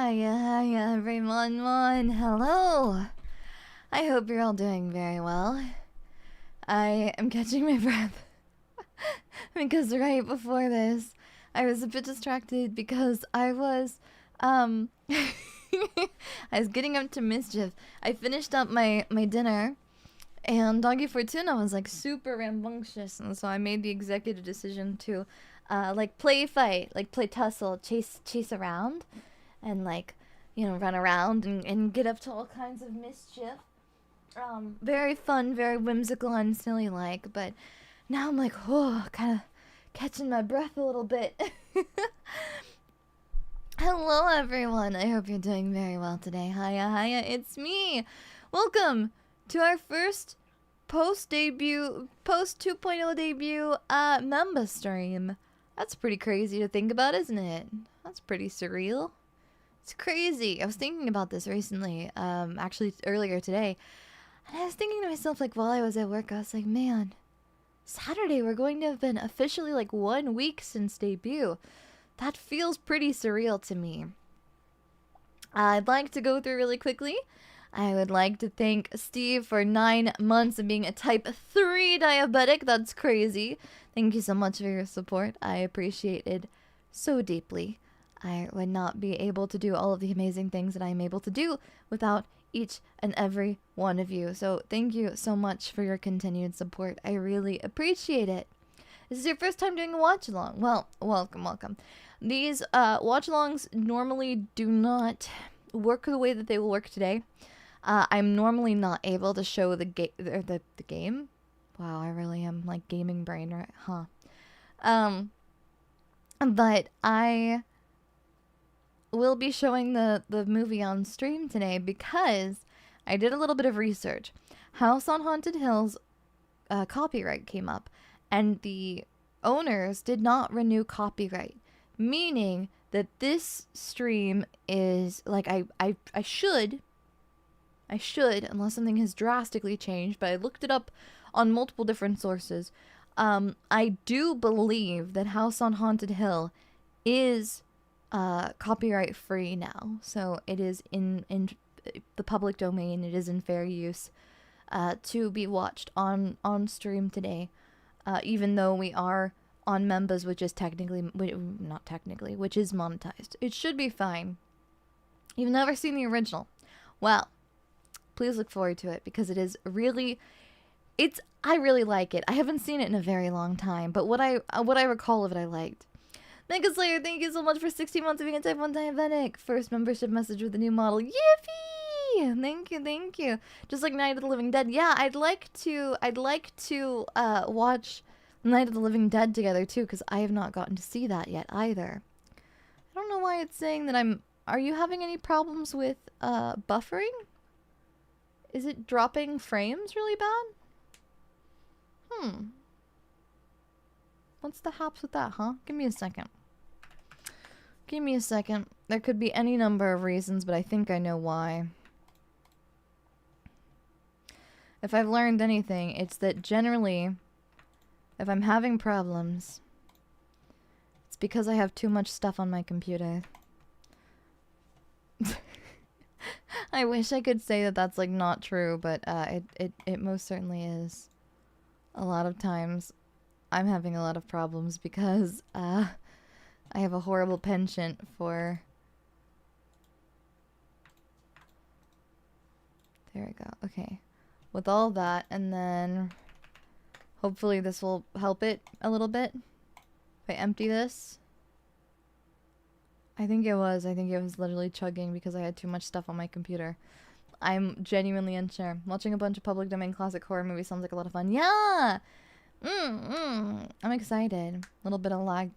Hiya, everyone. Hello. I hope you're all doing very well. I am catching my breath because right before this, I was a bit distracted because I was, I was getting up to mischief. I finished up my dinner, and Doggy Fortuna was like super rambunctious, and so I made the executive decision to, like play fight, like play tussle, chase around, and like, you know, run around and get up to all kinds of mischief. Very fun, very whimsical and silly like, but now I'm like, oh, kind of catching my breath a little bit. Hello everyone, I hope you're doing very well today. Hiya, it's me. Welcome to our first post 2.0 debut member stream. That's pretty crazy to think about, isn't it? That's pretty surreal. It's crazy. I was thinking about this recently, actually earlier today. And I was thinking to myself, like, while I was at work, I was like, man, Saturday we're going to have been officially like 1 week since debut. That feels pretty surreal to me. I'd like to go through really quickly. I would like to thank Steve for 9 months of being a type 3 diabetic. That's crazy. Thank you so much for your support. I appreciate it so deeply. I would not be able to do all of the amazing things that I am able to do without each and every one of you. So thank you so much for your continued support. I really appreciate it. This is your first time doing a watch along. Well, welcome. These watch alongs normally do not work the way that they will work today. I'm normally not able to show the game. Wow, I really am like gaming brain, right? Huh. But I will be showing the movie on stream today because I did a little bit of research. House on Haunted Hill's copyright came up, and the owners did not renew copyright, meaning that this stream is like I should, unless something has drastically changed, but I looked it up on multiple different sources. I do believe that House on Haunted Hill is copyright free now, so it is in the public domain. It is in fair use to be watched on stream today, even though we are on members, which is which is monetized. It should be fine. You've never seen the original. Well, please look forward to it because it is really, I really like it. I haven't seen it in a very long time, but what I recall of it, I liked. Mega Slayer, thank you so much for 16 months of being a type 1 diabetic. First membership message with the new model. Yippee! Thank you. Just like Night of the Living Dead. Yeah, I'd like to watch Night of the Living Dead together too, because I have not gotten to see that yet either. I don't know why it's saying that are you having any problems with buffering? Is it dropping frames really bad? What's the haps with that, huh? Give me a second. There could be any number of reasons, but I think I know why. If I've learned anything, it's that generally, if I'm having problems, it's because I have too much stuff on my computer. I wish I could say that that's like not true, but it most certainly is. A lot of times I'm having a lot of problems because I have a horrible penchant for... There we go. Okay. With all that, and then hopefully this will help it a little bit. If I empty this. I think it was literally chugging because I had too much stuff on my computer. I'm genuinely unsure. Watching a bunch of public domain classic horror movies sounds like a lot of fun. Yeah! I'm excited. A little bit of lag.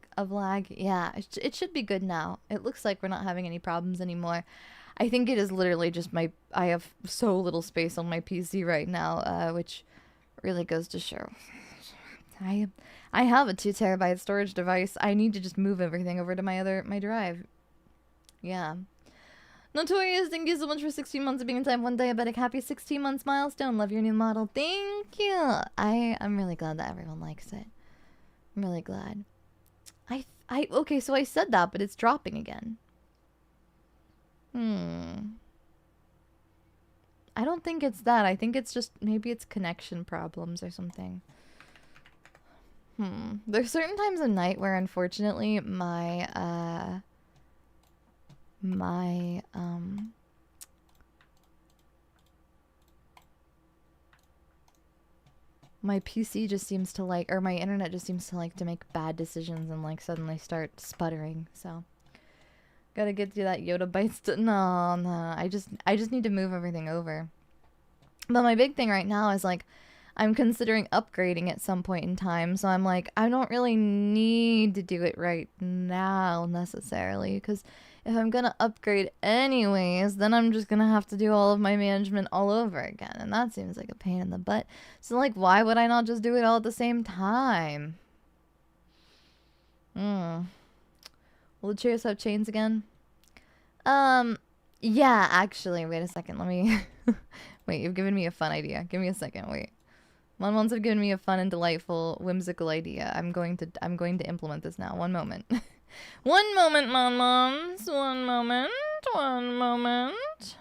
Yeah, it should be good now. It looks like we're not having any problems anymore. I think it is literally just I have so little space on my PC right now, which really goes to show. I have a 2 terabyte storage device. I need to just move everything over to my drive. Yeah. Notorious, thank you so much for 16 months of being a type 1 diabetic. Happy 16 months milestone. Love your new model. Thank you. I'm really glad that everyone likes it. I'm really glad. Okay, so I said that, but it's dropping again. I don't think it's that. I think it's just maybe it's connection problems or something. There's certain times of night where unfortunately my my PC just seems to like, or my internet just seems to like to make bad decisions and like suddenly start sputtering. So gotta get through that Yoda bites. No, I just need to move everything over. But my big thing right now is like, I'm considering upgrading at some point in time. So I'm like, I don't really need to do it right now necessarily, because if I'm gonna upgrade anyways, then I'm just gonna have to do all of my management all over again, and that seems like a pain in the butt. So like, why would I not just do it all at the same time? Will the chairs have chains again? Yeah, actually, wait a second, let me wait, you've given me a fun idea. Give me a second, wait. Monmons have given me a fun and delightful, whimsical idea. I'm going to implement this now. One moment. One moment, Monmons. One moment. One moment.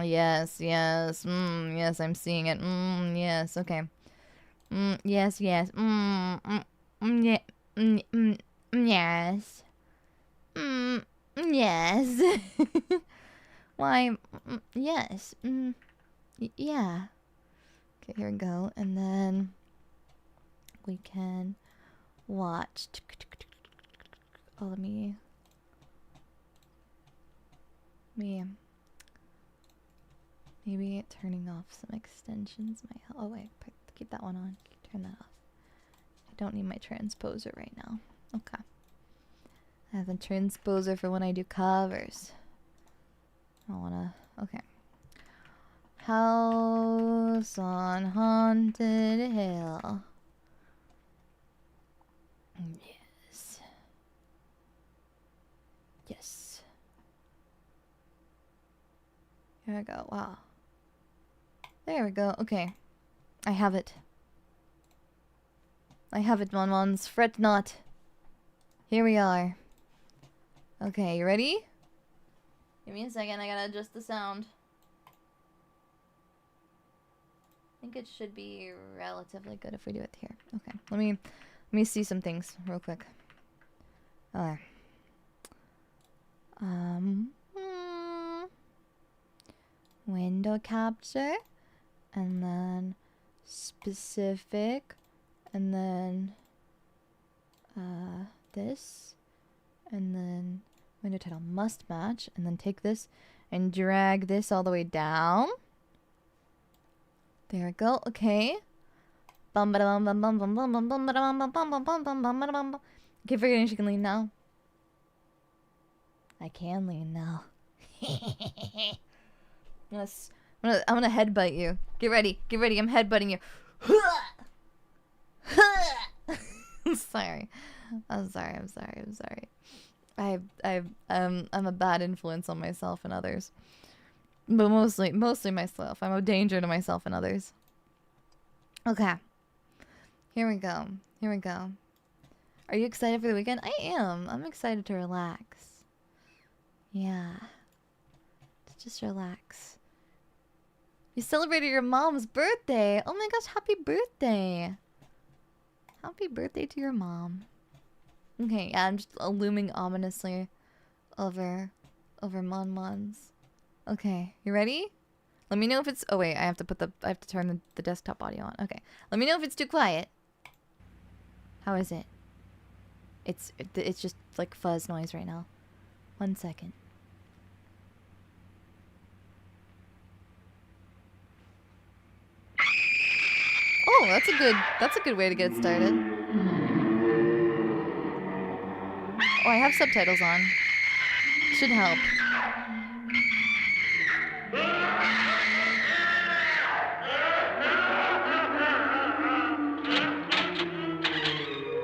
Yes, yes. Yes, I'm seeing it. Yes, okay. Yes, yes. Yeah. Yes. Yes. Why? Yes. Yeah. Okay, here we go. And then we can watch. Oh, let me maybe turning off some extensions might help. Oh wait, keep that one on. Turn that off. I don't need my transposer right now. Okay. I have a transposer for when I do covers. I wanna. Okay. House on Haunted Hill. Yes. Yes. Here we go. Wow. There we go. Okay. I have it. I have it, Monmons. Fret not. Here we are. Okay, you ready? Give me a second. I gotta adjust the sound. I think it should be relatively good if we do it here. Okay, let me see some things real quick. Okay. Window capture, and then specific, and then this, and then window title must match, and then take this and drag this all the way down. There we go. Okay. Okay, forgetting she can lean now. I can lean now. I'm gonna headbutt you. Get ready. Get ready. I'm headbutting you. I'm sorry. I'm sorry. I'm a bad influence on myself and others. But mostly myself. I'm a danger to myself and others. Okay. Here we go. Are you excited for the weekend? I am. I'm excited to relax. Yeah. To just relax. You celebrated your mom's birthday. Oh my gosh, happy birthday. Happy birthday to your mom. Okay, yeah, I'm just looming ominously over Monmons. Okay, you ready? Let me know if it's... Oh wait, I have to turn the desktop audio on. Okay, let me know if it's too quiet. How is it? It's just like fuzz noise right now. 1 second. Oh, that's a good way to get started. Oh, I have subtitles on. Should help.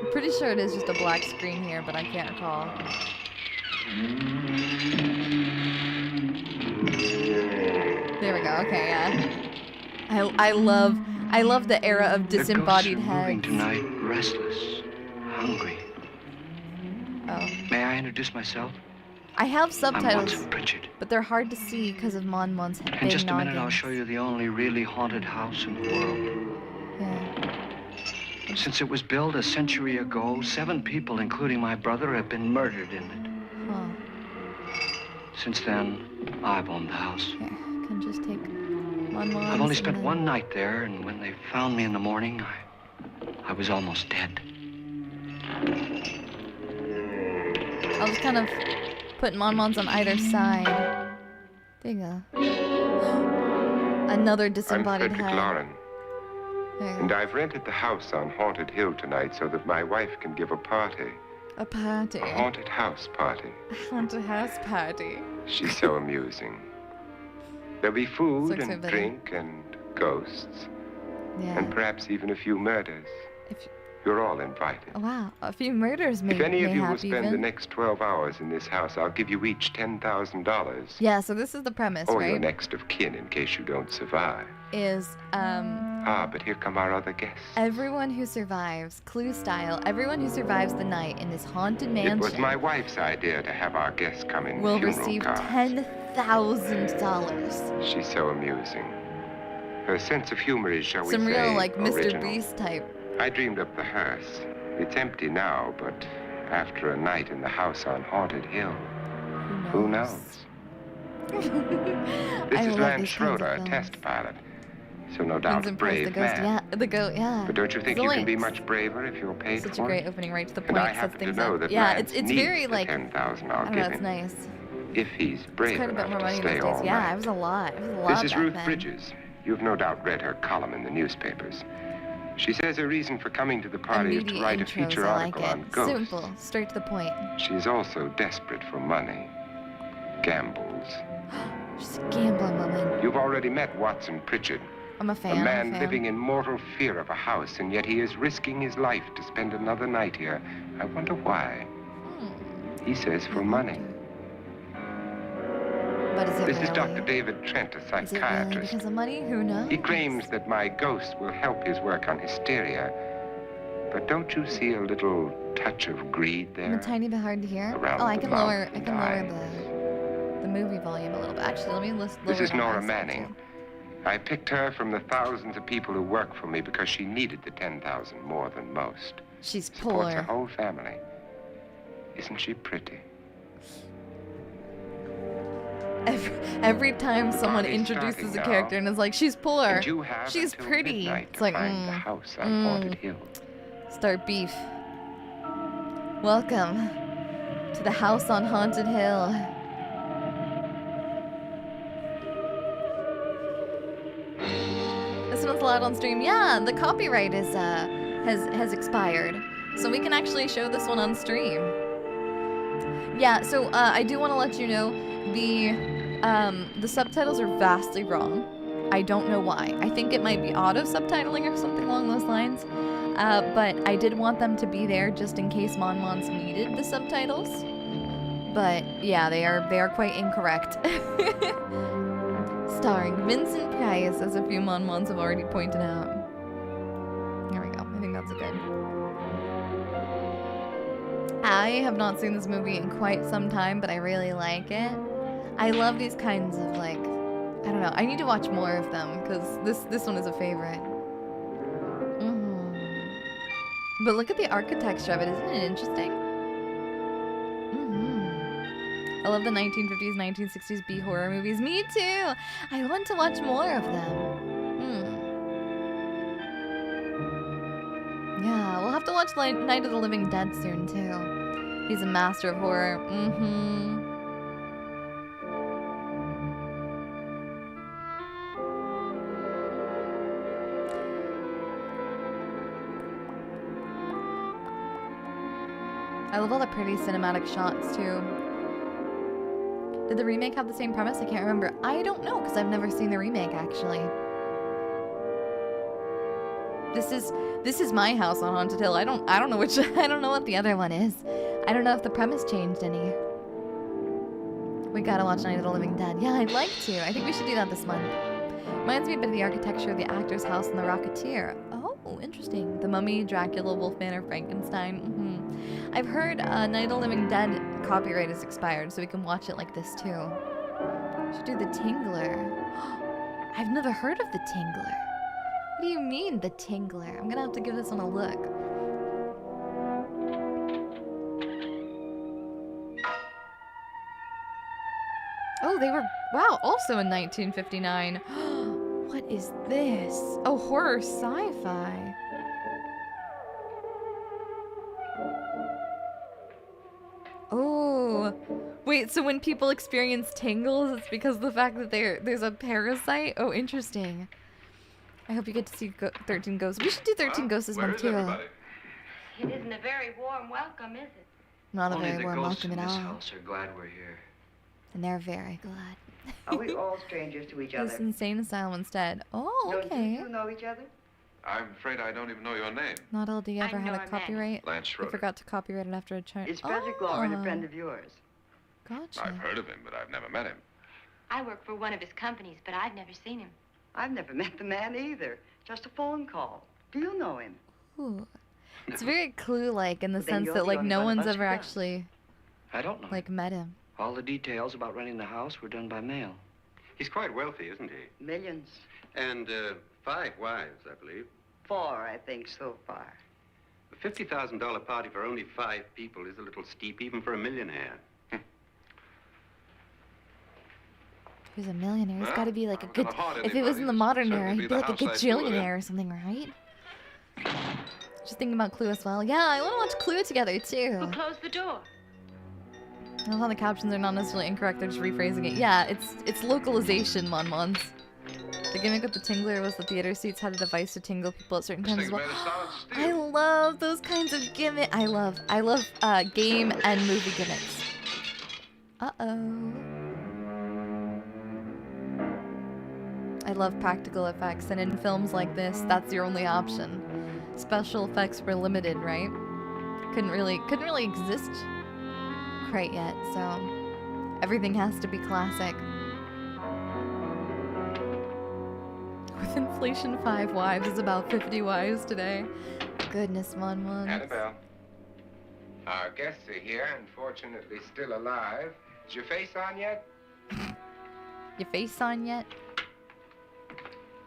I'm pretty sure it is just a black screen here, but I can't recall. There we go. Okay, yeah. I love the era of disembodied heads. Tonight, restless, hungry. Oh. May I introduce myself? I have I'm subtitles, Watson Pritchard. but they're hard to see because of Mon Mon's big In just a minute, I'll noggins. show you the only really haunted house in the world. Yeah. Since it was built a century ago, 7 people, including my brother, have been murdered in it. Huh. Since then, I've owned the house. Here, can just take Mon Mon's. I've only spent one night there, and when they found me in the morning, I was almost dead. I'll just kind of put Mon Mon's on either side. There you go. Another disembodied I'm Frederick head. Lauren, There you and go. I've rented the house on Haunted Hill tonight so that my wife can give a party. A party. A haunted house party. A haunted house party. She's so amusing. There'll be food Looks so and better. drink and ghosts, Yeah. and perhaps even a few murders. If, You're all invited. oh, wow, a few murders may If any of you will mayhap spend even. the next 12 hours in this house, I'll give you each $10,000. Yeah, so this is the premise, Or your right? next of kin in case you don't survive. Is But here come our other guests. everyone who survives, Clue style, everyone who survives the night in this haunted mansion It was my wife's idea to have our guests come in will funeral receive cars. $10,000. She's so amusing. Her sense of humor is, shall we Some say, real like Mr. original. Beast type. I dreamed up the hearse. It's empty now, but after a night in the house on Haunted Hill, who knows? This is Lance Schroeder, a test pilot. So no doubt a brave man. Yeah, the goat, yeah. But don't you think you can be Zoinks. much braver if you're paid Such for a great it? opening, right to the And point, I sets happen to things know up. that Yeah, Lance it's needs very the like, 10,000 I I'll don't know, give it's him. nice. If he's It's brave quite a bit enough more to money stay these all days. Yeah, night. it was a lot. It was a lot This is back Ruth then. Bridges. You've no doubt read her column in the newspapers. She says her reason for coming to the party is to Immediate write a intros, feature I like article on it. ghosts. Simple, straight to the point. She's also desperate for money. Gambles. She's a gambling woman. You've already met Watson Pritchard, I'm a a fan. man living in mortal fear of a house, and yet he is risking his life to spend another night here. I wonder why. He says for money. But is it This really? is Dr. David Trent, a Is it really psychiatrist. because of money? Who knows? He claims that my ghost will help his work on hysteria. But don't you see a little touch of greed I'm a there? tiny bit hard to hear. Around Oh, I the can lower. mouth I and can lower eyes. the movie volume a little bit. Actually, let me list. This lower is the Nora eyes Manning. too. I picked her from the thousands of people who work for me because she needed the 10,000 more than most. She's Supports her poor. whole family. Isn't she pretty? Every time The someone party's introduces a starting character now. and is like, she's poor, And you have she's until pretty. midnight It's to like, find the house on Haunted Hill. start beef. Welcome to the house on Haunted Hill. This one's allowed on stream. Yeah, the copyright is has expired, so we can actually show this one on stream. Yeah, so I do want to let you know the subtitles are vastly wrong. I don't know why. I think it might be auto subtitling or something along those lines. But I did want them to be there just in case Mon Mons needed the subtitles. But yeah, they are quite incorrect. Starring Vincent Price, as a few Mon Mons have already pointed out. There we go. I think that's good. I have not seen this movie in quite some time, but I really like it. I love these kinds of like, I don't know. I need to watch more of them because this one is a favorite. But look at the architecture of it. Isn't it interesting? I love the 1950s, 1960s B-horror movies. Me too! I want to watch more of them. Yeah, we'll have to watch Night of the Living Dead soon too. He's a master of horror. I love all the pretty cinematic shots too. Did the remake have the same premise? I can't remember. I don't know because I've never seen the remake actually. This is my house on Haunted Hill. I don't know which I don't know what the other one is. I don't know if the premise changed any. We gotta watch Night of the Living Dead. Yeah, I'd like to. I think we should do that this month. Reminds me a bit of the architecture of the actor's house in The Rocketeer. Oh, interesting. The Mummy, Dracula, Wolfman, or Frankenstein. I've heard Night of the Living Dead copyright is expired, so we can watch it like this too. Should do the Tingler. I've never heard of the Tingler. What do you mean, the Tingler? I'm gonna have to give this one a look. Oh, they were, wow, also in 1959. What is this? Oh, horror sci-fi. Oh, wait, so when people experience tingles, it's because of the fact that there's a parasite? Oh, interesting. I hope you get to see 13 Ghosts. We should do 13 Ghosts this month, too. Everybody? It isn't a very warm welcome, is it? Not a Only very the warm ghosts welcome in at this all. house are glad we're here. And they're very glad. Are we all strangers to each other? This insane asylum instead. Oh, Don't okay. you two know each other? I'm afraid I don't even know your name. Not all. Do you ever I'm had a Norman. copyright? Lance They Schroeder. forgot to copyright it after a charge. Is Frederick Lauren a friend of yours? Gotcha. I've heard of him, but I've never met him. I work for one of his companies, but I've never seen him. I've never met the man either. Just a phone call. Do you know him? Ooh. It's very Clue-like in the Well, then sense you're that, the like, only no one of one's us ever who does. actually, I don't know. like, met him. All the details about renting the house were done by mail. He's quite wealthy, isn't he? Millions. And 5 wives, I believe. 4, I think, so far. A $50,000 party for only 5 people is a little steep, even for a millionaire. Who's a millionaire? He's Well, got to be like a I was good. never hard If it was anybody. in the This modern would era, certainly he'd be be the like a house I'd do it in. gajillionaire or something, right? Just thinking about Clue as well. Yeah, I want to watch Clue together Who too. closed the door? I love how the captions are not necessarily incorrect. They're just rephrasing it. Yeah, it's localization, Mon. The gimmick with the Tingler was the theater seats had a device to tingle people at certain This times as thing's well. made of solid I steel. love those kinds of gimmick. I love game and movie gimmicks. Uh-oh. I love practical effects, and in films like this, that's your only option. Special effects were limited, right? Couldn't really exist quite yet, so everything has to be classic. With inflation, 5 wives is about 50 wives today. Goodness, Mon. Annabelle. Our guests are here and fortunately still alive. Is your face on yet? Your face on yet?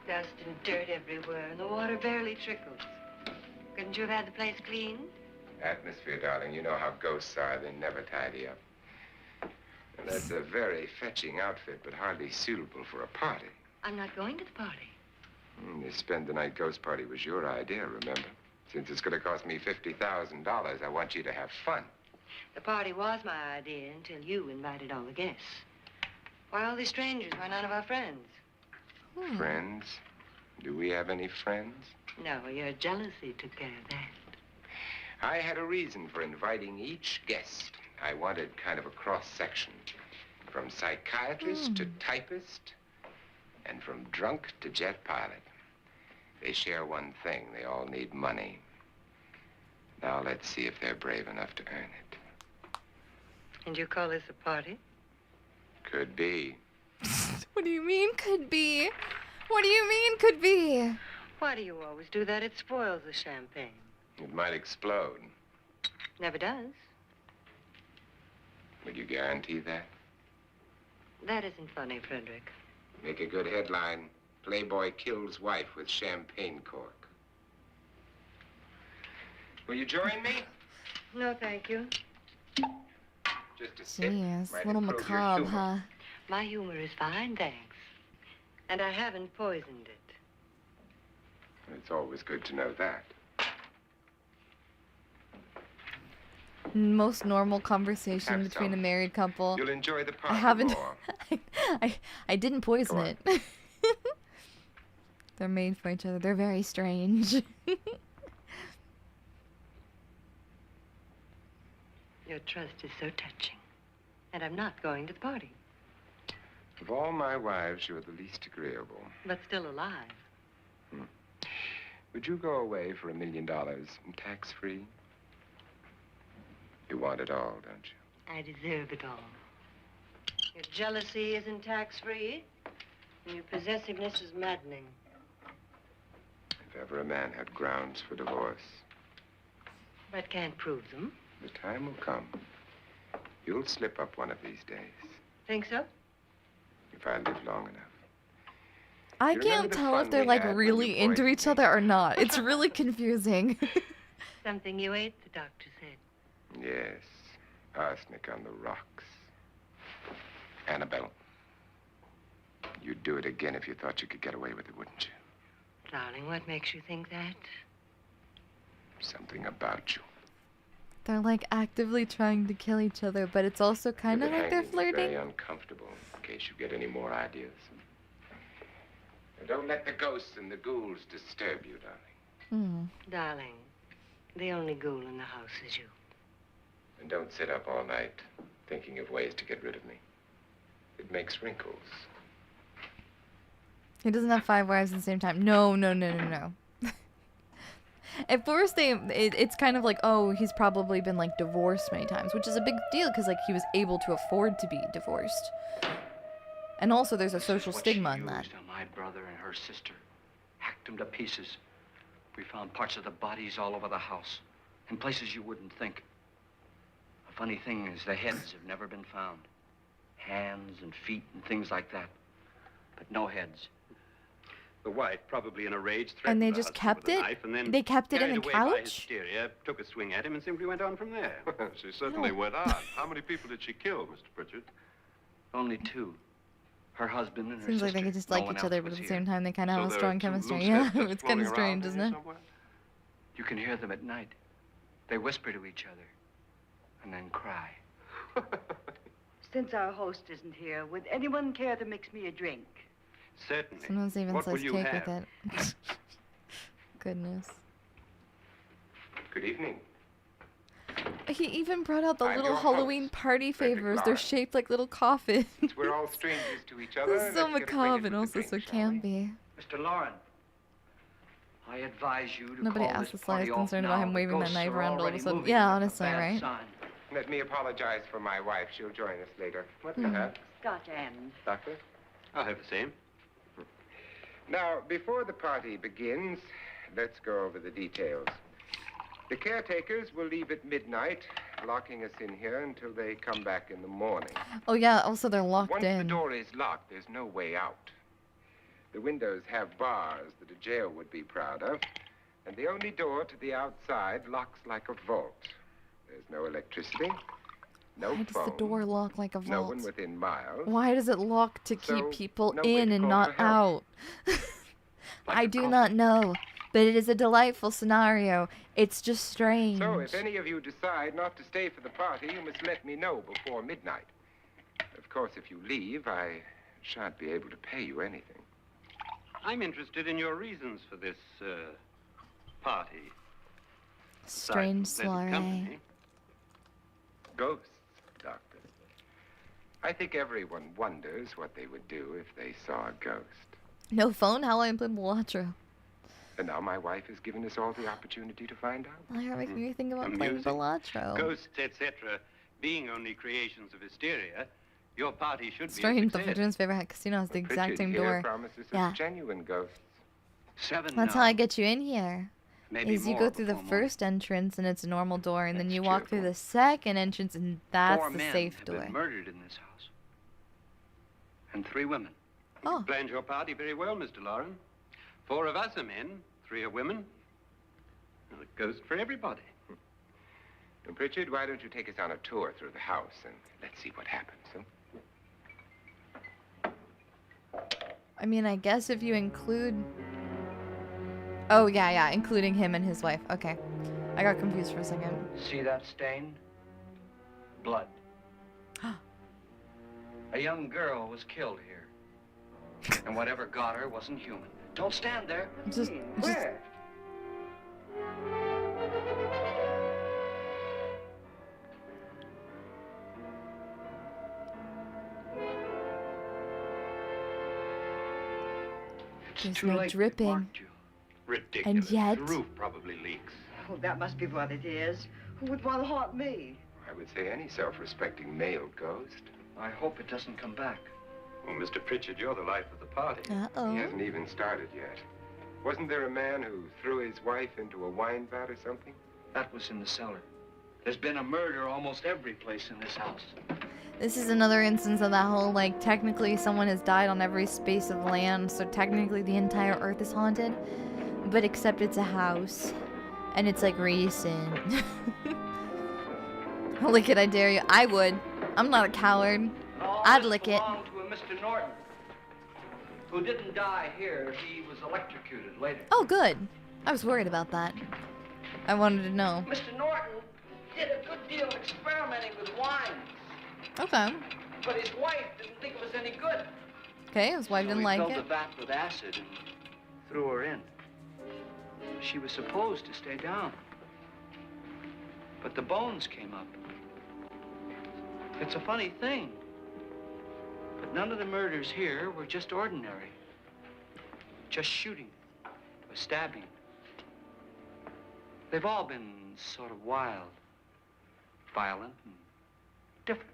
Dust and dirt everywhere, and the water barely trickles. Couldn't you have had the place cleaned? Atmosphere, darling. You know how ghosts are. They never tidy up. And that's a very fetching outfit, but hardly suitable for a party. I'm not going to the party. The spend-the-night ghost party was your idea, remember? Since it's going to cost me $50,000, I want you to have fun. The party was my idea until you invited all the guests. Why all these strangers? Why none of our friends? Friends? Do we have any friends? No, your jealousy took care of that. I had a reason for inviting each guest. I wanted kind of a cross-section. From psychiatrist to typist, and from drunk to jet pilot. They share one thing. They all need money. Now let's see if they're brave enough to earn it. And you call this a party? Could be. What do you mean, could be? What do you mean, could be? Why do you always do that? It spoils the champagne. It might explode. Never does. Would you guarantee that? That isn't funny, Frederick. Make a good headline. Playboy kills wife with champagne cork. Will you join me? No, thank you. Just a sip. Jeez, Might a little improve your macabre, humor. huh? My humor is fine, thanks. And I haven't poisoned it. It's always good to know that. Most normal conversation Have between a some. married couple. You'll enjoy the I party haven't. more. I didn't poison Go on. it. They're made for each other. They're very strange. Your trust is so touching. And I'm not going to the party. Of all my wives, you're the least agreeable. But still alive. Would you go away for $1 million tax-free? You want it all, don't you? I deserve it all. Your jealousy isn't tax-free, and your possessiveness is maddening. If ever a man had grounds for divorce, But can't prove them. the time will come. You'll slip up one of these days. Think so? If I live long enough. I You remember can't the tell fun if they're we like had when really you into poisoned each me? other or not. It's really confusing. Something you ate, the doctor said. Yes. Arsenic on the rocks. Annabelle. You'd do it again if you thought you could get away with it, wouldn't you? Darling, what makes you think that? Something about you. They're like actively trying to kill each other, but it's also kind of The like they're hanging is very flirting. uncomfortable, in case you get any more ideas. And don't let the ghosts and the ghouls disturb you, darling. Darling, the only ghoul in the house is you. And don't sit up all night thinking of ways to get rid of me. It makes wrinkles. He doesn't have 5 wives at the same time. No. At first, it's kind of like, oh, he's probably been like divorced many times, which is a big deal because like he was able to afford to be divorced. And also, there's a social stigma in that. Used on my brother and her sister, hacked them to pieces. We found parts of the bodies all over the house, in places you wouldn't think. The funny thing is, the heads have never been found. Hands and feet and things like that, but no heads. The wife, probably in a rage, And threatened they the just husband kept with a it? knife and then They kept it in carried the away by couch? hysteria, took a swing at him and simply went on from there. She certainly went on. How many people did she kill, Mr. Pritchard? Only 2. Her husband and her Seems like sister. they could just No like one each else other, but was at the here. same time, they kind of have a there strong are two chemistry. loose Yeah, heads just it's kind of floating around strange, in isn't here it? somewhere? You can hear them at night. They whisper to each other and then cry. Since our host isn't here, would anyone care to mix me a drink? Certainly. Sometimes they even What will slice you cake have? with it. Goodness. Good evening. He even brought out the I'm little your Halloween host, party Frederick favors. They're Lawrence. shaped like little coffins. Since we're all strangers to each other, This is so let's get macabre acquainted and with the also so drink, shall we? campy. Mr. Lauren, I advise you to Nobody call asked this the slightest party off concern now. about him The waving that ghosts knife are around all of a already sudden. moving. Yeah, That's a honestly, bad right? sign. Let me apologize for my wife. She'll join us later. What do you have, Scotch and. Doctor? I'll have the same. Now, before the party begins, let's go over the details. The caretakers will leave at midnight, locking us in here until they come back in the morning. Oh yeah, also they're locked Once the in. door is locked, there's no way out. The windows have bars that a jail would be proud of, and the only door to the outside locks like a vault. There's no electricity, no Why does phone, the door lock like a vault? no one within miles. Why does it lock to So, keep people no way in to and call not for help. out? Like I a do coffin. not know, but it is a delightful scenario. It's just strange. So if any of you decide not to stay for the party, you must let me know before midnight. Of course, if you leave, I shan't be able to pay you anything. I'm interested in your reasons for this, party. Strange Aside from pleasant soiree. company. Ghosts, Doctor. I think everyone wonders what they would do if they saw a ghost. No phone? How will I play Watchalong? And now my wife has given us all the opportunity to find out. Why are making me think about playing Amusing. Balatro? Ghosts, etc., being only creations of hysteria, your party should Strange, be the a success. Fortuna's favorite casino has the exact Pritchard same here door. promises us Yeah. genuine ghosts. 7 That's now. how I get you in here. Maybe Is you more go through the before morning. first entrance and it's a normal door, and then That's you walk through cheerful. the second entrance and that's 4 the men safe have door. been murdered in this house. And 3 women. Oh, You planned your party very well, Mr. Lauren. 4 of us are men, 3 are women. Well, a ghost for everybody. And Pritchard, why don't you take us on a tour through the house and let's see what happens, huh? I mean, I guess if you include... Oh, yeah, including him and his wife. Okay. I got confused for a second. See that stain? Blood. A young girl was killed here. And whatever got her wasn't human. Don't stand there. Just Where? It's There's too no late. They've dripping. marked you. Ridiculous. yet- The roof probably leaks. Oh, that must be what it is. Who would want to haunt me? I would say any self-respecting male ghost. I hope it doesn't come back. Well, Mr. Pritchard, you're the life of the party. He Uh-oh. hasn't even started yet. Wasn't there a man who threw his wife into a wine vat or something? That was in the cellar. There's been a murder almost every place in this house. This is another instance of that whole, like, technically someone has died on every space of land, so technically the entire earth is haunted. But except it's a house. And it's, like, recent. Lick it, I dare you. I would. I'm not a coward. I'd lick it. Belonged to a Mr. Norton, who didn't die here. He was electrocuted later. Oh, good. I was worried about that. I wanted to know. Mr. Norton did a good deal of experimenting with wines. Okay. But his wife didn't think it was any good. Okay, his wife So didn't he like filled it. the vat with acid and threw her in. She was supposed to stay down. But the bones came up. It's a funny thing. But none of the murders here were just ordinary. Just shooting or stabbing. They've all been sort of wild, violent, and different.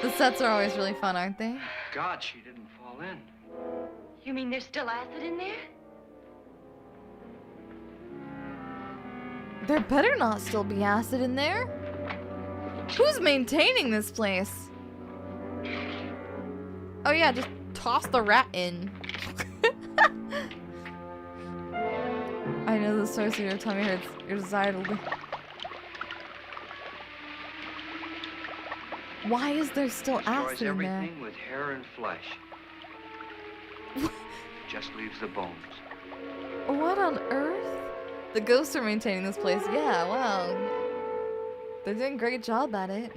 The sets are always really fun, aren't they? God, she didn't fall in. You mean there's still acid in there? There better not still be acid in there. Who's maintaining this place? Oh yeah, just toss the rat in. I know the source of your tummy hurts. Your desire to live. Why is there still Destroys acid in there? everything with hair and flesh. Just leaves the bones. What on earth? The ghosts are maintaining this place. Yeah, wow. They're doing a great job at it.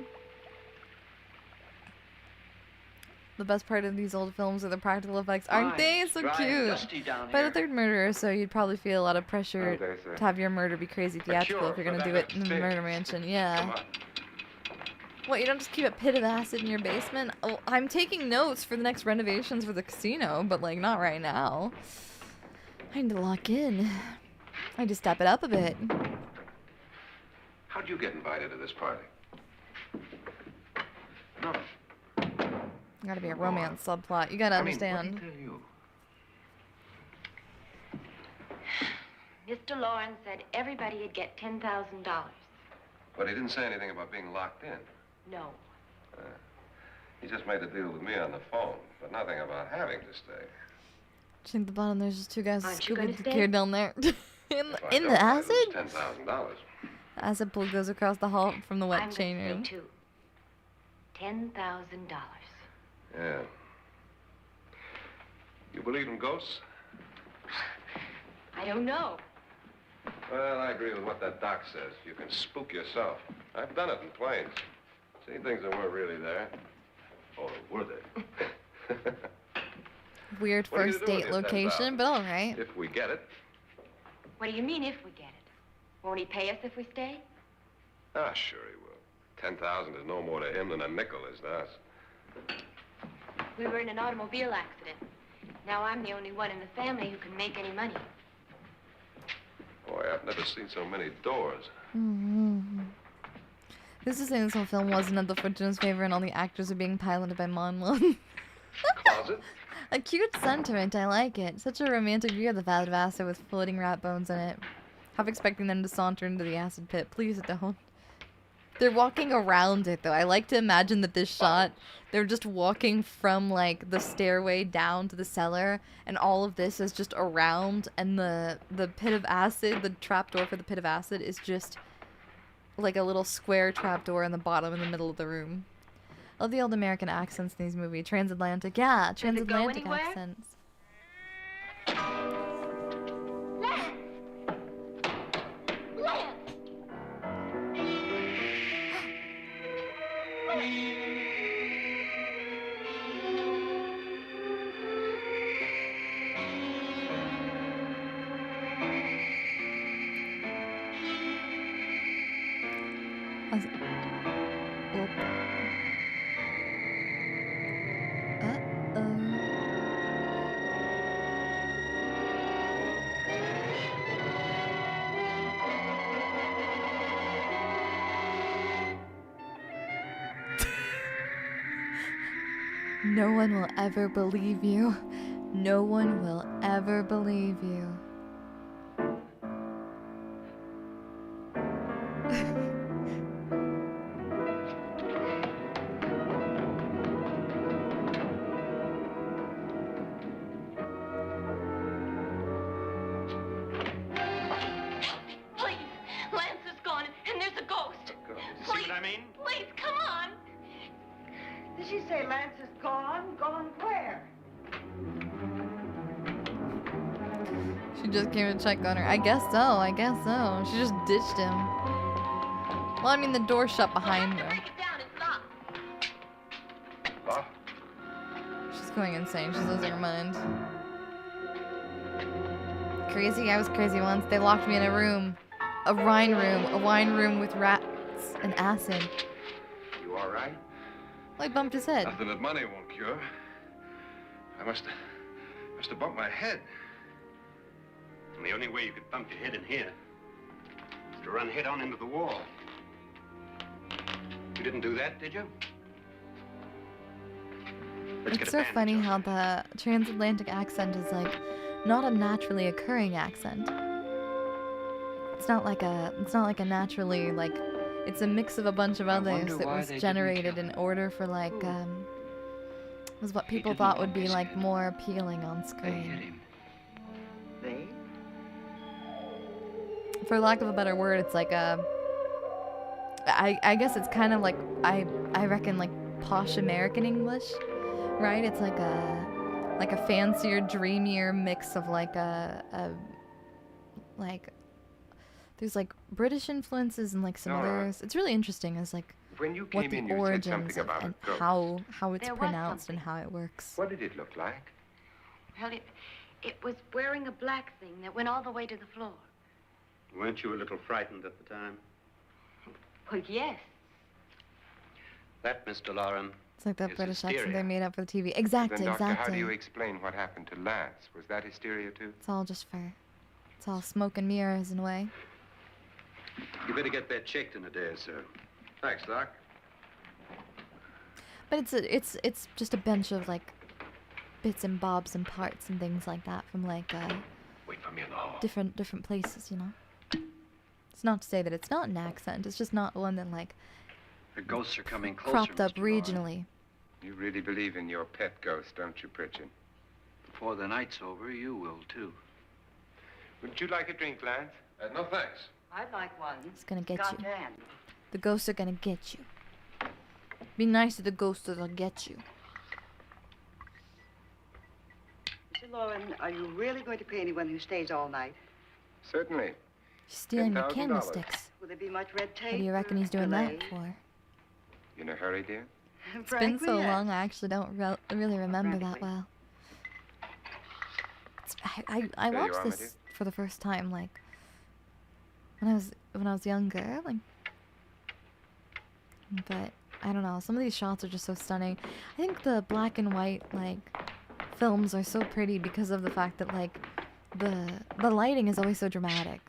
The best part of these old films are the practical effects, aren't they? It's so Dry and cute. dusty down By the here. third murder or so, you'd probably feel a lot of pressure Okay, sir. to have your murder be crazy theatrical cure if you're for gonna do that it in the upstairs. murder mansion. Come Yeah. on. What, you don't just keep a pit of acid in your basement? Oh, I'm taking notes for the next renovations for the casino, but like not right now. I need to lock in. I need to step it up a bit. How'd you get invited to this party? No. Gotta be a romance subplot. You gotta understand. What did he tell you? Mr. Lawrence said everybody'd get $10,000. But he didn't say anything about being locked in. No. He just made the deal with me on the phone, but nothing about having to stay. I think the bottom there's just two guys Aren't you scooping gonna the stay? gear down there. in If I in don't, the I lose acid? $10,000. The acid pool goes across the hall from the wet I'm chain gonna room. stay too. $10,000. Yeah. You believe in ghosts? I don't know. Well, I agree with what that doc says. You can spook yourself. I've done it in planes. Seen things that weren't really there. Or were they? Weird What are you first gonna do date with your location, 10,000? but alright. If we get it. What do you mean if we get it? Won't he pay us if we stay? Ah, sure he will. 10,000 is no more to him than a nickel is to us. We were in an automobile accident. Now I'm the only one in the family who can make any money. Boy, I've never seen so many doors. Mm-hmm. This is saying this whole film wasn't at the Fortuna's favor and all the actors are being piloted by Monlon. Closet? A cute sentiment, I like it. Such a romantic view of the vat of acid with floating rat bones in it. Half expecting them to saunter into the acid pit. Please don't. They're walking around it though. I like to imagine that this shot, they're just walking from like the stairway down to the cellar and all of this is just around and the pit of acid, the trapdoor for the pit of acid is just like a little square trapdoor in the bottom in the middle of the room. I love the old American accents in these movies. Transatlantic. Yeah, Does it go transatlantic anywhere? accents. Lance! Lance! As- Oop. Uh-oh. No one will ever believe you. No one will ever believe you. say Lance is gone? Gone where? She just came to check on her. I guess so. I guess so. She just ditched him. Well, I mean, the door shut behind her. Break it down. It's locked. Locked? She's going insane. She's losing her mind. Crazy? I was crazy once. They locked me in a room. A wine room with rats and acid. You all right? Well, he bumped his head. Nothing that money won't cure. I must have bumped my head. And the only way you could bump your head in here is to run head on into the wall. You didn't do that, did you? Let's get It's a so bandage funny on how you. the transatlantic accent is like not a naturally occurring accent. It's not like a naturally like it's a mix of a bunch of others wonder that why was they didn't generated kill in him. order for like was what people didn't thought want would be his like head. more appealing on They hit screen. him. They? For lack of a better word, it's like a I guess it's kind of like I reckon like posh American English, right? It's like a fancier, dreamier mix of like a like there's like British influences and like some All right. others. It's really interesting as like When you what came the in, you said origins something of about and a ghost. how it's There was pronounced and something. how it works. What did it look like? Well, it was wearing a black thing that went all the way to the floor. Weren't you a little frightened at the time? Well, yes. That, Mr. Lauren, It's like that It's British accent they hysteria. made up for the TV. Exactly, Then, Doctor, how do exactly. you explain what happened to Lance? Was that hysteria, too? It's all just for it's all smoke and mirrors in a way. you better get that checked in a day or so. Thanks, Doc. But it's just a bunch of like bits and bobs and parts and things like that from like Wait for me in the hall. different places, you know. It's not to say that it's not an accent. It's just not one that like The ghosts are coming closer, cropped up Mr. Lauren. regionally. You really believe in your pet ghost, don't you, Pritchard? Before the night's over, you will, too. Would you like a drink, Lance? No, thanks. I'd like one. It's gonna get Scott you. Dan. The ghosts are gonna get you. Be nice to the ghosts that'll get you. Mr. Lauren, are you really going to pay anyone who stays all night? Certainly. She's stealing the $10,000. candlesticks. Will there be much red tape? What do you reckon he's doing delay? that for? You in a hurry, dear? It's been so long, I actually don't really remember that well. I There you watched are, my this dear. for the first time, like when I was younger, like. But I don't know. Some of these shots are just so stunning. I think the black and white like films are so pretty because of the fact that like the lighting is always so dramatic.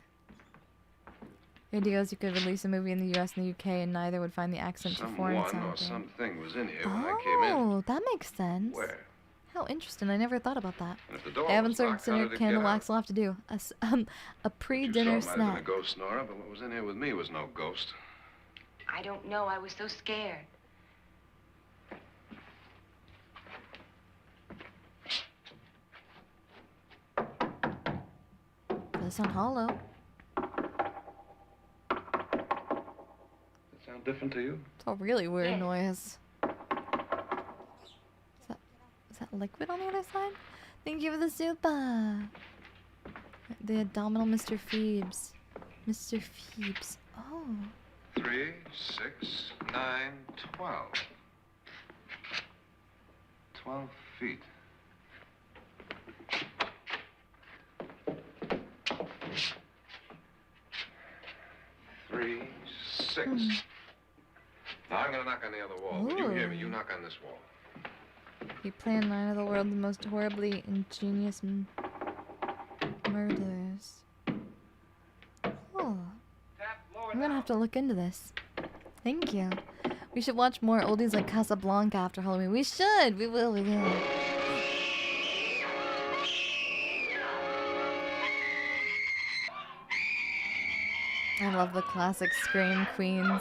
The idea is you could release a movie in the U.S. and the U.K. and neither would find the accent too foreign Someone or sounding. something was in here when I came in. Oh, that makes sense. Where? How interesting. I never thought about that. And if the door They haven't was served locked, how dinner did it candle get out? wax. We'll have to do a What you pre-dinner saw might have been a snack. ghost, Nora, but what was in here with me was no ghost. I don't know. I was so scared. Does sound hollow. Does that sound different to you? It's a really weird Yes. noise. Is that liquid on the other side? Thank you for the super. The abdominal Mr. Phoebes. Mr. Phoebes. Oh. 3, 6, 9, 12. 12 feet. Three, 6. Now I'm gonna knock on the other wall. When you hear me, you Ooh. knock on this wall. You plan 9 of the world's most horribly ingenious murders. Oh. I'm gonna have to look into this. Thank you. We should watch more oldies like Casablanca after Halloween. We should! We will, we will. I love the classic Scream Queens.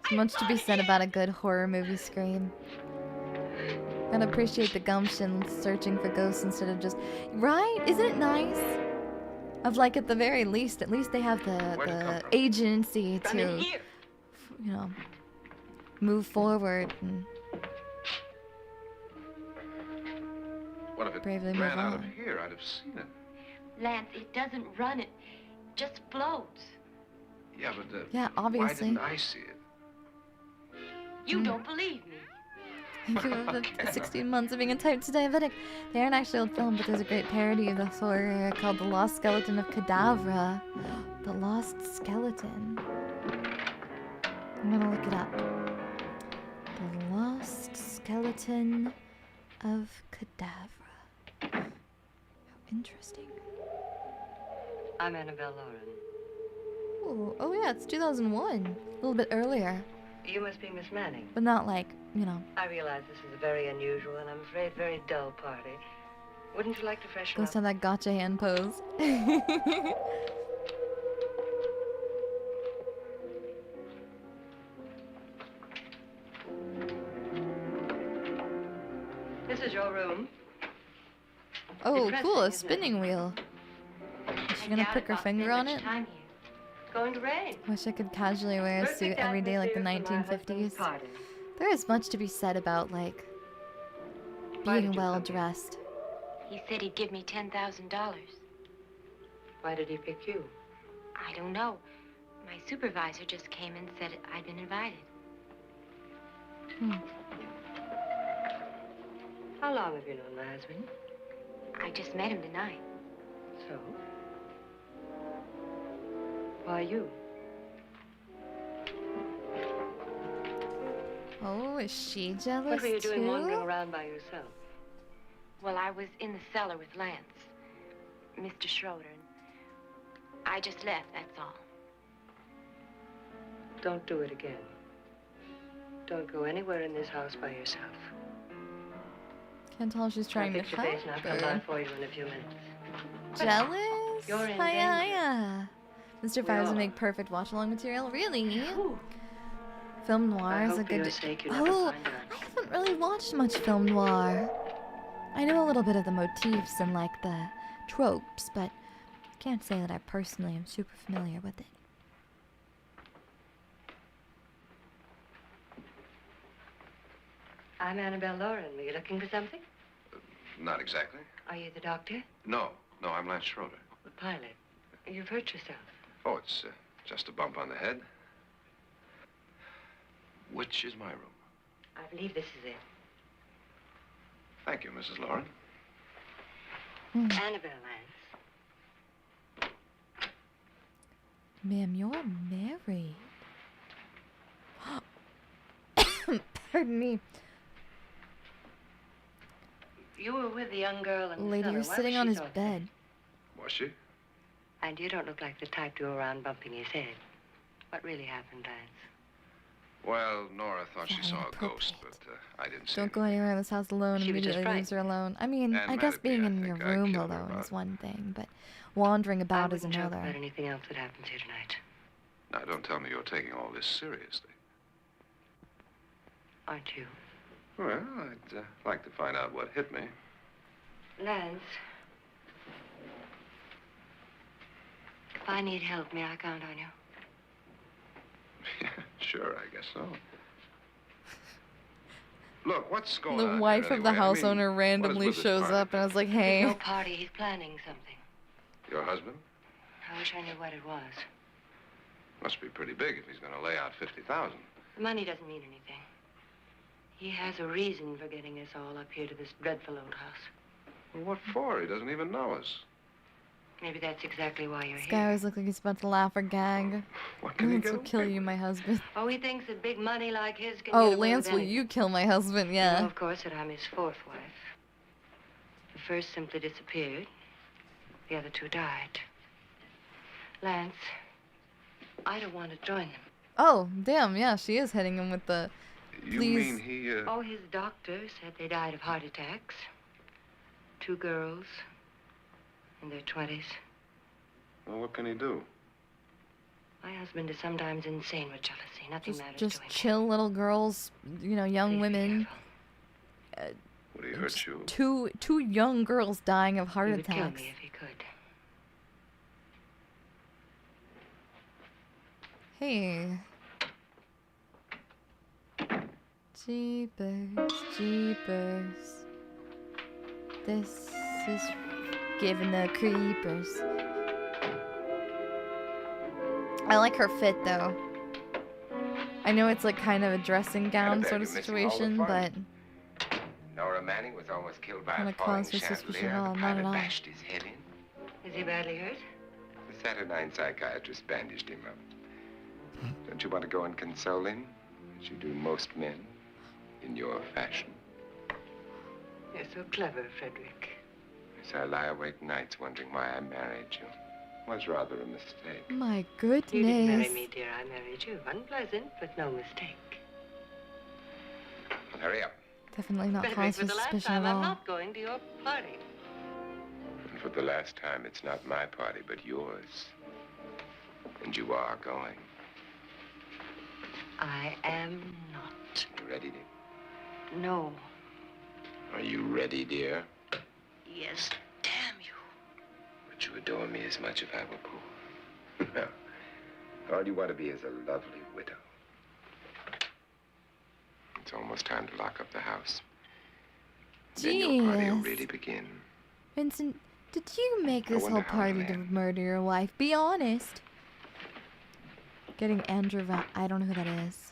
There's much to be said about a good horror movie Scream. Gotta appreciate the gumption searching for ghosts instead of just... Right? Isn't it nice? Of like at the very least, at least they have the agency From in to, here. you know, move forward and What if it bravely move ran out of on. here? I'd have seen it. Lance, it doesn't run, it just floats. Yeah, but Yeah, why obviously. didn't I see it? You don't believe me. Thank you for the 16 months of being a type 2 diabetic. They are an actual old film, but there's a great parody of this horror called The Lost Skeleton of Cadavra. The Lost Skeleton. I'm gonna look it up. The Lost Skeleton of Cadavra. How interesting. I'm Annabelle Lauren. Ooh, oh yeah, it's 2001. A little bit earlier. You must be Miss Manning. But not like, you know, I realize this is a very unusual and I'm afraid very dull party. Wouldn't you like to freshen goes up? to that gotcha hand pose. This is your room. Oh, Depressing, cool, a isn't it? spinning wheel. Is she I gonna doubt prick if her I'll finger spend on much it? time here. It's going to rain. Wish I could casually wear a Perfect suit every day like the atmosphere for my 1950s. husband's party. There is much to be said about, like, Why being did you well come here? dressed. He said he'd give me $10,000. Why did he pick you? I don't know. My supervisor just came and said I'd been invited. Hmm. How long have you known my husband? I just met him tonight. So? Why you? Oh, is she jealous What were you doing too? wandering around by yourself? Well, I was in the cellar with Lance, Mr. Schroeder, and I just left, that's all. Don't do it again. Don't go anywhere in this house by yourself. Can't tell if she's trying to Fix your face and I'll come by help. for you in a few minutes. Jealous? You're in Hiya, danger. hiya. Mr. Fires would make perfect watch-along material. Really? Ooh. Film noir I is a hope for your good. sake you never Oh, find out. I haven't really watched much film noir. I know a little bit of the motifs and like the tropes, but can't say that I personally am super familiar with it. I'm Annabelle Lauren. Were you looking for something? Not exactly. Are you the doctor? No, I'm Lance Schroeder. The pilot. You've hurt yourself. Oh, it's just a bump on the head. Which is my room? I believe this is it. Thank you, Mrs. Lauren. Annabelle Lance. Ma'am, you're married. Pardon me. You were with the young girl in the Lady, cellar. you're Why sitting was on she his so upset? bed. Was she? And you don't look like the type to go around bumping his head. What really happened, Lance? Well, Nora thought she Very saw a ghost, inappropriate. but I didn't see Don't go anything. anywhere in this house alone. She was just Immediately leaves her alone. I mean, And I mad guess at me, being I in your think I room killed her alone about is it. one thing, but wandering I about is wouldn't joke another. about anything else that happens here tonight. Now, don't tell me you're taking all this seriously. Aren't you? Well, I'd like to find out what hit me. Lance. If I need help, may I count on you? Sure, I guess so. Look, what's going The on wife here of the anyway? I house mean, owner what randomly is with this shows party? up and I was like, There's hey. no party. He's planning something. Your husband? I wish I knew what it was. Must be pretty big if he's going to lay out 50,000. The money doesn't mean anything. He has a reason for getting us all up here to this dreadful old house. Well, what for? He doesn't even know us. Maybe that's exactly why you're This here. guy always looks like he's about to laugh or gag. What can he Lance get will kill away you, with? my husband. Oh, he thinks that big money like his can Oh, get away Lance, with will anything. you kill my husband? You Yeah. know, of course, that I'm his fourth wife. The first simply disappeared. The other two died. Lance, I don't want to join them. Oh, damn, yeah, she is hitting him with the... You Please. mean he, Oh, his doctor said they died of heart attacks. 2 girls in their 20s. Well, what can he do? My husband is sometimes insane with jealousy. Nothing matters Just to him. chill little girls, you know, young Please be women. careful. Would he hurt you? Two young girls dying of heart He would kill attacks. me if he could. Hey. Jeepers, jeepers. This is giving the creepers. I like her fit though. I know it's like kind of a dressing gown sort of situation, but Nora Manning was almost killed by kind a of falling cause for suspicion. chandelier. Oh, The not at pilot all. bashed his head in. Is he badly hurt? The Saturnine psychiatrist bandaged him up. Don't you want to go and console him, as you do most men, in your fashion? You're so clever, Frederick. Yes, I lie awake nights wondering why I married you. It was rather a mistake. My You didn't marry goodness. me, dear. I married you. Unpleasant, but no mistake. Hurry up. Definitely not Frederick, cause for for the last suspicion time, at I'm all. not going to your party. And for the last time, it's not my party, but yours. And you are going. I am not. You ready, dear? No. Are you ready, dear? Yes, damn you. Would you adore me as much if I were poor? No. All you want to be is a lovely widow. It's almost time to lock up the house. Then your party will Jeez. really begin. Vincent, did you make this wonder whole how party it'll to end. murder your wife? Be honest. Getting Andrew I don't know who that is.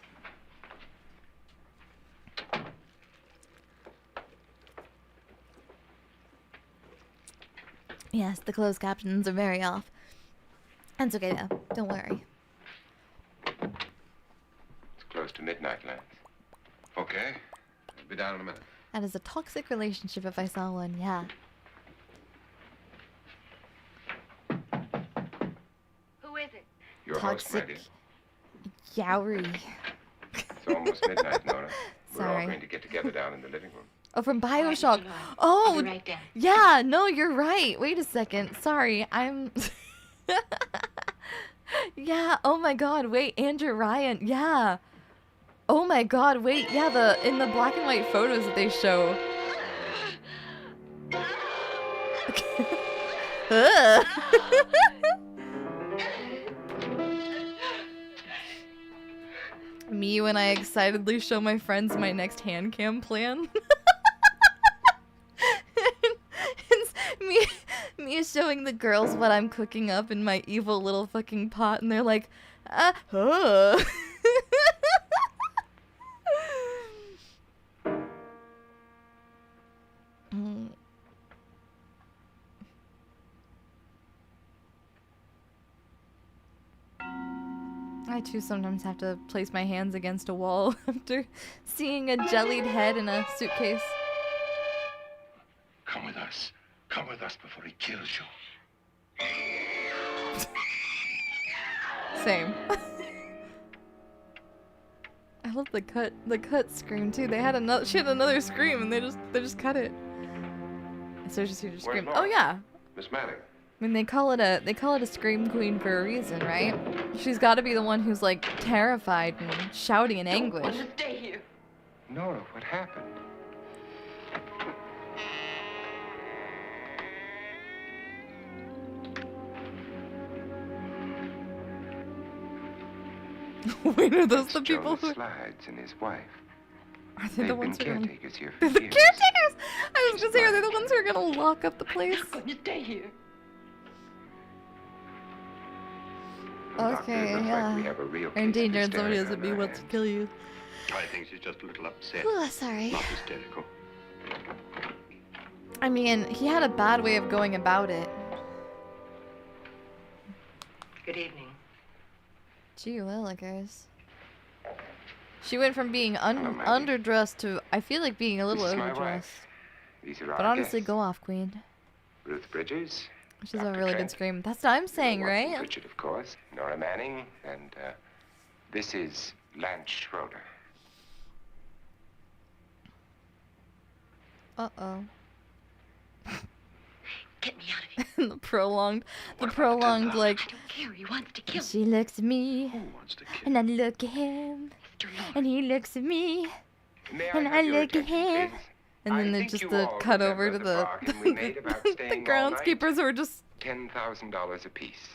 Yes, the closed captions are very off. That's okay though. Don't worry. It's close to midnight, Lance. Okay. I'll be down in a minute. That is a toxic relationship if I saw one, yeah. Who is it? Your host, my Toxic dear. Yowery. It's almost midnight, Nora. We're all Sorry. going to get together down in the living room. Oh, from All right, Bioshock. Mr. Lawrence. I'll Oh, be right down. yeah, no, you're right. Wait a second. Sorry, I'm... Yeah, oh my god, wait, Andrew Ryan, yeah. Oh my god, wait, yeah, in the black and white photos that they show. Ugh. Me when I excitedly show my friends my next hand cam plan. It's me showing the girls what I'm cooking up in my evil little fucking pot, and they're like, huh. Mm. I too sometimes have to place my hands against a wall after seeing a jellied head in a suitcase. Come with us. Come with us before he kills you. Same. I love the cut scream too. They had another, she had another scream and they just cut it. So just hear her scream. Where's Oh Laura? yeah. Miss Manning. I mean they call it a scream queen for a reason, right? She's got to be the one who's like terrified and shouting in anguish. Stay here. Nora, what happened? Wait, are those That's the people Jonas who Slides and his wife. are they They've the been ones who are gonna... caretakers here for They're the years. caretakers! I was gonna say, are they the ones who are gonna lock up the place? Couldn't you stay here? The doctor, Okay, it looks yeah. like we have a real You're in case of danger and somebody hysteria has to on be our wants to hands. kill you. I think she's just a little upset. Oh, sorry. Not hysterical. I mean, he had a bad way of going about it. Good evening. Gee willikers. She went from being Hello, Maggie. underdressed to, I feel like being a little This is my overdressed. wife. These are But our honestly, guests. go off, Queen. Ruth Bridges. She's a Dr. really good Trent. scream. That's what I'm saying, Watson right? Pritchard, of course. Nora Manning, and this is Lance Schroeder. Uh-oh. Get me out of here. the prolonged, What about $10,000? like, I don't care. He wants to kill me. she looks at me, Who wants to kill? and I look at him, Mr. Lawrence. and he looks at me, May and have I your look at attention, him. please? And I then they think just you the all cut over remember to the the bargain we made about the staying all night? groundskeepers who are just $10,000 apiece.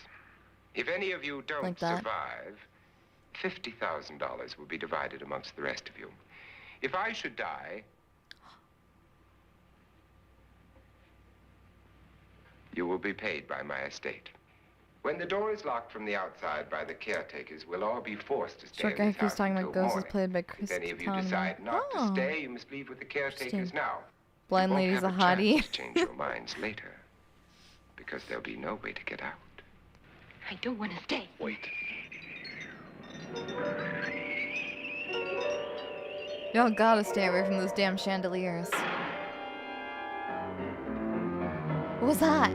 If any of you don't Like that? survive, $50,000 will be divided amongst the rest of you. If I should die, you will be paid by my estate. When the door is locked from the outside by the caretakers, we'll all be forced to stay Short in guy this who's house talking until about ghosts is morning. played by Chris If any of you Katana. decide not Oh. to stay, you must leave with the caretakers Interesting. now. Blind You won't lady's a have chance hottie. to change your minds later, because there'll be no way to get out. I don't want to stay. Wait. Y'all gotta stay away from those damn chandeliers. What was that?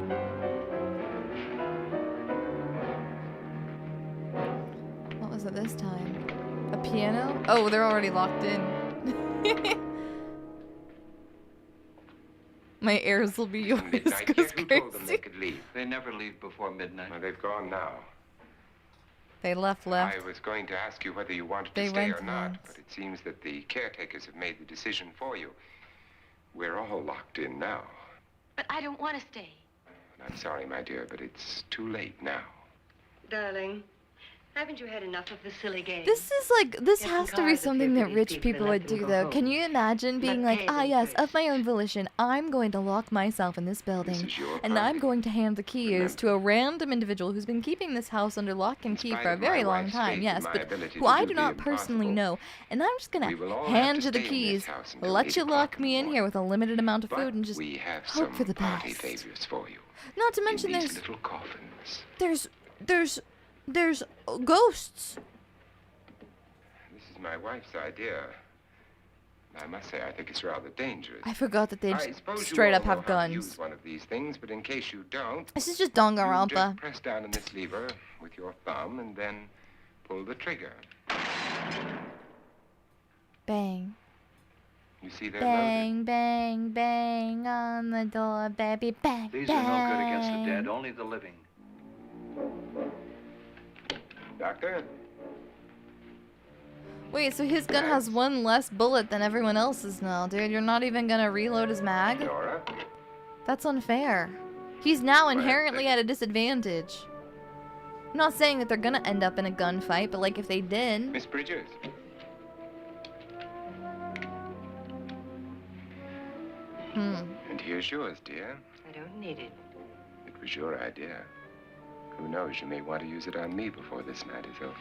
What was it this time? A piano? Oh, they're already locked in. My heirs will be yours. Midnight Goes yet? Who told them they crazy. could leave? They never leave before midnight. Well, they've gone now. They left. I was going to ask you whether you wanted They to stay or went not, once. but it seems that the caretakers have made the decision for you. We're all locked in now. But I don't want to stay. And I'm sorry, my dear, but it's too late now. Darling, haven't you had enough of the silly game? This is like, this Get has some to be cards up something here that for rich these people people and would let them do, go though. home. Can you imagine being But like, pay ah, them yes, of first. my own volition, I'm going to lock myself in this building, This is your and I'm party. going to hand the keys Remember. to a random individual who's been keeping this house under lock and In key spite for a of my very long wife's time, faith yes, in my but ability who to I do do the not personally impossible, know, and I'm just gonna we will all hand have you to the stay in this keys, house until let 8 you o'clock lock in me the in here morning. with a limited amount of But food and just we have hope some for the party best. favors for you. Not to In mention these little coffins. there's ghosts. This is my wife's idea. I must say, I think it's rather dangerous. I forgot that they I suppose straight you up all have know how to guns. use one of these things, but in case you don't, This is just you Danganronpa. just press down on this lever with your thumb and then pull the trigger. Bang. You see they're loaded. Bang, bang, bang on the door, baby, bang, These bang. are no good against the dead, only the living. Doctor? Wait, so his gun has one less bullet than everyone else's now, dude. You're not even gonna reload his mag? Nora? That's unfair. He's now Well, inherently they- at a disadvantage. I'm not saying that they're gonna end up in a gunfight, but like if they did. Miss Bridges? And here's yours, dear. I don't need it. It was your idea. Who knows, you may want to use it on me before this night is over.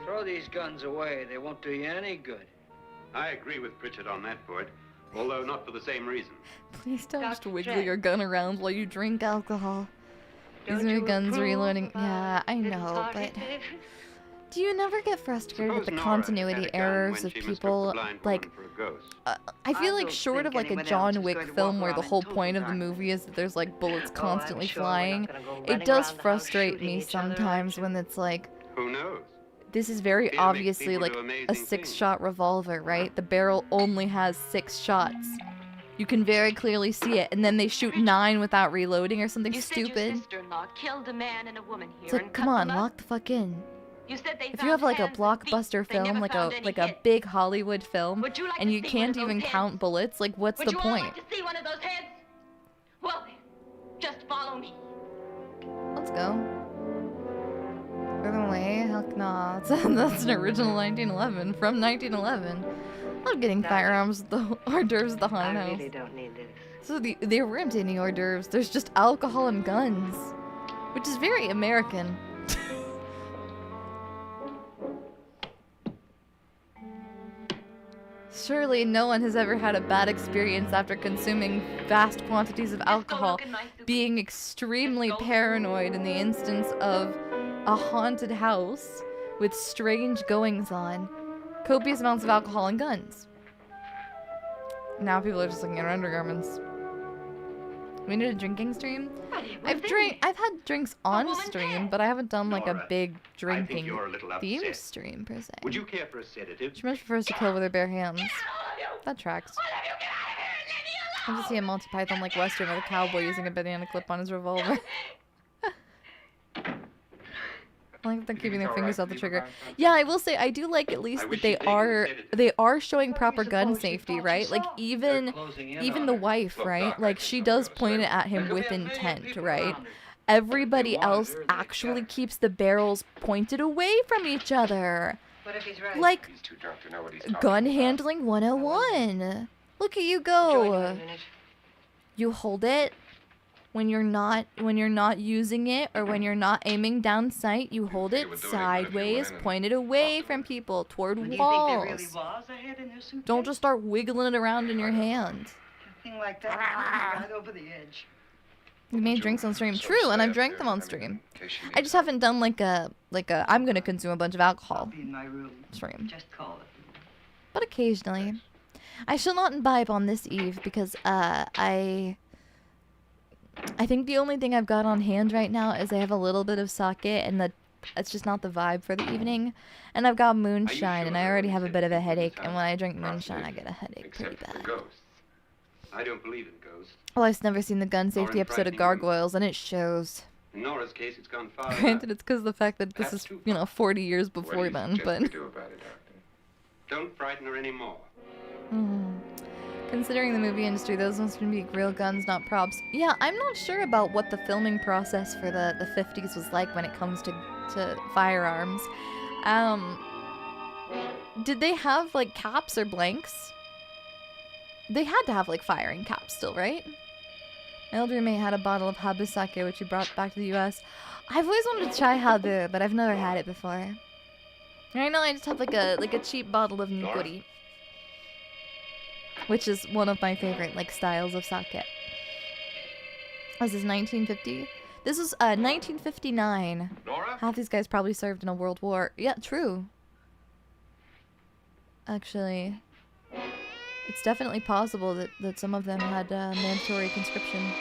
Throw these guns away. They won't do you any good. I agree with Pritchard on that point, although not for the same reason. Please don't just Dr. wiggle J. your gun around while you drink alcohol. These Don't are you guns approve reloading. of Yeah, I little know, party but favors? do you never get frustrated with Suppose the Nora had continuity a gun errors when of she mistook people the blind like woman for a ghost. I feel I like don't short of think like a anyone else John is Wick going to film walk where the around whole in total point of the darkness. movie is that there's like bullets Oh, I'm constantly sure we're not flying. gonna go It running does around the house frustrate shooting me each other, sometimes aren't when you? it's like Who knows? this is very Fear makes obviously people like do a amazing 6-shot revolver, right? The barrel only has 6 shots. You can very clearly see it, and then they shoot 9 without reloading or something You said your stupid. sister-in-law killed a man and a woman here It's like, and come cut on, them up. lock the fuck in. You said they If you found have like a hands and feet. blockbuster They film, never like found any a hits. big Hollywood film, Would you like and to you see one can't of those even heads? count bullets, like what's Would the you all point? like to see one of those heads? Well, then, just follow me. Let's go. By the way, heck nah. That's an original 1911 from 1911. I'm getting firearms with the hors d'oeuvres at the haunted I house. really don't need this. So there weren't any hors d'oeuvres. There's just alcohol and guns, which is very American. Surely no one has ever had a bad experience after consuming vast quantities of alcohol, look in my suitcase. being extremely Just go. paranoid in the instance of a haunted house with strange goings on, copious amounts of alcohol and guns. Now people are just looking at our undergarments. We need a drinking stream. I've had drinks on woman's stream, head. but I haven't done like a Nora, big I think drinking you're a little theme upset. stream per se. Would you care for a sedative? She much prefers to kill with her bare hands. That tracks. All of you get out of here and leave me I want to see a Monty Python like Western with a cowboy using a banana clip on his revolver. I like that they're keeping their fingers off the trigger. Yeah, I will say I do like at least I that wish they you'd taken are the sedative. they are showing proper gun suppose you safety, thought you right? Like saw? even They're closing in even on the her. wife, Look, right? Doc, I Like think she I'm does gonna point say it at him There could with be a million intent, people right? around her. everybody else actually keeps the barrels pointed away from each other. What if he's right? Like, He's too drunk to know what he's talking gun about. handling 101. Look at you Join you in a go. minute. You hold it when you're not using it, or when you're not aiming down sight, you hold it sideways, pointed away from people, toward Do you think there walls. really was a head in her suitcase? Don't just start wiggling it around in your hand. A thing like that would be right over the edge. We made drinks on stream. True, and I've drank them on stream. I just haven't done like a I'm gonna consume a bunch of I'll alcohol be in my room. stream. Just call it. But occasionally. I shall not imbibe on this eve because I think the only thing I've got on hand right now is I have a little bit of sake, and that's just not the vibe for the evening. And I've got moonshine, and I already have a bit of a headache, and when I drink moonshine I get a headache pretty Except for bad. ghosts. I don't believe in ghosts. Well, I've never seen the gun safety in episode of frightening Gargoyles, and it shows. In Nora's case, it's gone far enough. Granted, it's because of the fact that this That's is, too 40 years What do before you then, suggest but... we do about it, Doctor? Don't frighten her anymore. Considering the movie industry, those must be real guns, not props. Yeah, I'm not sure about what the filming process for the 50s was like when it comes to firearms. Did they have, like, caps or blanks? They had to have, like, firing caps still, right? My old roommate had a bottle of habusake, which he brought back to the US. I've always wanted to try habu, but I've never had it before. Right now I just have, like a cheap bottle of nigori, which is one of my favorite, like, styles of sake. Was this 1950? This was 1959. Nora? Half these guys probably served in a world war. Yeah, true. Actually, it's definitely possible that some of them had mandatory conscription.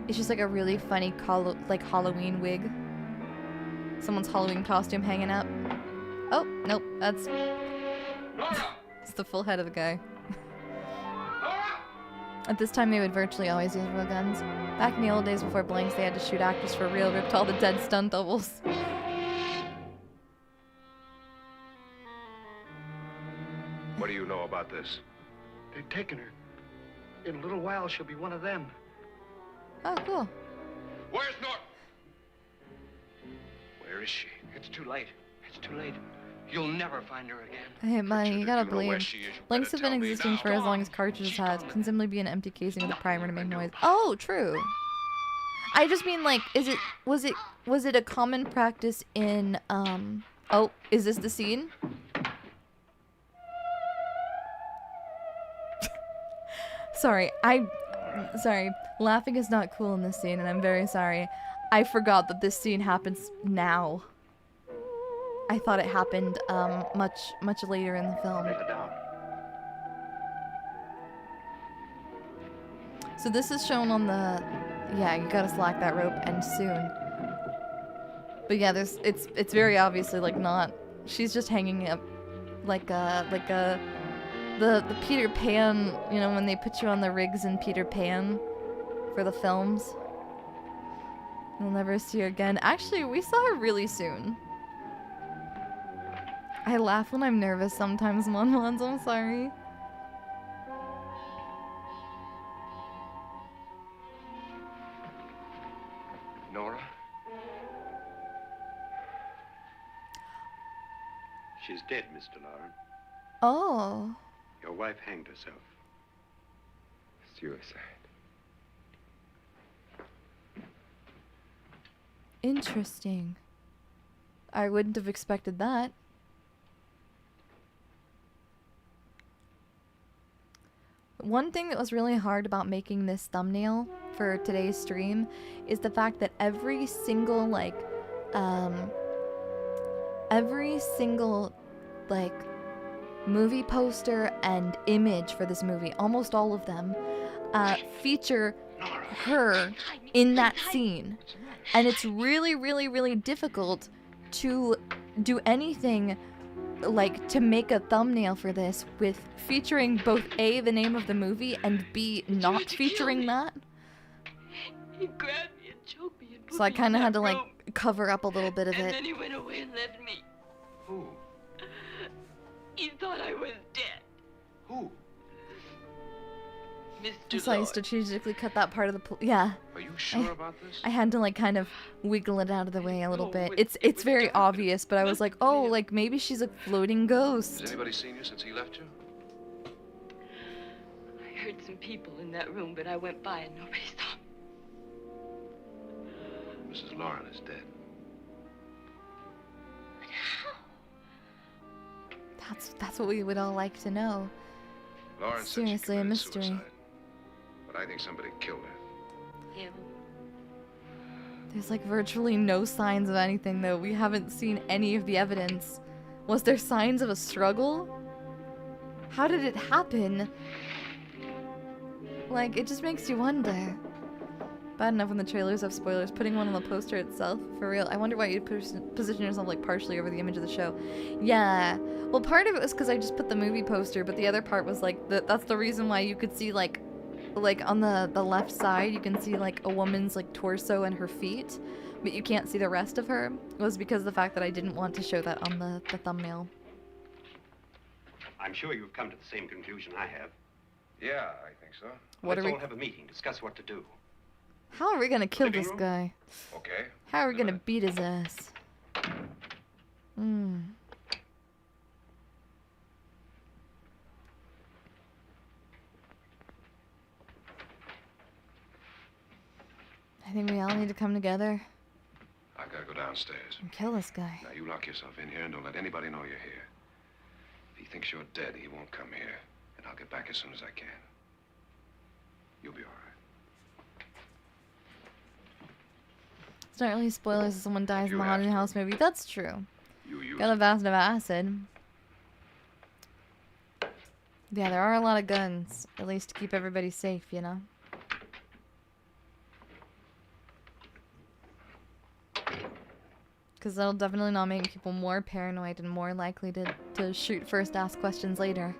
It's just like a really funny Halloween wig. Someone's Halloween costume hanging up. Oh, nope, that's... it's the full head of the guy. At this time, they would virtually always use real guns. Back in the old days before blanks, they had to shoot actors for real, ripped all the dead stunt doubles. What do you know about this? They've taken her. In a little while, she'll be one of them. Oh, cool. Where's Nora? Where is she? It's too late. It's too late. You'll never find her again. Hey, man, you gotta If you know where believe. she is, you Blanks better have been tell me existing now. for as long as cartridges has. Can simply be an empty casing with a primer to make noise. Oh, true. I just mean, like, was it a common practice in, oh, is this the scene? Sorry, laughing is not cool in this scene, and I'm very sorry. I forgot that this scene happens now. I thought it happened, much later in the film. Lay her down. So this is shown on the, yeah, you gotta slack that rope, and soon. But yeah, it's very obviously, like, not, she's just hanging up like the Peter Pan, you know, when they put you on the rigs in Peter Pan for the films. You'll never see her again. Actually, we saw her really soon. I laugh when I'm nervous sometimes, Monmons, I'm sorry. Nora? She's dead, Mr. Lauren. Oh. Your wife hanged herself. Suicide. Interesting. I wouldn't have expected that. One thing that was really hard about making this thumbnail for today's stream is the fact that every single movie poster and image for this movie, almost all of them, feature her in that scene. And it's really, really, really difficult to do anything like to make a thumbnail for this with featuring both A, the name of the movie, and B, not featuring that. He grabbed me and choked me and put So I me kind in of had that to like room. cover up a little bit of And it. then he went away and left me. Who? He thought I was dead. Who? Mr. So I Lord. strategically cut that part of the yeah. Are you sure about this? I had to like kind of wiggle it out of the way a little No, bit. it It's was very done. obvious, but I was like, oh, like maybe she's a floating Has ghost. anybody seen you since he left you? I heard some people in that room, but I went by and nobody saw me. Mrs. Lauren is dead. That's what we would all like to know. Lauren said she Seriously, a committed mystery. suicide. But I think somebody killed her. Him? There's like virtually no signs of anything though. We haven't seen any of the evidence. Was there signs of a struggle? How did it happen? Like, it just makes you wonder. Bad enough when the trailers have spoilers. Putting one on the poster itself, for real. I wonder why you'd position yourself like partially over the image of the show. Yeah. Well, part of it was because I just put the movie poster, but the other part was like, that's the reason why you could see like on the left side, you can see like a woman's like torso and her feet, but you can't see the rest of her. It was because of the fact that I didn't want to show that on the thumbnail. I'm sure you've come to the same conclusion I have. Yeah, I think so. Let's all have a meeting, discuss what to do. How are we gonna kill Living this room? guy? Okay. How are we gonna beat his ass? I think we all need to come together I gotta go downstairs. and kill this guy. Now you lock yourself in here and don't let anybody know you're here. If he thinks you're dead, he won't come here. And I'll get back as soon as I can. You'll be all right. It's not really spoilers if someone dies in You the have haunted to. house movie. That's true. You use Got a vast of acid. Yeah, there are a lot of guns. At least to keep everybody safe, you know? Because that'll definitely not make people more paranoid and more likely to shoot first, ask questions later.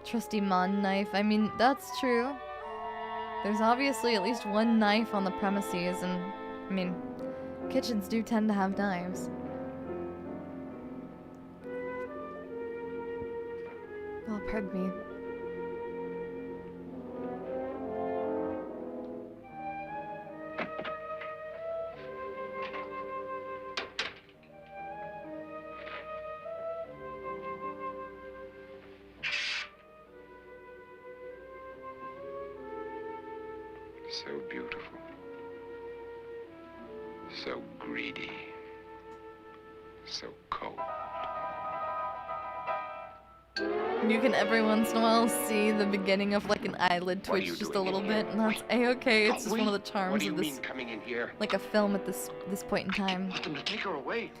Trusty Mon knife. I mean, that's true. There's obviously at least one knife on the premises, and, I mean, kitchens do tend to have knives. Oh, pardon me. So beautiful. So greedy. So cold. You can every once in a while see the beginning of like an eyelid What are you twitch just a doing little in bit, here? and that's a-okay. It's just one of the What charms do you of this, mean coming in here? like a film at this point in time. Want them to take her away.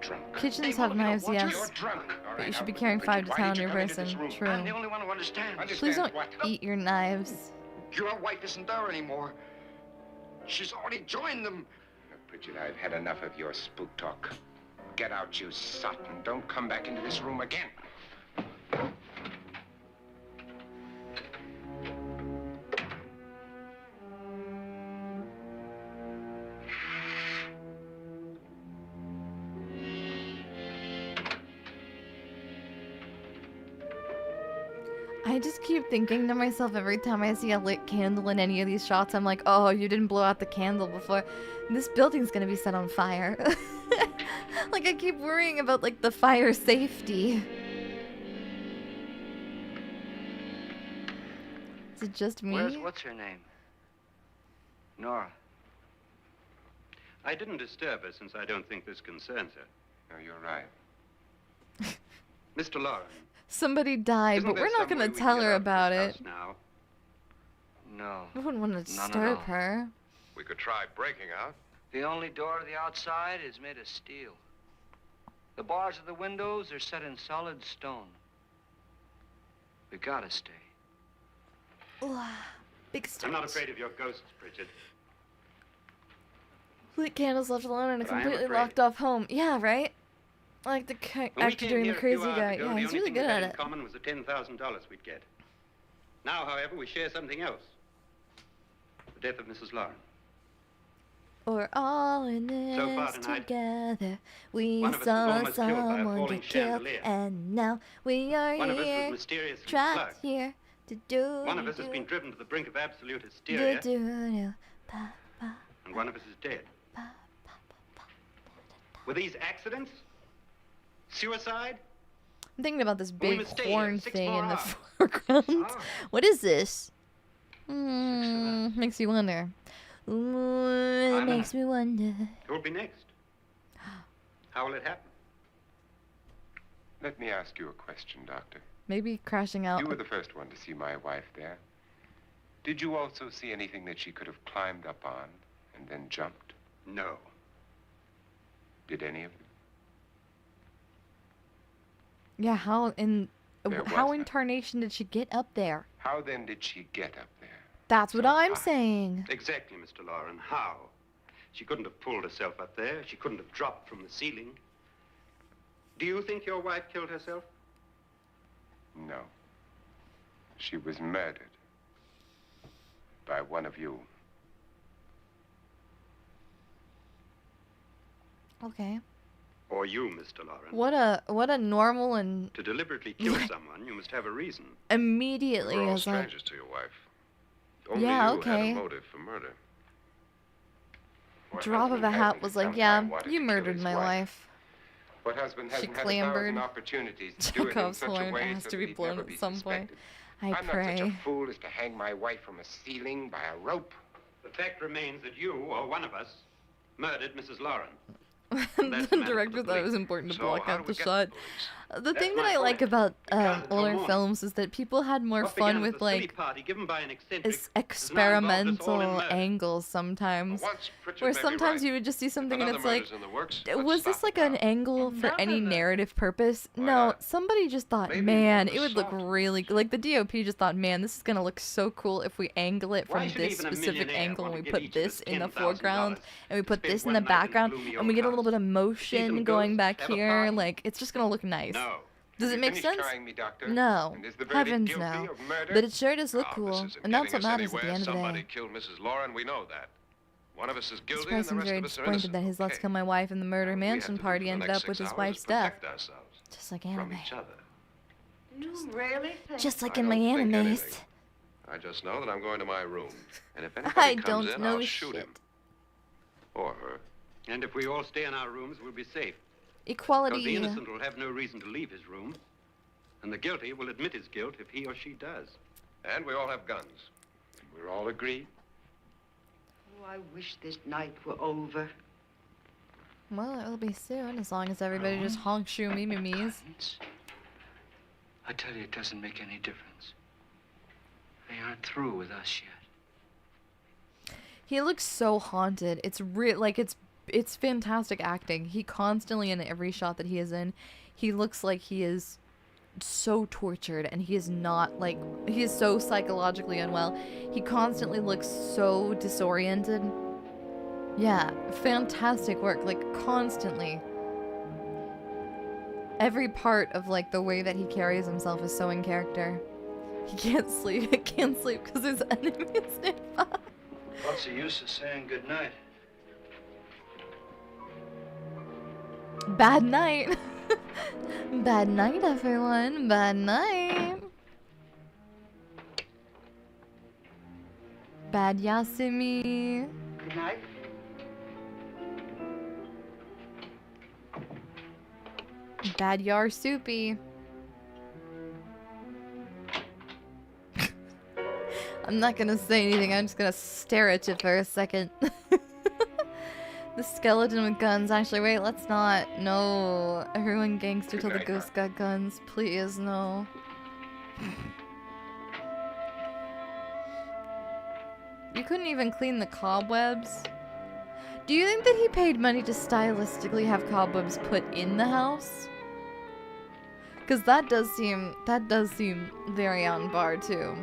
Drunk. Kitchens have knives, watch her. yes, You're drunk. All but you right, should be now, carrying Bridget, 5 to why 10 on did you your come into person. this room? True. I'm the only one who understands. Please don't what? eat your knives. Your wife isn't there anymore. She's already joined them. Bridget, I've had enough of your spook talk. Get out, you sot, and don't come back into this room again. I just keep thinking to myself every time I see a lit candle in any of these shots, I'm like, oh, you didn't blow out the candle before. This building's gonna be set on fire. Like, I keep worrying about, like, the fire safety. Is it just me? What's her name? Nora. I didn't disturb her since I don't think this concerns her. No, you're right. Mr. Lauren. Somebody died, Isn't but there we're not some gonna way we tell can get her out of about this it. house now? No. We wouldn't want to None at disturb all. her. We could try breaking out. The only door to the outside is made of steel. The bars of the windows are set in solid stone. We gotta stay. Ooh, big stretch. I'm not afraid of your ghosts, Bridget. Lit candles left alone in a But I am completely afraid. locked off home. Yeah, right? Like the When we actor came doing the here a few crazy hours guy. ago, Yeah, the he's only really thing good we had at in it. common was the $10,000 we'd get. Now, however, we share something else. The death of Mrs. Lauren. We're all in So far this tonight, together. We one of us was saw almost killed by a someone falling get killed, chandelier. and now we are One of us was here, mysteriously trapped plugged. here. One of us has been driven to the brink of absolute hysteria, and one of us is dead. Were these accidents? Suicide? I'm thinking about this Well, we big must stay horn here 6 thing more in the hours. foreground. hours. What is this? Makes you wonder. Ooh, it makes me wonder. Who'll be next? How will it happen? Let me ask you a question, Doctor. Maybe crashing out. You were the first one to see my wife there. Did you also see anything that she could have climbed up on and then jumped? No. Did any of them? Yeah, how in There how was in none. tarnation did she get up there? How then did she get up there? That's what So I'm high. saying. Exactly, Mr. Lauren. How? She couldn't have pulled herself up there. She couldn't have dropped from the ceiling. Do you think your wife killed herself? No. She was murdered by one of you. Okay. Or you, Mr. Lauren? What a normal and To deliberately kill someone, you must have a reason. immediately We're all is like, strangers to your wife. Only Yeah, you had okay. a motive for murder. What drop of husband a hat hasn't was at like, some yeah, time wanted you to kill murdered his my wife. What husband She hasn't had clambered. 1,000 opportunities to do it in Chekhov's such a horn way has so to that be he'd blown never at be some point. suspected? I I'm not such pray. a fool as to hang my wife from a ceiling by a rope. The fact remains that you, or one of us, murdered Mrs. Lauren. The That's the matter director with the thought it was police. important to So block how out do the we get shot. police? The That's thing that my I like point. about Because until older morning. films is that people had more What fun began with as a silly like party given by an eccentric has now involved us all in experimental murder. angles sometimes. Once Pritchard Where may be sometimes right. you would just see something If and another it's like, murder's in the works, was let's this stop like it an now. angle for any narrative purpose? Why No, not? somebody just thought, Maybe man, it it was would look assault. really good. Like the DOP just thought, man, this is gonna look so cool if we angle it Why from should this even a specific millionaire angle and want we to give put each of this us in the $10,000 foreground and we to put spend this in one the night in a background gloomy and old we get a little house? bit of See motion some going ghosts, back have a here. party? Like it's just gonna look nice. No. Does Have it you make finished sense? trying me, Doctor? No. And is the verdict Heavens guilty no. of murder? But it sure does look Oh, cool. this isn't And that's getting what us matters at the anywhere. end of the Somebody day. killed Mrs. Lauren. We know that. One of us is This guilty, person and the seems rest very of us are disappointed innocent. that his let's Okay. kill my wife in the murder What we have mansion to do party for the ended next up with 6 his hours wife's is death. protect ourselves Just like from anime. each other. You really think... Just like I in my don't think animes. anything. I just know that I'm going to my room, and if anybody I comes don't in, know I'll shoot shit. him or her. And if we all stay in our rooms, we'll be safe. Because the Equality. innocent will have no reason to leave his room. And the guilty will admit his guilt if he or she does. And we all have guns. We're all agreed. Oh, I wish this night were over. Well, it will be soon, as long as everybody just honk shoo me me me's. Guns? I tell you, it doesn't make any difference. They aren't through with us yet. He looks so haunted. It's real, like it's fantastic acting. He constantly in every shot that he is in, he looks like he is so tortured and he is not like he is so psychologically unwell. He constantly looks so disoriented. Yeah, fantastic work, like constantly. Every part of like the way that he carries himself is so in character. He can't sleep. He can't sleep because his enemy is nearby. What's the use of saying goodnight? Bad night. Bad night, everyone. Bad night. Bad Yasumi. Good night. Bad Yar Soupy. I'm not gonna say anything, I'm just gonna stare at you for a second. The skeleton with guns. Actually, wait, let's not. No. Everyone gangster till the ghost got guns. Please, no. You couldn't even clean the cobwebs? Do you think that he paid money to stylistically have cobwebs put in the house? Because that does seem very on bar too.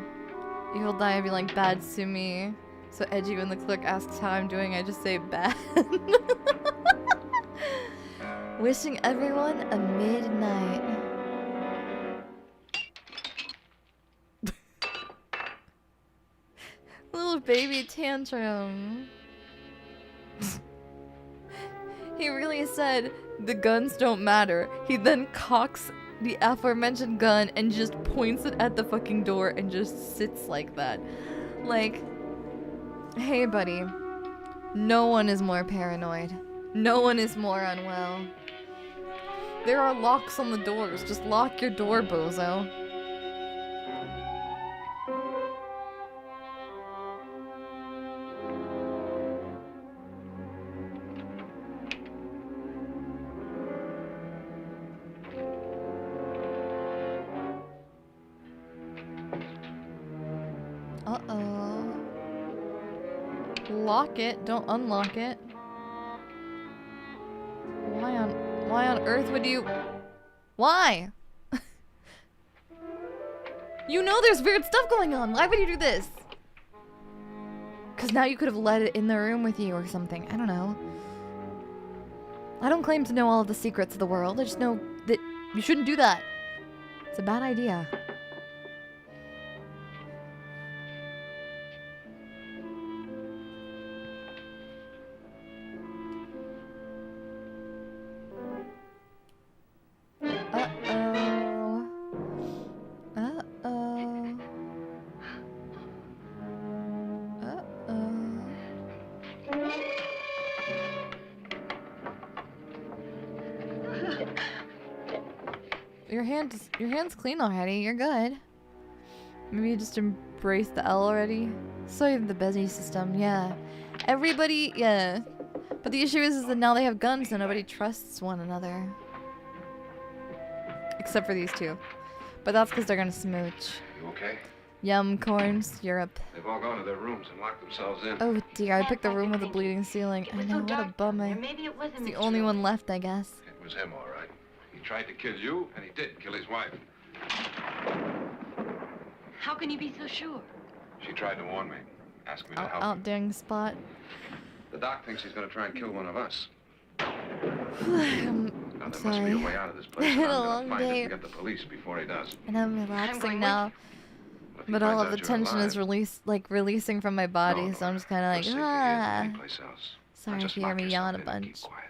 You'll die and be like, bad Sumi. So edgy when the clerk asks how I'm doing, I just say bad. Wishing everyone a midnight. Little baby tantrum. He really said the guns don't matter. He then cocks the aforementioned gun and just points it at the fucking door and just sits like that. Like, hey buddy, no one is more paranoid. No one is more unwell. There are locks on the doors. Just lock your door, bozo. Uh-oh. Lock it, don't unlock it. Why on earth would you... Why? You know there's weird stuff going on. Why would you do this? Because now you could have let it in the room with you or something. I don't know. I don't claim to know all of the secrets of the world. I just know that you shouldn't do that. It's a bad idea. Your hand's clean already. You're good. Maybe you just embrace the L already. So you have the busy system, yeah. Everybody, yeah. But the issue is that now they have guns, so nobody trusts one another. Except for these two. But that's because they're gonna smooch. You okay? Yum, corns, Europe. They've all gone to their rooms and locked themselves in. Oh dear, I picked the room with a bleeding ceiling. I know, what a bummer. Maybe it wasn't It's the Mr. only one Rowan. left, I guess. It was him, all right. He tried to kill you, and he did kill his wife. How can you be so sure? She tried to warn me. Asked me to help him. Outdoing spot. The doc thinks he's going to try and kill one of us. I'm Now, there must sorry. be a way out of this place. I and had a I'm long gonna find it day. and get the police before he does. And I'm relaxing going now. If he But all finds of the out you're tension is alive, releasing from my body, no, so I'm just kind you're of safe like, here ah. than anyplace else. Now Sorry just if you hear lock me yourself yawn a in and keep bunch. quiet.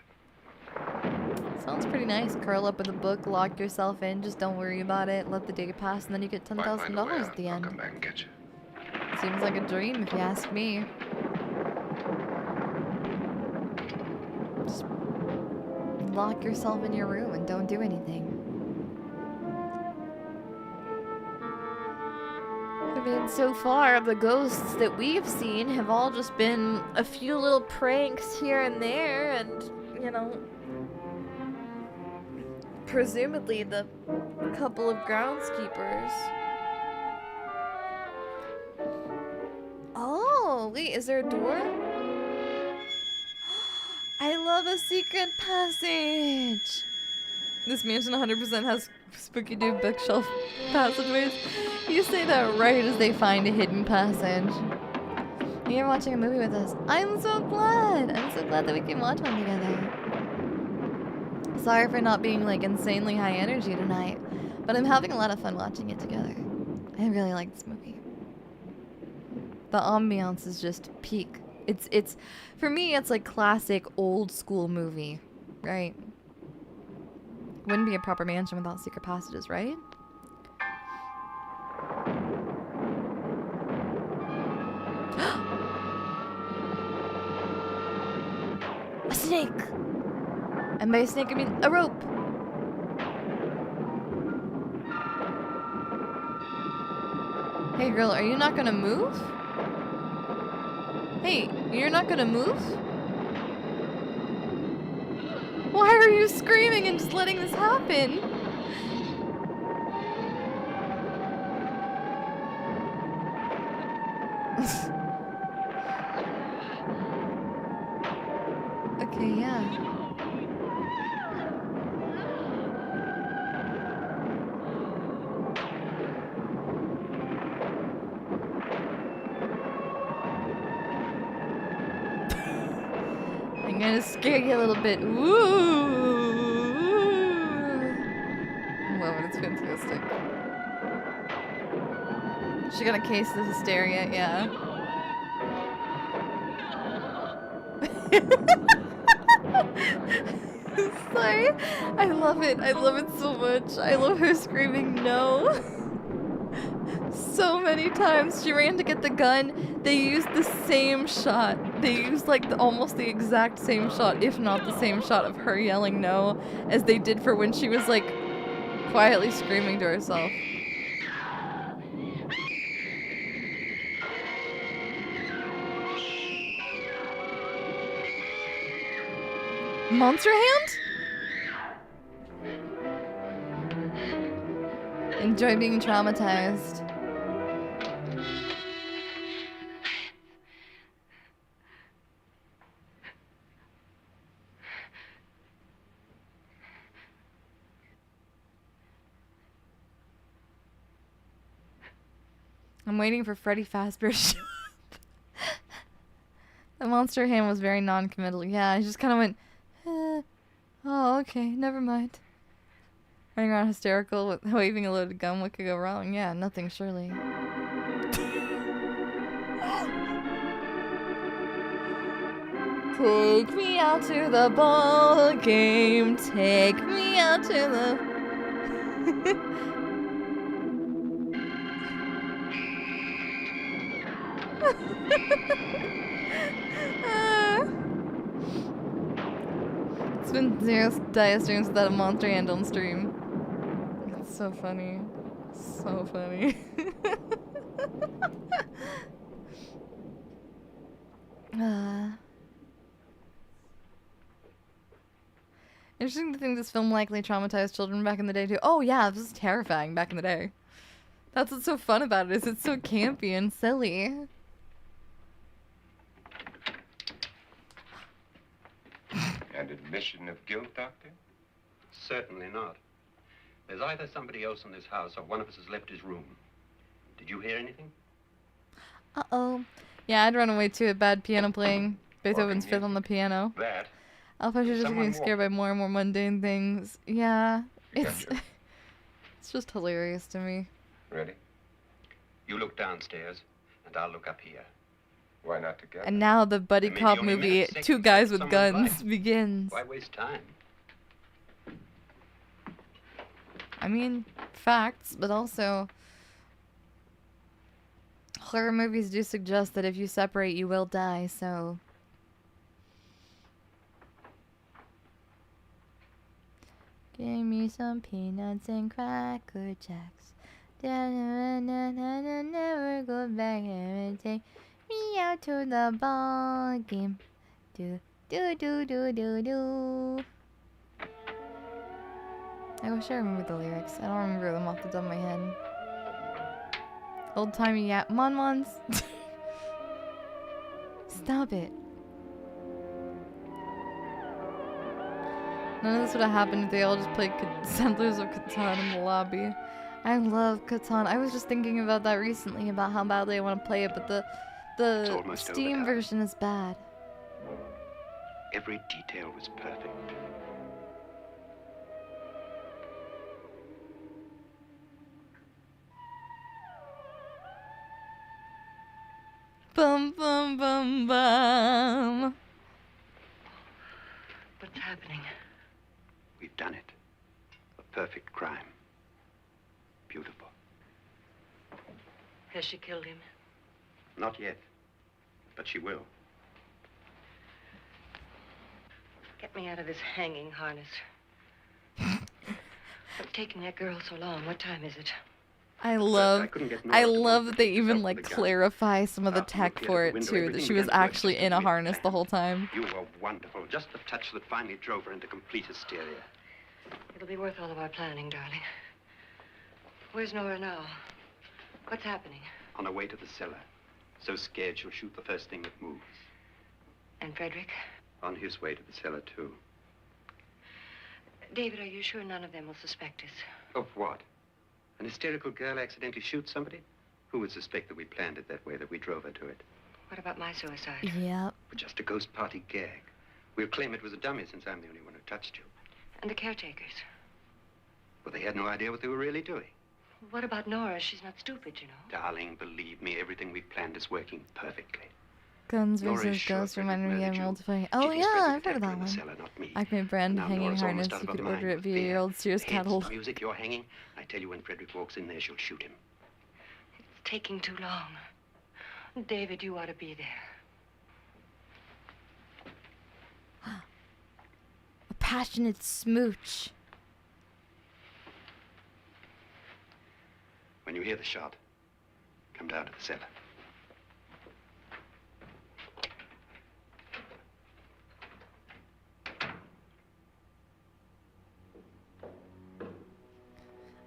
Sounds pretty nice. Curl up with a book, lock yourself in, just don't worry about it, let the day pass, and then you get If I find a way $10,000 out, at the I'll end. come back and get you. Seems like a dream if you ask me. Just lock yourself in your room and don't do anything. I mean, so far, the ghosts that we've seen have all just been a few little pranks here and there, and, you know, presumably the couple of groundskeepers. Oh, wait, is there a door? I love a secret passage! This mansion 100% has spooky dude bookshelf passageways. You say that right as they find a hidden passage. You're watching a movie with us. I'm so glad! I'm so glad that we can watch one together. Sorry for not being like insanely high energy tonight, but I'm having a lot of fun watching it together. I really like this movie. The ambiance is just peak. It's for me it's like classic old school movie, right? Wouldn't be a proper mansion without secret passages, right? A snake! And by a snake I mean a rope! Hey girl, are you not gonna move? Hey, you're not gonna move? Why are you screaming and just letting this happen? Okay, yeah. I'm gonna scare you a little bit. Ooh! I love it, it's fantastic. She got a case of hysteria, yeah. Sorry, I love it. I love it so much. I love her screaming no. So many times she ran to get the gun. They used the same shot. They used like almost the exact same shot, if not the same shot of her yelling no, as they did for when she was like quietly screaming to herself. Monster Hand? Enjoy being traumatized. I'm waiting for Freddy Fazbear to show up. The Monster Hand was very non-committal. Yeah, I just kind of went, oh, okay, never mind. Running around hysterical with waving a loaded gun. What could go wrong? Yeah, nothing, surely. Take me out to the ball game. Take me out to the... It's been 0 Daiya streams without a Monster Hand on stream. It's so funny. So funny. Interesting to think this film likely traumatized children back in the day too. Oh yeah, this was terrifying back in the day. That's what's so fun about it, is it's so campy and silly. And admission of guilt, Doctor? Certainly not. There's either somebody else in this house or one of us has left his room. Did you hear anything? Uh-oh. Yeah, I'd run away too at bad piano playing. Beethoven's Fifth on the piano. That. Alpha is just getting scared by more and more mundane things. Yeah, it's just hilarious to me. Ready? You look downstairs, and I'll look up here. Why not together? And now the buddy cop movie, Two Guys with Guns, begins. Why waste time? I mean, facts, but also horror movies do suggest that if you separate, you will die, so... Give me some peanuts and Cracker Jacks. Never go back and take me out to the ball game. Do, do, do, do, do, do. I wish I remembered the lyrics. I don't remember them off the top of my head. Old-timey Mon-Mons. Stop it. None of this would have happened if they all just played Settlers of Catan in the lobby. I love Catan. I was just thinking about that recently, about how badly I want to play it, but the Steam version is bad. Every detail was perfect. Bum bum bum bum. What's happening? We've done it. A perfect crime. Beautiful. Has she killed him? Not yet, but she will. Get me out of this hanging harness. What's taking that girl so long? What time is it? I love that they even like clarify some of the tech for it too, that she was actually in a harness the whole time. You were wonderful. Just the touch that finally drove her into complete hysteria. It'll be worth all of our planning, darling. Where's Nora now? What's happening? On her way to the cellar. So scared she'll shoot the first thing that moves. And Frederick? On his way to the cellar, too. David, are you sure none of them will suspect us? Of what? An hysterical girl accidentally shoots somebody? Who would suspect that we planned it that way, that we drove her to it? What about my suicide? Yep. Just a ghost party gag. We'll claim it was a dummy since I'm the only one who touched you. And the caretakers? Well, they had no idea what they were really doing. What about Nora? She's not stupid, you know. Darling, believe me, everything we planned is working perfectly. Guns Nora is versus sure Ghosts Frederick reminded me of murdered you. multiplying. She Oh thinks yeah, Frederick I've heard of attacked her that in the one. cellar, not me. Acme brand Now, hanging Nora's almost harness. out You of could her order mind it with via fear. your old Sears The heads, catalog. the music, you're hanging. I tell you, when Frederick walks in there, she'll shoot him. It's taking too long. David, you ought to be there. A passionate smooch. When you hear the shot, come down to the cellar.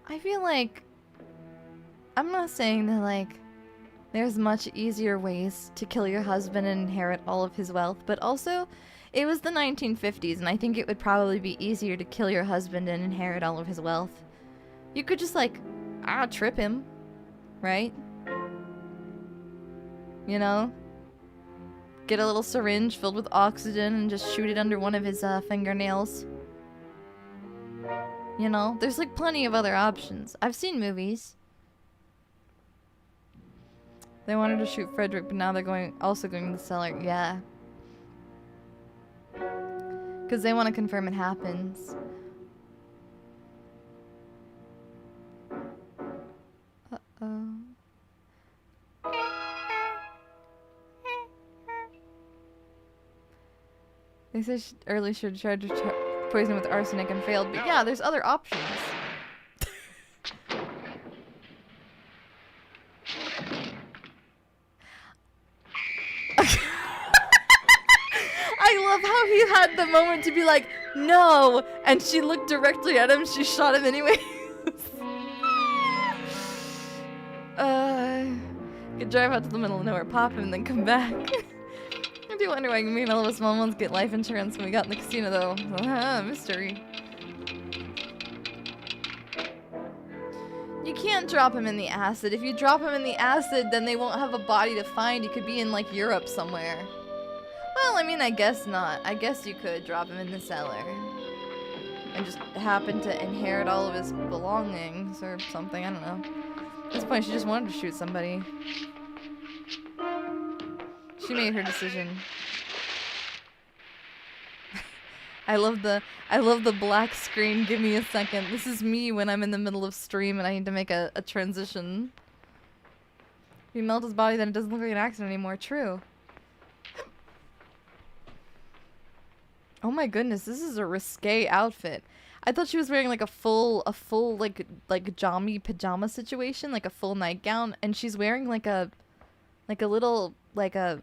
I feel like I'm not saying that like there's much easier ways to kill your husband and inherit all of his wealth, but also it was the 1950s and I think it would probably be easier to kill your husband and inherit all of his wealth. You could just like trip him, right? You know? Get a little syringe filled with oxygen and just shoot it under one of his fingernails. You know, there's like plenty of other options. I've seen movies. They wanted to shoot Frederick, but now they're also going to the cellar. Yeah. Because they want to confirm it happens. Uh-oh. They said early should tried to poison with arsenic and failed, but yeah, there's other options. I love how he had the moment to be like, no, and she looked directly at him, she shot him anyway. Could drive out to the middle of nowhere, pop him, and then come back. I do wonder why me and all of us small ones get life insurance when we got in the casino, though. Mystery. You can't drop him in the acid. If you drop him in the acid, then they won't have a body to find. He could be in, like, Europe somewhere. Well, I mean, I guess not. I guess you could drop him in the cellar. And just happen to inherit all of his belongings or something. I don't know. At this point, she just wanted to shoot somebody. She made her decision. I love the black screen. Give me a second. This is me when I'm in the middle of stream and I need to make a transition. If you melt his body, then it doesn't look like an accident anymore. True. Oh my goodness, this is a risque outfit. I thought she was wearing like a full like jammy pajama situation, like a full nightgown, and she's wearing like a little like a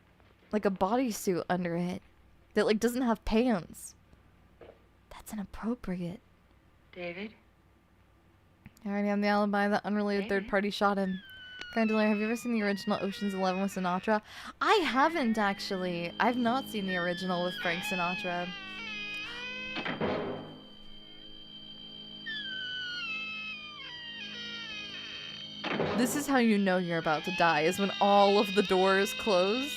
bodysuit under it that like doesn't have pants. That's inappropriate. David? I already have the alibi. The unrelated David? third party shot him. Gandalf, have you ever seen the original Ocean's 11 with Sinatra? I haven't actually. I've not seen the original with Frank Sinatra. This is how you know you're about to die, is when all of the doors close.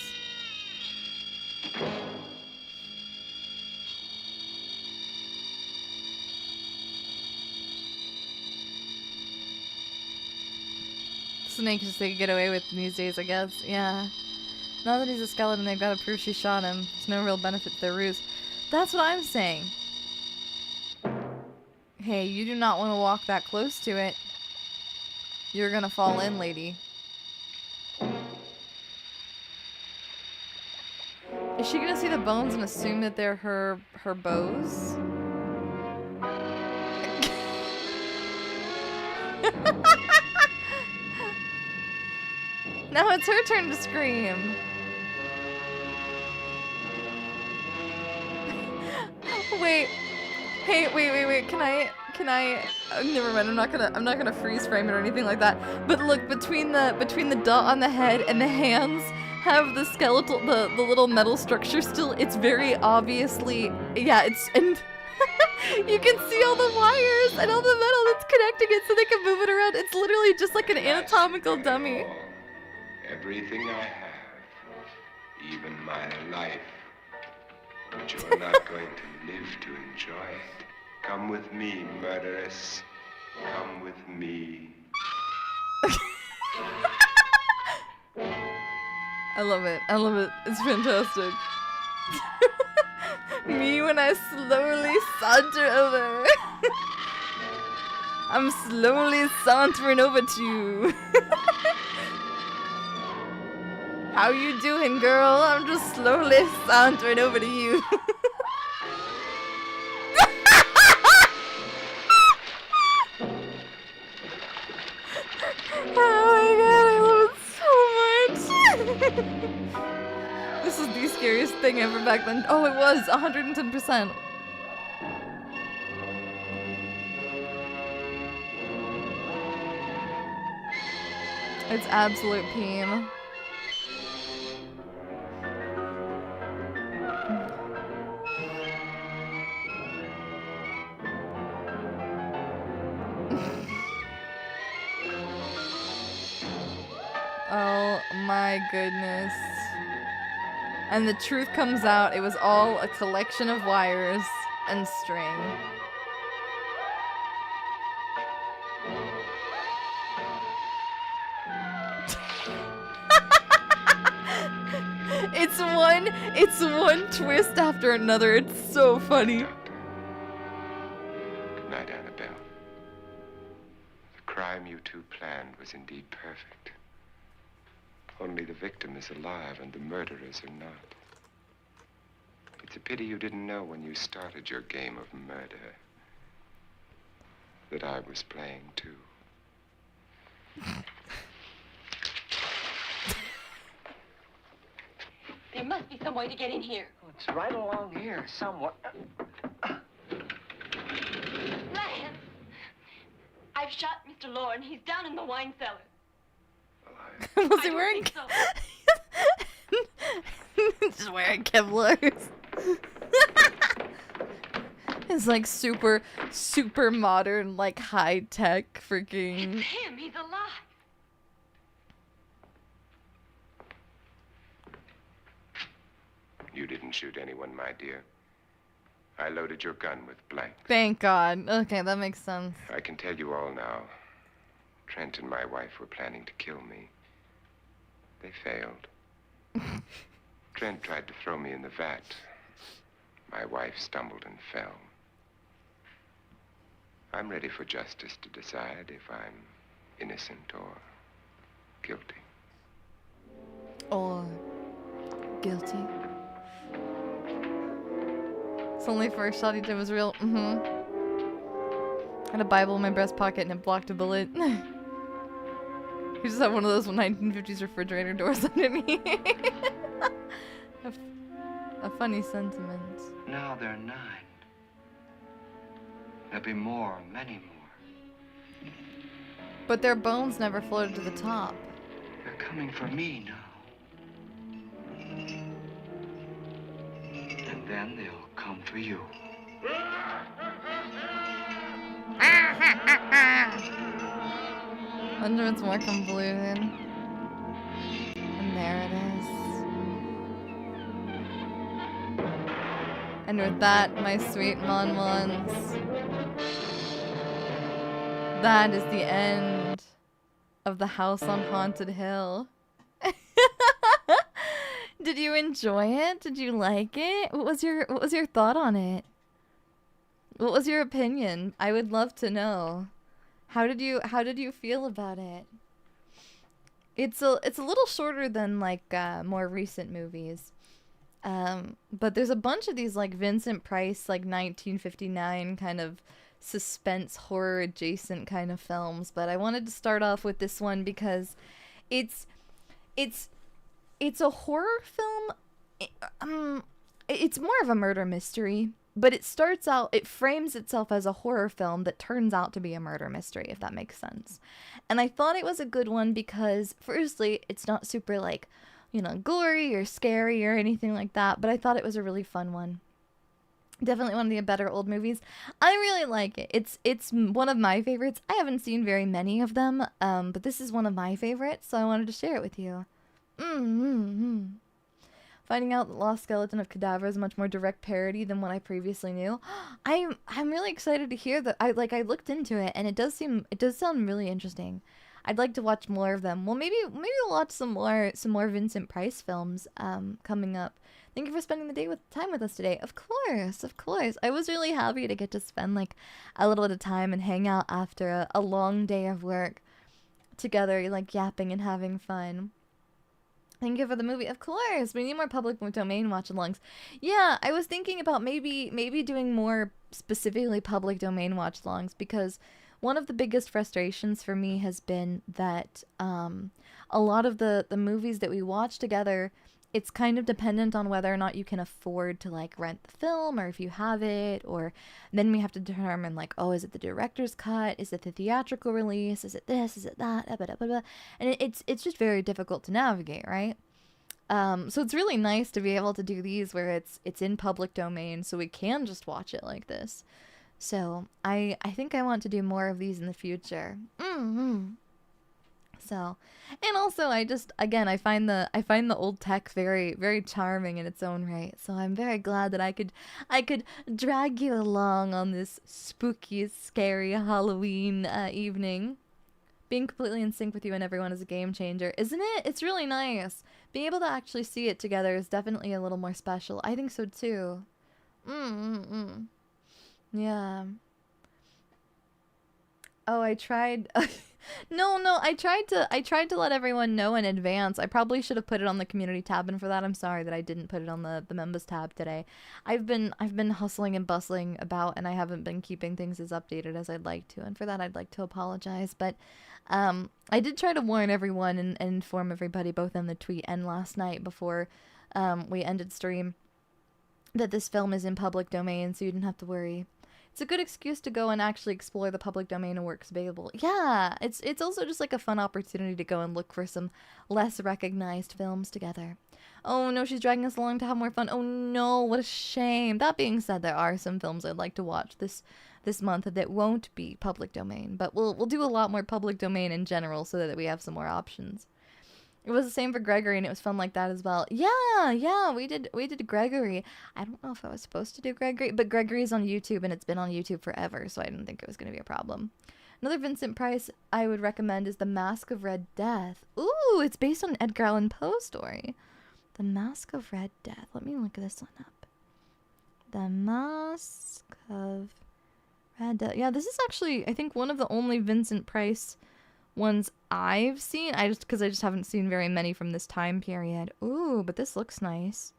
Snakes they get away with these days, I guess. Yeah. Now that he's a skeleton, they've got to prove she shot him. There's no real benefit to their ruse. That's what I'm saying. Hey, you do not want to walk that close to it. You're gonna fall in, lady. Is she gonna see the bones and assume that they're her bows? Now it's her turn to scream. Wait. Hey, wait. Can I never mind. I'm not gonna freeze frame it or anything like that. But look, between the dot on the head and the hands have the skeletal the little metal structure still. It's very obviously, yeah, and you can see all the wires and all the metal that's connecting it so they can move it around. It's literally just like an anatomical dummy. Everything I have, even my life. But you're not going to live to enjoy it. Come with me, murderess. Come with me. I love it. I love it. It's fantastic. Me when I slowly saunter over. I'm slowly sauntering over to you. How you doing, girl? I'm just slowly sauntering over to you. Oh my god, I love it so much. This is the scariest thing ever back then. Oh, it was 110%. It's absolute peem. Oh my goodness. And the truth comes out, it was all a collection of wires and string. It's one twist after another. It's so funny. Good night, Annabelle. The crime you two planned was indeed perfect. Only the victim is alive and the murderers are not. It's a pity you didn't know when you started your game of murder that I was playing too. There must be some way to get in here. Oh, it's right along here, somewhere. Lance! I've shot Mr. Lorne. He's down in the wine cellar. Was he wearing? So. Just wearing Kevlars. It's like super modern, like high tech freaking. It's him. He's alive. You didn't shoot anyone, my dear. I loaded your gun with blanks. Thank God. Okay, that makes sense. I can tell you all now. Trent and my wife were planning to kill me. They failed. Trent tried to throw me in the vat. My wife stumbled and fell. I'm ready for justice to decide if I'm innocent or guilty. Or guilty. It's only first shot he did was real. I had a Bible in my breast pocket and it blocked a bullet. You just have one of those 1950s refrigerator doors underneath. a funny sentiment. Now there are 9. There'll be more, many more. But their bones never floated to the top. They're coming for me now. And then they'll come for you. Wonder what's more convoluted. And there it is. And with that, my sweet Mon-Mons, that is the end of the House on Haunted Hill. Did you enjoy it? Did you like it? What was your thought on it? What was your opinion? I would love to know. How did you feel about it? It's a little shorter than like more recent movies. But there's a bunch of these like Vincent Price like 1959 kind of suspense horror adjacent kind of films, but I wanted to start off with this one because it's a horror film. It's more of a murder mystery, but it frames itself as a horror film that turns out to be a murder mystery, if that makes sense. And I thought it was a good one because, firstly, it's not super, like, you know, gory or scary or anything like that, but I thought it was a really fun one. Definitely one of the better old movies. I really like it. It's one of my favorites. I haven't seen very many of them, but this is one of my favorites, so I wanted to share it with you. Finding out that Lost Skeleton of Cadaver is a much more direct parody than what I previously knew. I'm really excited to hear that. I looked into it and it does sound really interesting. I'd like to watch more of them. Well, maybe we'll watch some more Vincent Price films coming up. Thank you for spending the time with us today. Of course, of course. I was really happy to get to spend like a little bit of time and hang out after a long day of work together, like yapping and having fun. Thank you for the movie. Of course, we need more public domain watch-alongs. Yeah, I was thinking about maybe doing more specifically public domain watch-alongs, because one of the biggest frustrations for me has been that a lot of the movies that we watch together, it's kind of dependent on whether or not you can afford to like rent the film, or if you have it, or then we have to determine like, oh, is it the director's cut? Is it the theatrical release? Is it this? Is it that? And it's just very difficult to navigate, right? So it's really nice to be able to do these where it's in public domain, so we can just watch it like this. So I think I want to do more of these in the future. So, and also I find the old tech very, very charming in its own right. So I'm very glad that I could drag you along on this spooky, scary Halloween evening. Being completely in sync with you and everyone is a game changer, isn't it? It's really nice. Being able to actually see it together is definitely a little more special. I think so too. Yeah. Oh, I tried. No, I tried to let everyone know in advance. I probably should have put it on the community tab, and for that I'm sorry that I didn't put it on the members tab today. I've been hustling and bustling about, and I haven't been keeping things as updated as I'd like to, and for that I'd like to apologize. But I did try to warn everyone and inform everybody, both in the tweet and last night before we ended stream, that this film is in public domain, so you didn't have to worry. It's a good excuse to go and actually explore the public domain and works available. Yeah, it's also just like a fun opportunity to go and look for some less recognized films together. Oh no, she's dragging us along to have more fun. Oh no, what a shame. That being said, there are some films I'd like to watch this month that won't be public domain, but we'll do a lot more public domain in general so that we have some more options. It was the same for Gregory, and it was fun like that as well. Yeah, we did Gregory. I don't know if I was supposed to do Gregory, but Gregory's on YouTube, and it's been on YouTube forever, so I didn't think it was going to be a problem. Another Vincent Price I would recommend is The Mask of Red Death. Ooh, it's based on an Edgar Allan Poe story. The Mask of Red Death. Let me look this one up. The Mask of Red Death. Yeah, this is actually, I think, one of the only Vincent Price ones I've seen. Because I just haven't seen very many from this time period. Ooh, but this looks nice.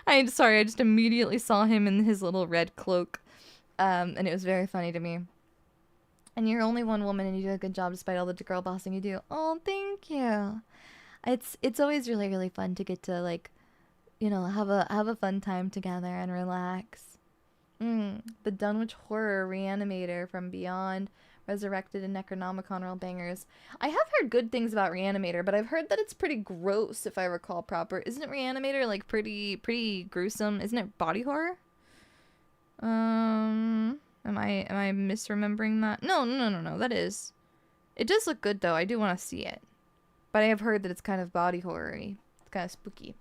I just immediately saw him in his little red cloak, and it was very funny to me. And you're only one woman, and you do a good job despite all the girl bossing you do. Oh, thank you. It's always really, really fun to get to, like, you know, have a fun time together and relax. The Dunwich Horror Reanimator from Beyond, Resurrected, and Necronomicon are all bangers. I have heard good things about Reanimator, but I've heard that it's pretty gross, if I recall proper. Isn't it Reanimator, like, pretty gruesome? Isn't it body horror? Am I misremembering that? No, that is. It does look good, though. I do want to see it. But I have heard that it's kind of body horror-y. It's kind of spooky.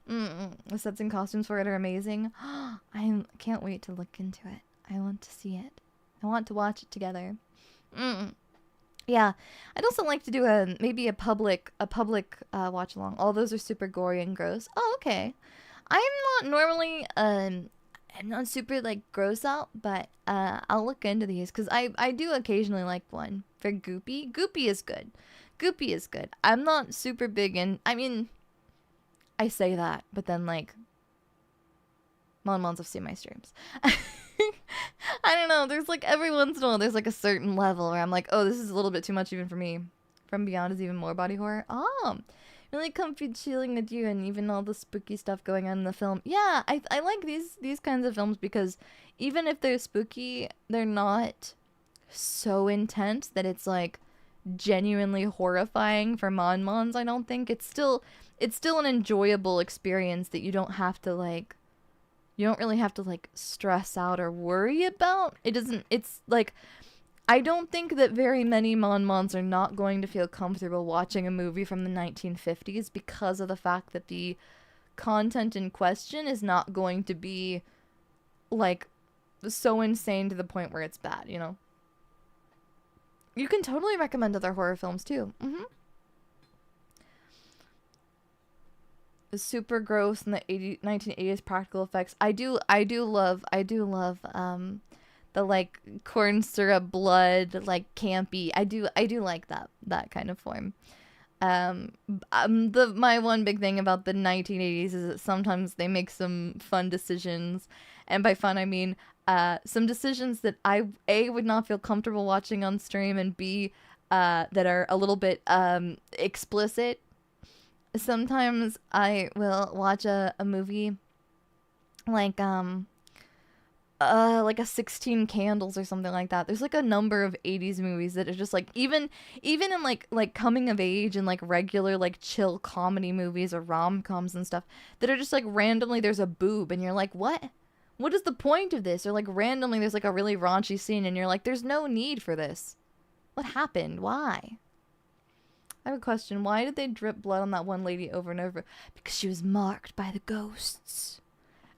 The sets and costumes for it are amazing. I can't wait to look into it. I want to see it. I want to watch it together. Yeah, I'd also like to do maybe a public watch along. All those are super gory and gross. Oh, okay. I'm not normally I'm not super like gross out, but I'll look into these because I do occasionally like one for Goopy. Goopy is good. Goopy is good. I'm not super big in. I mean, I say that, but then like, Mons have seen my streams. I don't know. There's like every once in a while, there's like a certain level where I'm like, oh, this is a little bit too much even for me. From Beyond is even more body horror. Oh, really comfy chilling with you, and even all the spooky stuff going on in the film. Yeah, I like these kinds of films because even if they're spooky, they're not so intense that it's like genuinely horrifying for Mons. I don't think it's still an enjoyable experience that you don't have to like. You don't really have to, like, stress out or worry about. It's, like, I don't think that very many Mons are not going to feel comfortable watching a movie from the 1950s because of the fact that the content in question is not going to be, like, so insane to the point where it's bad, you know? You can totally recommend other horror films too. Super gross in the 1980s practical effects. I do love the like corn syrup blood, like campy. I do like that kind of form. My one big thing about the 1980s is that sometimes they make some fun decisions, and by fun I mean some decisions that I would not feel comfortable watching on stream, and B that are a little bit explicit. Sometimes I will watch a movie like a 16 Candles or something like that. There's like a number of 80s movies that are just like even in like coming of age and like regular like chill comedy movies or rom-coms and stuff that are just like randomly there's a boob and you're like, what is the point of this? Or like randomly there's like a really raunchy scene and you're like, there's no need for this. What happened? Why? I have a question. Why did they drip blood on that one lady over and over? Because she was marked by the ghosts.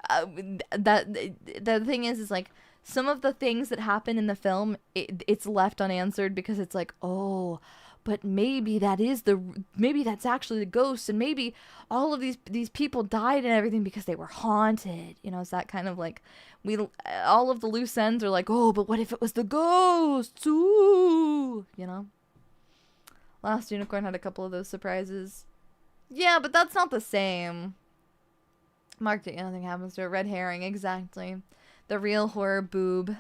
The thing is like some of the things that happen in the film, it's left unanswered because it's like, oh, but maybe that's actually the ghost, and maybe all of these people died and everything because they were haunted. You know, it's that kind of like all of the loose ends are like, oh, but what if it was the ghosts? Ooh, you know. Last Unicorn had a couple of those surprises. Yeah, but that's not the same. Marked it, nothing happens to a red herring, exactly. The real horror boob.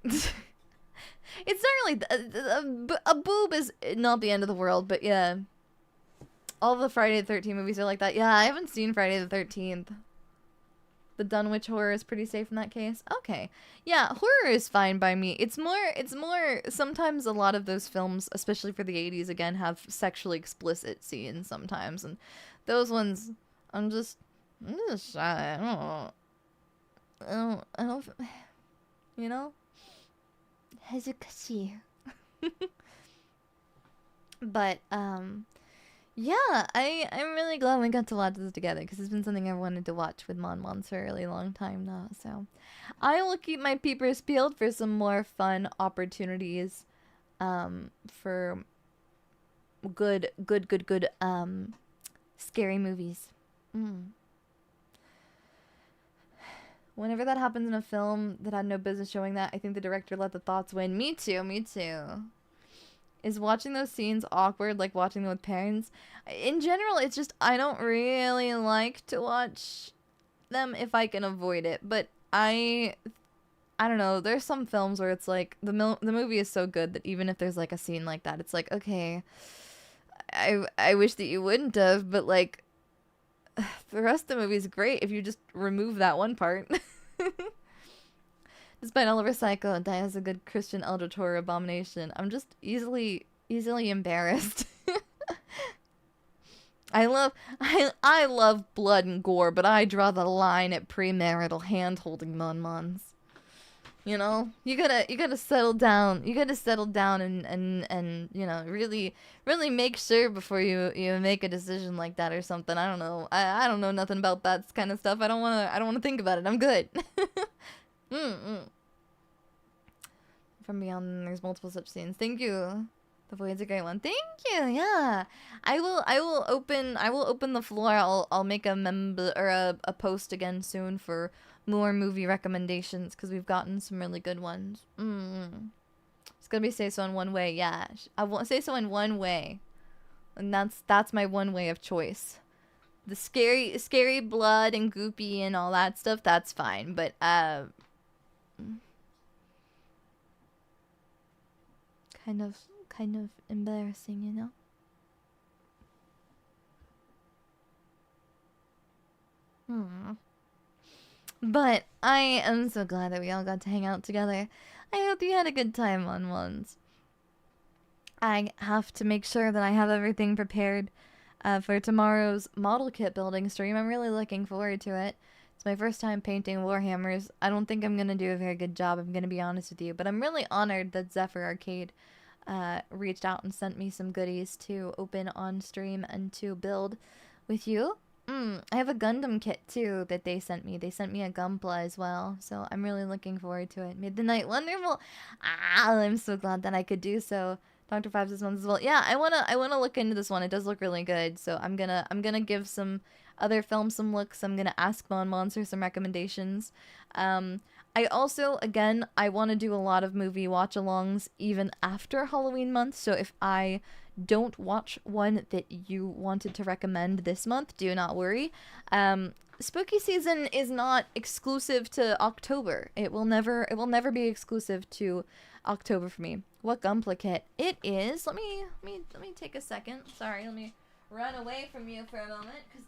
It's not really... a boob is not the end of the world, but yeah. All the Friday the 13th movies are like that. Yeah, I haven't seen Friday the 13th. The Dunwich horror is pretty safe in that case. Okay. Yeah, horror is fine by me. It's more sometimes a lot of those films, especially for the 80s again, have sexually explicit scenes sometimes, and those ones I'm just shy. I don't you know? Hazukashi. But yeah, I'm really glad we got to watch this together because it's been something I wanted to watch with Mon for a really long time now. So I will keep my peepers peeled for some more fun opportunities for good scary movies. Whenever that happens in a film that had no business showing that, I think the director let the thoughts win. Me too. Is watching those scenes awkward, like watching them with parents? In general, it's just I don't really like to watch them if I can avoid it. But I don't know. There's some films where it's like the movie is so good that even if there's like a scene like that, it's like, okay, I wish that you wouldn't have, but like the rest of the movie is great if you just remove that one part. Despite Oliver Psycho, Daiya is a good Christian Elder Torah abomination. I'm just easily embarrassed. I love blood and gore, but I draw the line at premarital hand-holding mon-mons. You know, you gotta settle down. You gotta settle down and you know really make sure before you make a decision like that or something. I don't know. I don't know nothing about that kind of stuff. I don't wanna think about it. I'm good. From Beyond, there's multiple such scenes. Thank you. The Void's a great one. Thank you. Yeah, I will open the floor. I'll make a member or a post again soon for more movie recommendations because we've gotten some really good ones. It's gonna be Say So in One Way. Yeah, I won't Say So in One Way, and that's my one way of choice. The scary blood and goopy and all that stuff, that's fine, but kind of embarrassing, you know. But I am so glad that we all got to hang out together. I hope you had a good time on ones. I have to make sure that I have everything prepared for tomorrow's model kit building stream. I'm really looking forward to it. It's my first time painting Warhammers. I don't think I'm going to do a very good job, I'm going to be honest with you. But I'm really honored that Zephyr Arcade reached out and sent me some goodies to open on stream and to build with you. I have a Gundam kit too that they sent me. They sent me a Gunpla as well, so I'm really looking forward to it. Made the night wonderful. I'm so glad that I could do so. Dr. Five this one as well. Yeah, I wanna look into this one. It does look really good, so I'm gonna give some other films some looks. I'm gonna ask Mon Monster some recommendations. I also, again, I want to do a lot of movie watch-alongs even after Halloween month, so if I don't watch one that you wanted to recommend this month, do not worry. Spooky season is not exclusive to October. It will never be exclusive to October for me. What Gunpla kit? It is. Let me take a second. Sorry, let me run away from you for a moment because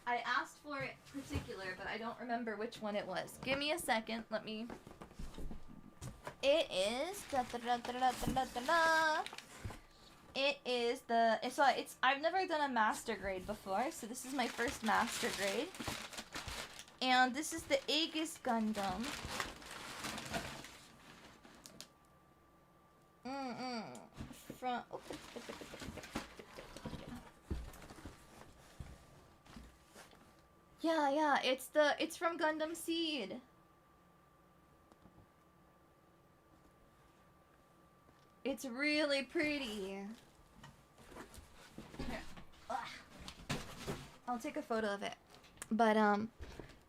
I asked for it particular, but I don't remember which one it was. Give me a second. Let me. It is. It is the. So it's. I've never done a master grade before, so this is my first master grade. And this is the Aegis Gundam. From. Oh. Yeah, it's from Gundam Seed. It's really pretty. Here. I'll take a photo of it. But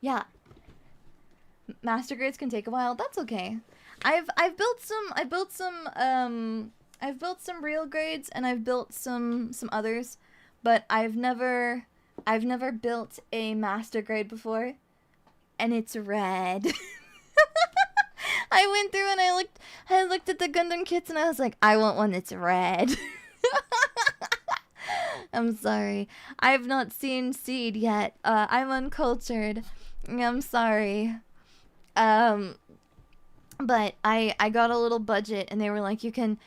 yeah. Master grades can take a while. That's okay. I've built some real grades and I've built some others, but I've never built a master grade before, and it's red. I went through and I looked at the Gundam kits and I was like, I want one that's red. I'm sorry. I've not seen Seed yet. I'm uncultured. I'm sorry. But I got a little budget and they were like, you can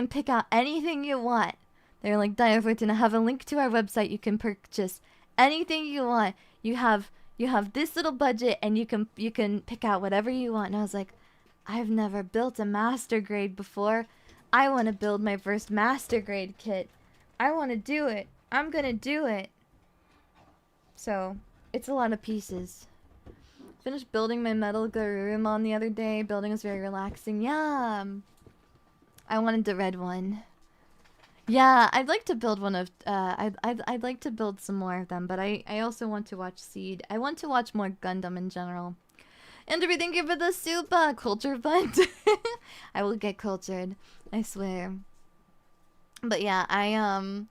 pick out anything you want. They're like, Daiya Fortuna, have a link to our website. You can purchase anything you want. You have this little budget and you can pick out whatever you want. And I was like, I've never built a master grade before. I want to build my first master grade kit. I want to do it. I'm gonna do it. So, it's a lot of pieces. Finished building my metal Garurumon the other day. Building was very relaxing. Yeah. I wanted the red one. Yeah, I'd like to build one of, I'd like to build some more of them, but I also want to watch Seed. I want to watch more Gundam in general. And we thank you for the super culture fund. I will get cultured, I swear. But yeah, I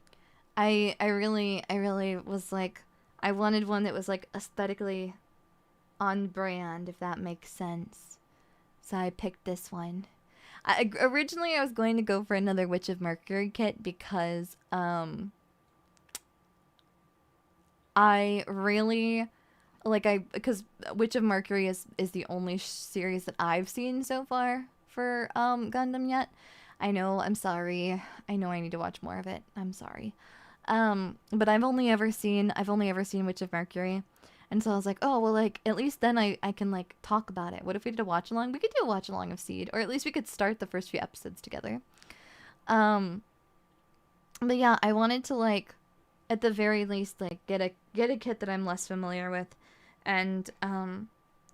really was like, I wanted one that was like aesthetically on brand, if that makes sense. So I picked this one. Originally, I was going to go for another Witch of Mercury kit because I really because Witch of Mercury is the only series that I've seen so far for Gundam yet. I know, I'm sorry. I know I need to watch more of it. I'm sorry. But I've only ever seen Witch of Mercury. And so I was like, oh, well, like, at least then I can, like, talk about it. What if we did a watch-along? We could do a watch-along of Seed. Or at least we could start the first few episodes together. But yeah, I wanted to, like, at the very least, like, get a kit that I'm less familiar with. And,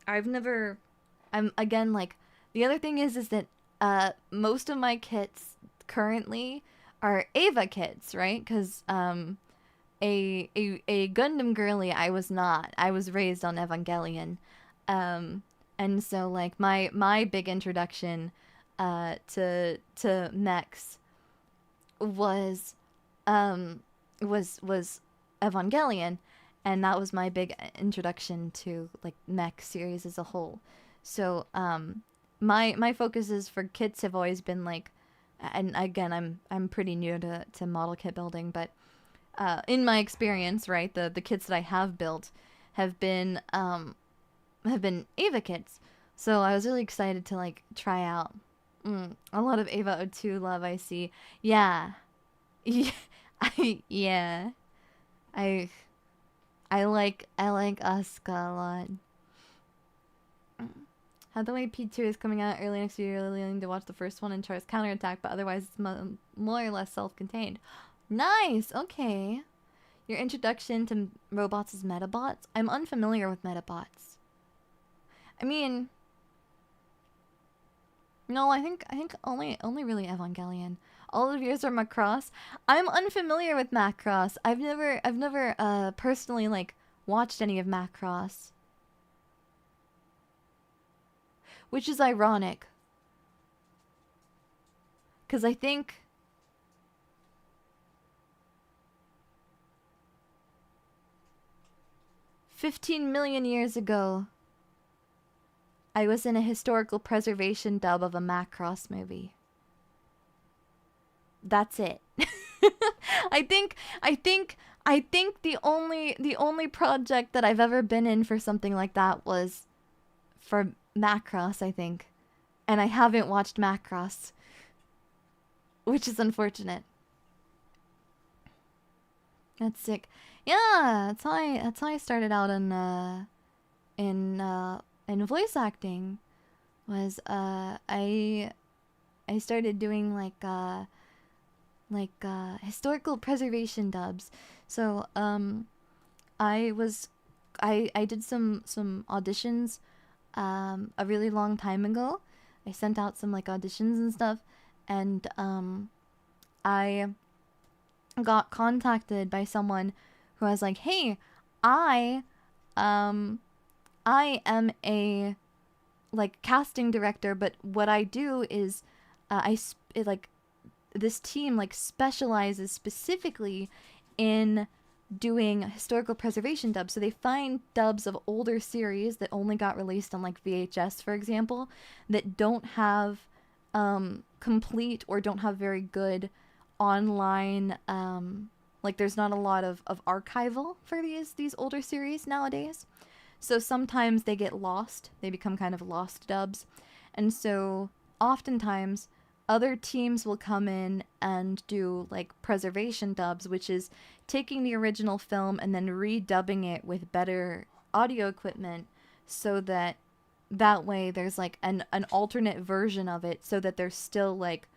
again, like, the other thing is that, most of my kits currently are Eva kits, right? Because, a Gundam girly I was not. I was raised on Evangelion. And so like my big introduction to mechs was Evangelion, and that was my big introduction to like mech series as a whole. So my focuses for kits have always been like, and again I'm pretty new to model kit building, but in my experience, right, the kits that I have built have been Eva kits. So I was really excited to like try out a lot of Eva O2 love I see. Yeah. Yeah. I like Asuka a lot. How the way P2 is coming out early next year, really need to watch the first one and try its counterattack, but otherwise it's more or less self-contained. Nice! Okay. Your introduction to robots is Metabots? I'm unfamiliar with Metabots. I mean, no, I think only really Evangelion. All of yours are Macross. I'm unfamiliar with Macross. I've never personally like watched any of Macross. Which is ironic. 'Cause I think 15 million years ago, I was in a historical preservation dub of a Macross movie. That's it. I think the only project that I've ever been in for something like that was for Macross, I think. And I haven't watched Macross, which is unfortunate. That's sick. Yeah, that's how I started out in voice acting. Was I started doing like historical preservation dubs. So I did some auditions a really long time ago. I sent out some like auditions and stuff, and I got contacted by someone who was like, "Hey, I am a like casting director, but what I do is this team like specializes specifically in doing historical preservation dubs. So they find dubs of older series that only got released on like VHS, for example, that don't have complete or don't have very good online like there's not a lot of archival for these older series nowadays. So sometimes they get lost. They become kind of lost dubs. And so oftentimes other teams will come in and do like preservation dubs, which is taking the original film and then redubbing it with better audio equipment so that way there's like an alternate version of it, so that there's still like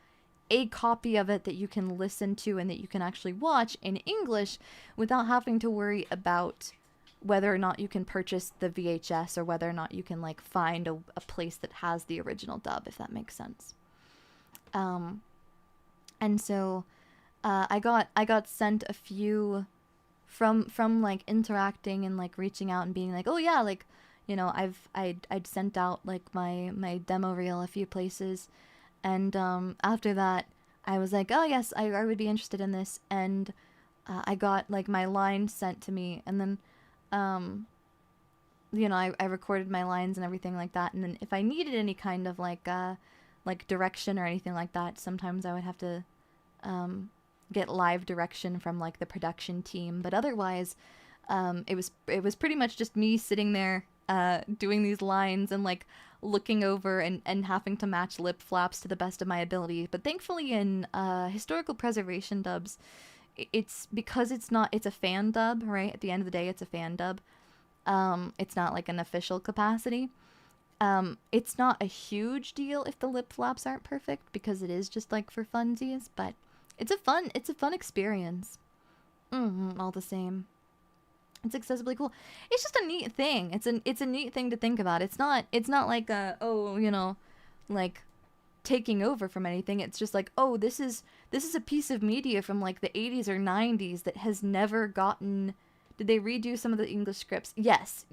a copy of it that you can listen to and that you can actually watch in English without having to worry about whether or not you can purchase the VHS or whether or not you can like find a place that has the original dub, if that makes sense. And so I got sent a few from like interacting and like reaching out and being like, oh yeah, like, you know, I'd sent out like my demo reel a few places, and after that I was like, oh yes, I would be interested in this, and I got like my lines sent to me, and then you know, I recorded my lines and everything like that, and then if I needed any kind of like direction or anything like that, sometimes I would have to get live direction from like the production team, but otherwise it was pretty much just me sitting there doing these lines and like looking over and having to match lip flaps to the best of my ability. But thankfully in historical preservation dubs, it's because it's a fan dub, right? At the end of the day, it's a fan dub. It's not like an official capacity. It's not a huge deal if the lip flaps aren't perfect, because it is just like for funsies, but it's a fun experience. All the same. It's excessively cool. It's just a neat thing. It's a neat thing to think about. It's not like oh, you know, like taking over from anything. It's just like, oh, this is a piece of media from like the 80s or 90s that has never gotten. Did they redo some of the English scripts? Yes.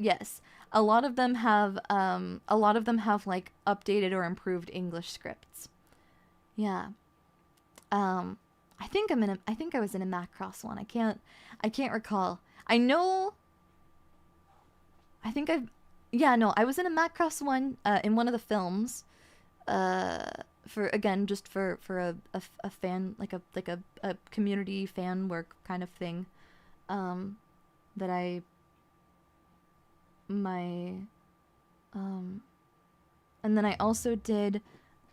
A lot of them have like updated or improved English scripts. Yeah. I think I was in a Macross one. I can't recall. I know. I was in a Macross one in one of the films. For a fan, like a community fan work kind of thing. That and then I also did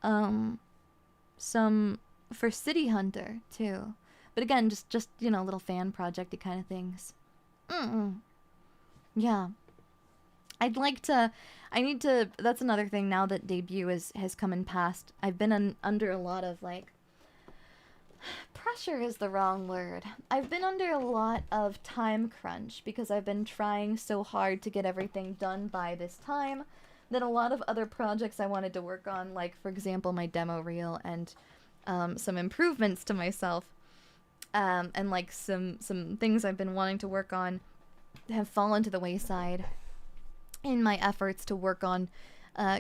some for City Hunter too, but again, just you know, little fan projecty kind of things. Yeah, that's another thing. Now that debut has come and passed, I've been under a lot of like pressure is the wrong word. I've been under a lot of time crunch because I've been trying so hard to get everything done by this time that a lot of other projects I wanted to work on, like, for example, my demo reel and some improvements to myself, and, like, some things I've been wanting to work on have fallen to the wayside in my efforts to work on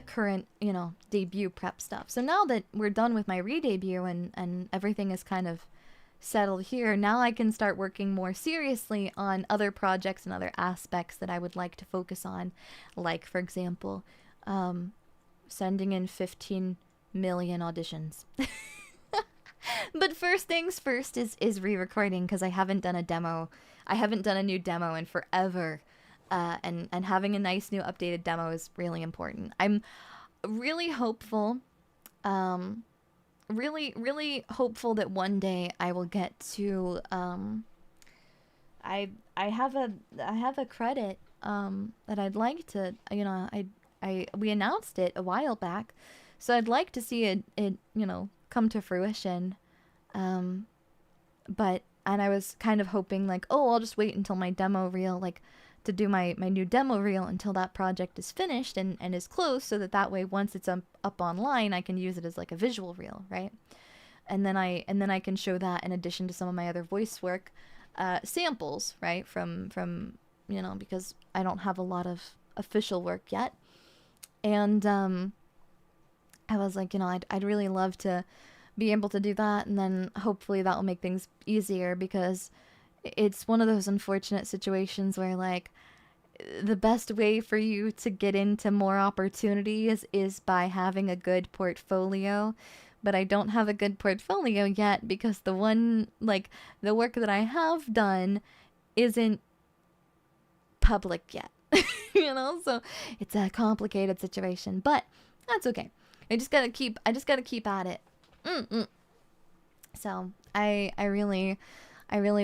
current, you know, debut prep stuff. So now that we're done with my re-debut and everything is kind of settled here, now I can start working more seriously on other projects and other aspects that I would like to focus on. Like, for example, sending in 15 million auditions. But first things first is re-recording, because I haven't done a demo. I haven't done a new demo in forever. And having a nice new updated demo is really important. I'm really hopeful, really hopeful that one day I will get to, I have a credit, that I'd like to, you know, we announced it a while back, so I'd like to see it, you know, come to fruition, and I was kind of hoping, like, oh, I'll just wait until my demo reel, like, to do my new demo reel until that project is finished and is close, so that way once it's up online, I can use it as, like, a visual reel, right? And then I can show that in addition to some of my other voice work, samples, right, from you know, because I don't have a lot of official work yet. And I was like, you know, I'd really love to be able to do that, and then hopefully that will make things easier, because it's one of those unfortunate situations where, like, the best way for you to get into more opportunities is by having a good portfolio. But I don't have a good portfolio yet because the work that I have done isn't public yet. You know, so it's a complicated situation, but that's okay. I just gotta keep at it. So I really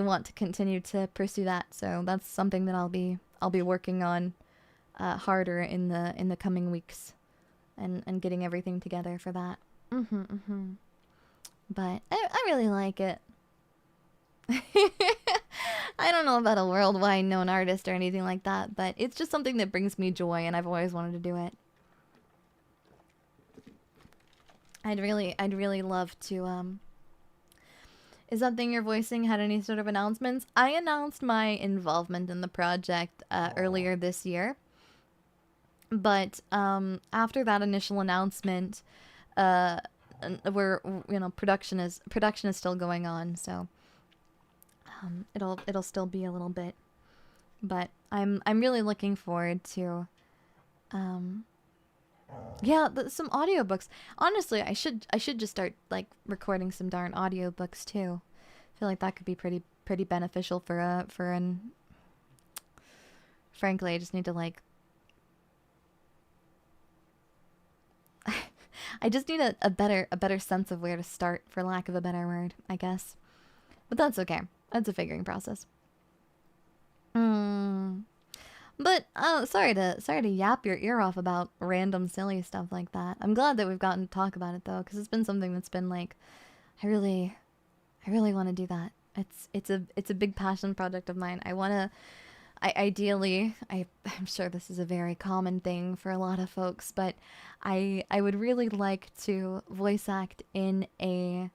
want to continue to pursue that. So that's something that I'll be working on harder in the coming weeks, and getting everything together for that. But I really like it. I don't know about a worldwide known artist or anything like that, but it's just something that brings me joy, and I've always wanted to do it. I'd really love to, is that thing you're voicing had any sort of announcements? I announced my involvement in the project earlier this year, but after that initial announcement, production is still going on, so it'll still be a little bit, but I'm really looking forward to yeah, some audiobooks. Honestly, I should just start, like, recording some darn audiobooks too. I feel like that could be pretty beneficial for an. Frankly, I just need to, like, I just need a better sense of where to start, for lack of a better word, I guess. But that's okay. That's a figuring process. But sorry to yap your ear off about random silly stuff like that. I'm glad that we've gotten to talk about it though, because it's been something that's been, like, I really want to do that. It's a big passion project of mine. Ideally, I'm sure this is a very common thing for a lot of folks, but I would really like to voice act in an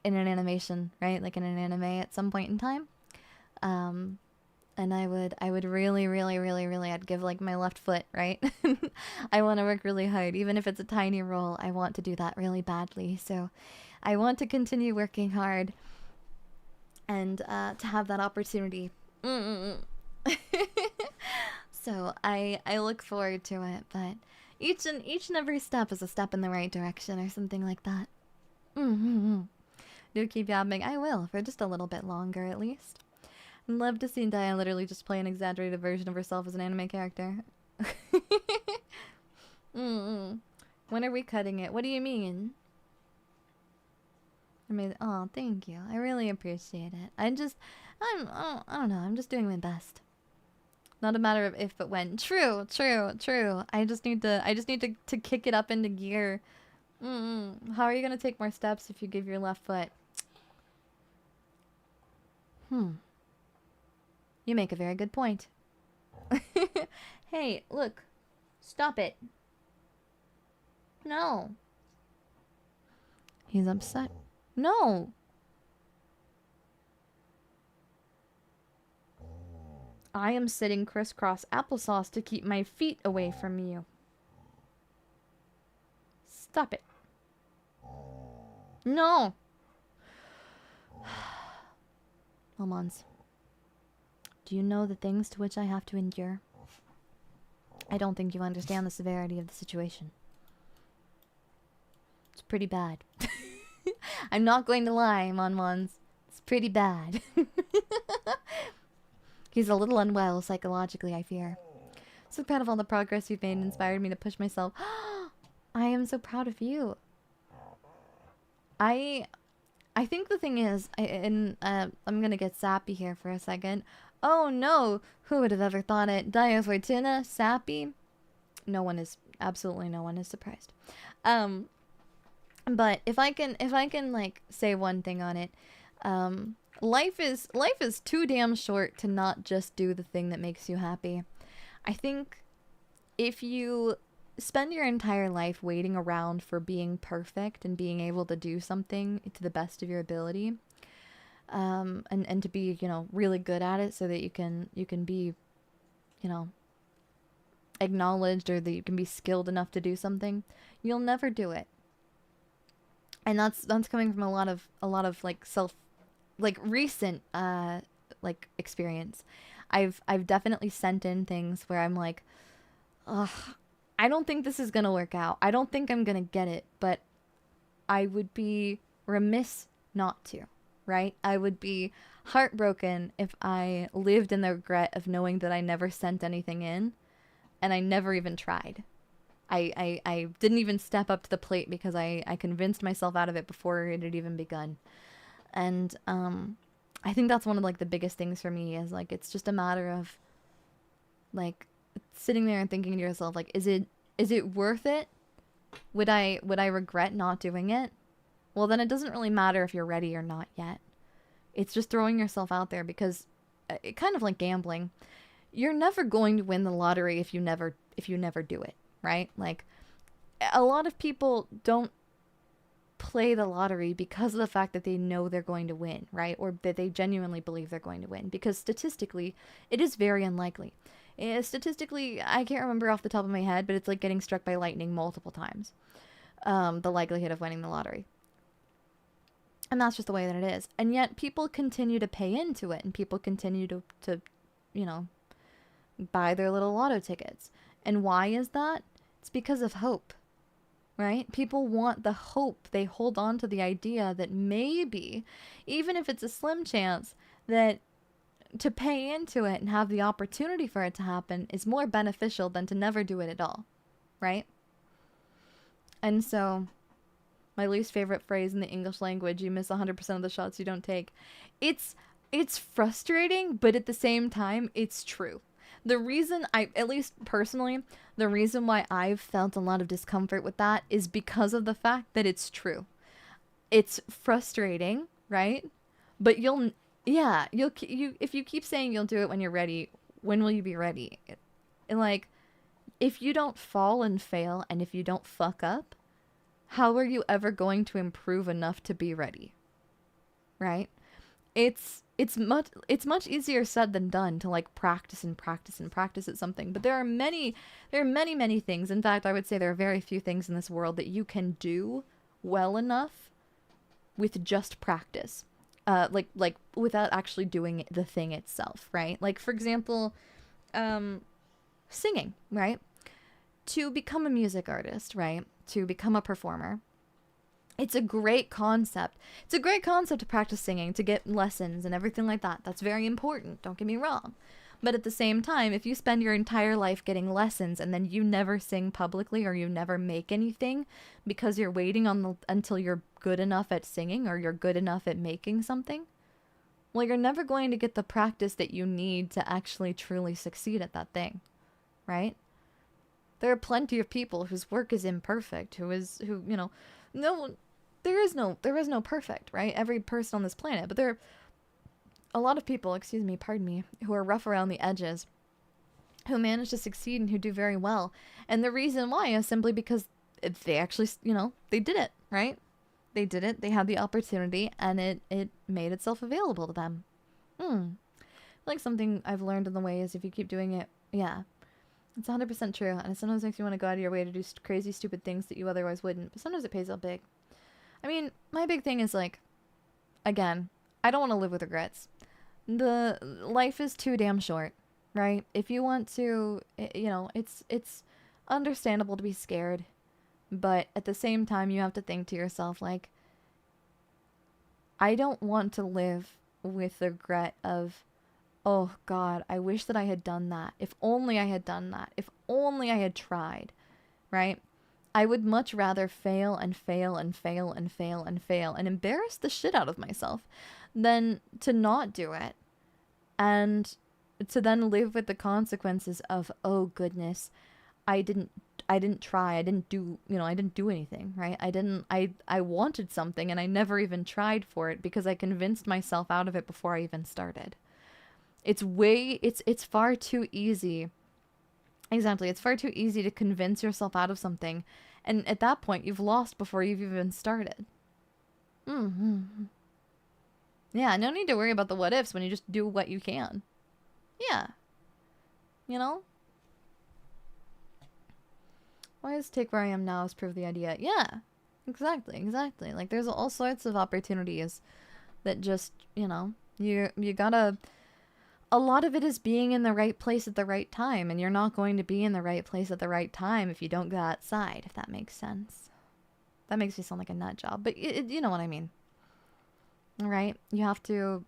animation, right? Like in an anime at some point in time. And I would really, I'd give, like, my left foot, right? I want to work really hard. Even if it's a tiny role, I want to do that really badly. So I want to continue working hard and to have that opportunity. So I look forward to it, but each and every step is a step in the right direction, or something like that. Do keep yapping. I will, for just a little bit longer at least. I'd love to see Daiya literally just play an exaggerated version of herself as an anime character. When are we cutting it? What do you mean? Amazing. Oh, thank you. I really appreciate it. I don't know. I'm just doing my best. Not a matter of if but when. True. I just need to kick it up into gear. How are you gonna take more steps if you give your left foot? You make a very good point. Hey, look. Stop it. No. He's upset. No. I am sitting crisscross applesauce to keep my feet away from you. Stop it. No. Lamons, do you know the things to which I have to endure? I don't think you understand the severity of the situation. It's pretty bad. I'm not going to lie, Monmons. It's pretty bad. He's a little unwell psychologically, I fear. So proud of all the progress you've made and inspired me to push myself. I am so proud of you. I think the thing is, I'm gonna get sappy here for a second. Oh no! Who would have ever thought it? Daiya Fortuna, sappy? Absolutely no one is surprised. But if I can like say one thing on it, life is too damn short to not just do the thing that makes you happy. I think if you spend your entire life waiting around for being perfect and being able to do something to the best of your ability, and to be, you know, really good at it so that you can be, you know, acknowledged, or that you can be skilled enough to do something, you'll never do it. And that's coming from a lot of like recent like experience. I've definitely sent in things where I'm like, ugh, I don't think this is gonna work out. I don't think I'm gonna get it, but I would be remiss not to, right? I would be heartbroken if I lived in the regret of knowing that I never sent anything in and I never even tried. I didn't even step up to the plate because I convinced myself out of it before it had even begun. And I think that's one of like the biggest things for me, is like, it's just a matter of like sitting there and thinking to yourself, like, is it worth it? Would I regret not doing it? Well, then it doesn't really matter if you're ready or not yet. It's just throwing yourself out there, because it kind of like gambling. You're never going to win the lottery if you never do it, right? Like, a lot of people don't play the lottery because of the fact that they know they're going to win, right? Or that they genuinely believe they're going to win, because statistically, it is very unlikely. Statistically, I can't remember off the top of my head, but it's like getting struck by lightning multiple times. The likelihood of winning the lottery. And that's just the way that it is. And yet people continue to pay into it, and people continue to you know, buy their little lotto tickets. And why is that? It's because of hope, right? People want the hope. They hold on to the idea that maybe, even if it's a slim chance, that to pay into it and have the opportunity for it to happen is more beneficial than to never do it at all, right? And so, my least favorite phrase in the English language, you miss 100% of the shots you don't take. It's frustrating, but at the same time, it's true. The reason at least personally, the reason why I've felt a lot of discomfort with that is because of the fact that it's true. It's frustrating, right? But if you keep saying you'll do it when you're ready, when will you be ready? And like, if you don't fall and fail, and if you don't fuck up, how are you ever going to improve enough to be ready? Right? It's much easier said than done to like practice at something. But there are many things. In fact, I would say there are very few things in this world that you can do well enough with just practice. Like without actually doing the thing itself, right? Like, for example, singing, right? To become a music artist, right? To become a performer, it's a great concept. It's a great concept to practice singing, to get lessons and everything like that. That's very important, don't get me wrong. But at the same time, if you spend your entire life getting lessons and then you never sing publicly, or you never make anything because you're waiting until you're good enough at singing, or you're good enough at making something, well, you're never going to get the practice that you need to actually truly succeed at that thing, right? There are plenty of people whose work is imperfect, there is no perfect, right? Every person on this planet, but there are a lot of people, excuse me, pardon me, who are rough around the edges, who manage to succeed and who do very well. And the reason why is simply because they actually, they did it, right? They did it, they had the opportunity, and it made itself available to them. Like something I've learned in the way is if you keep doing it, yeah, it's 100% true. And it sometimes makes you want to go out of your way to do crazy, stupid things that you otherwise wouldn't. But sometimes it pays out big. I mean, my big thing is like, again, I don't want to live with regrets. The life is too damn short, right? If you want to, it's understandable to be scared. But at the same time, you have to think to yourself, like, I don't want to live with the regret of, oh God, I wish that I had done that. If only I had done that. If only I had tried, right? I would much rather fail and fail and fail and fail and fail and embarrass the shit out of myself than to not do it and to then live with the consequences of, oh goodness, I didn't try. I didn't do anything, right? I wanted something and I never even tried for it because I convinced myself out of it before I even started. It's far too easy. Exactly. It's far too easy to convince yourself out of something. And at that point, you've lost before you've even started. Yeah, no need to worry about the what ifs when you just do what you can. Yeah. Why is take where I am now is prove the idea? Yeah. Exactly. Like, there's all sorts of opportunities that just, you gotta... A lot of it is being in the right place at the right time, and you're not going to be in the right place at the right time if you don't go outside, if that makes sense. That makes me sound like a nut job, but you know what I mean. All right? You have to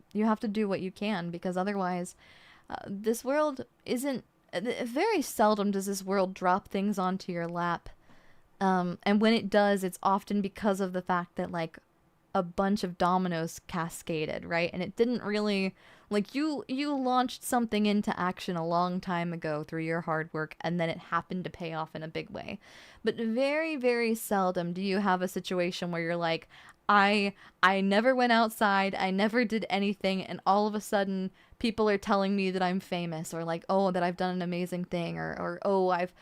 do what you can, because otherwise, this world isn't... Very seldom does this world drop things onto your lap. And when it does, it's often because of the fact that, like, a bunch of dominoes cascaded, right? And it didn't really... Like, you launched something into action a long time ago through your hard work, and then it happened to pay off in a big way. But very, very seldom do you have a situation where you're like, I never went outside, I never did anything, and all of a sudden people are telling me that I'm famous, or like, oh, that I've done an amazing thing, or oh, I've,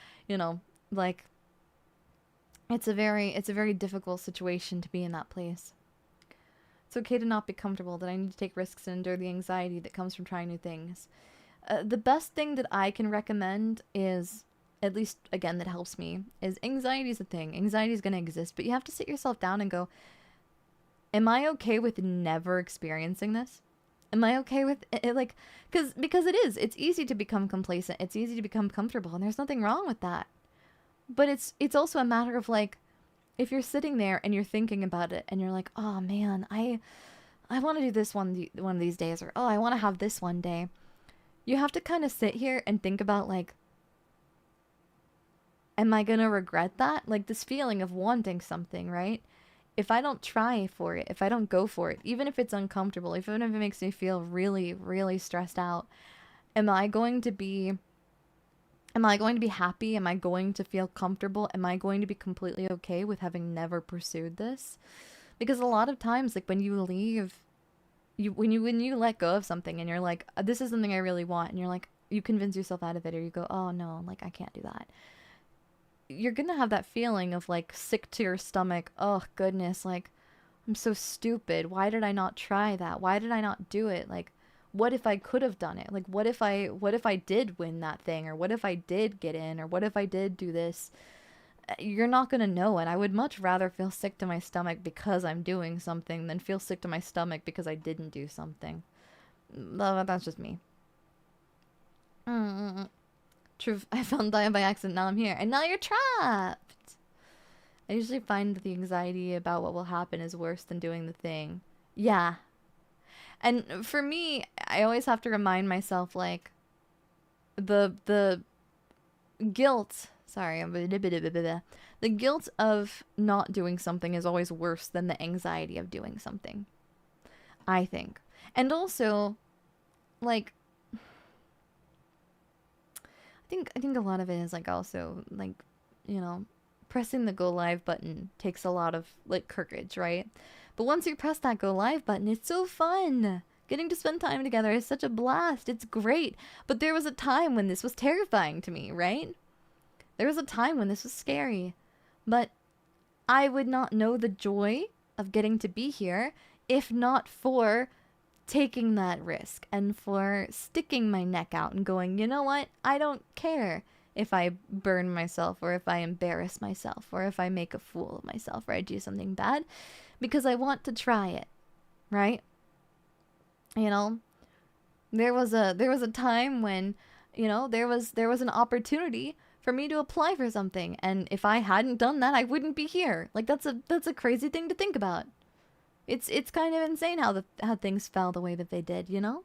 like, it's a very difficult situation to be in that place. It's okay to not be comfortable, that I need to take risks and endure the anxiety that comes from trying new things. The best thing that I can recommend is, at least, again, that helps me, is anxiety is a thing. Anxiety is going to exist, but you have to sit yourself down and go, am I okay with never experiencing this? Am I okay with it? Like, because it's easy to become complacent. It's easy to become comfortable, and there's nothing wrong with that. But it's also a matter of, like, if you're sitting there and you're thinking about it and you're like, oh man, I want to do this one of these days, or oh, I want to have this one day. You have to kind of sit here and think about, like, am I going to regret that? Like, this feeling of wanting something, right? If I don't try for it, if I don't go for it, even if it's uncomfortable, even if it makes me feel really, really stressed out, am I going to be happy? Am I going to feel comfortable? Am I going to be completely okay with having never pursued this? Because a lot of times, like, when you leave, when you let go of something and you're like, this is something I really want, and you're like, you convince yourself out of it, or you go, oh no, like, I can't do that. You're gonna have that feeling of, like, sick to your stomach. Oh goodness, like, I'm so stupid. Why did I not try that? Why did I not do it? Like, what if I could have done it? Like, what if I did win that thing? Or what if I did get in? Or what if I did do this? You're not going to know it. I would much rather feel sick to my stomach because I'm doing something than feel sick to my stomach because I didn't do something. That's just me. True, I found Daiya by accident, now I'm here. And now you're trapped! I usually find the anxiety about what will happen is worse than doing the thing. Yeah. And for me, I always have to remind myself, like, the guilt, the guilt of not doing something is always worse than the anxiety of doing something, I think. And also, like, I think a lot of it is, like, also, like, pressing the go live button takes a lot of, like, courage, right? But once you press that go live button, it's so fun. Getting to spend time together is such a blast. It's great. But there was a time when this was terrifying to me, right? There was a time when this was scary. But I would not know the joy of getting to be here if not for taking that risk and for sticking my neck out and going, you know what? I don't care if I burn myself or if I embarrass myself or if I make a fool of myself or I do something bad, because I want to try it, right? You know, there was a time when, you know, there was an opportunity for me to apply for something, and if I hadn't done that, I wouldn't be here. Like, that's a crazy thing to think about. It's kind of insane how things fell the way that they did, you know?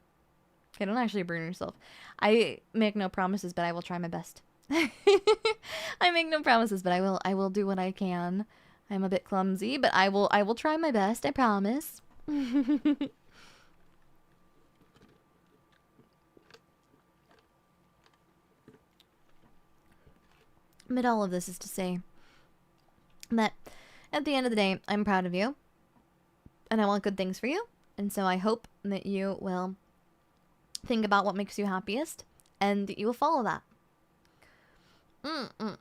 Okay, don't actually burn yourself. I make no promises, but I will try my best. I make no promises, but I will do what I can. I'm a bit clumsy, but I will try my best, I promise. But all of this is to say that at the end of the day, I'm proud of you. And I want good things for you. And so I hope that you will think about what makes you happiest and that you will follow that. I'm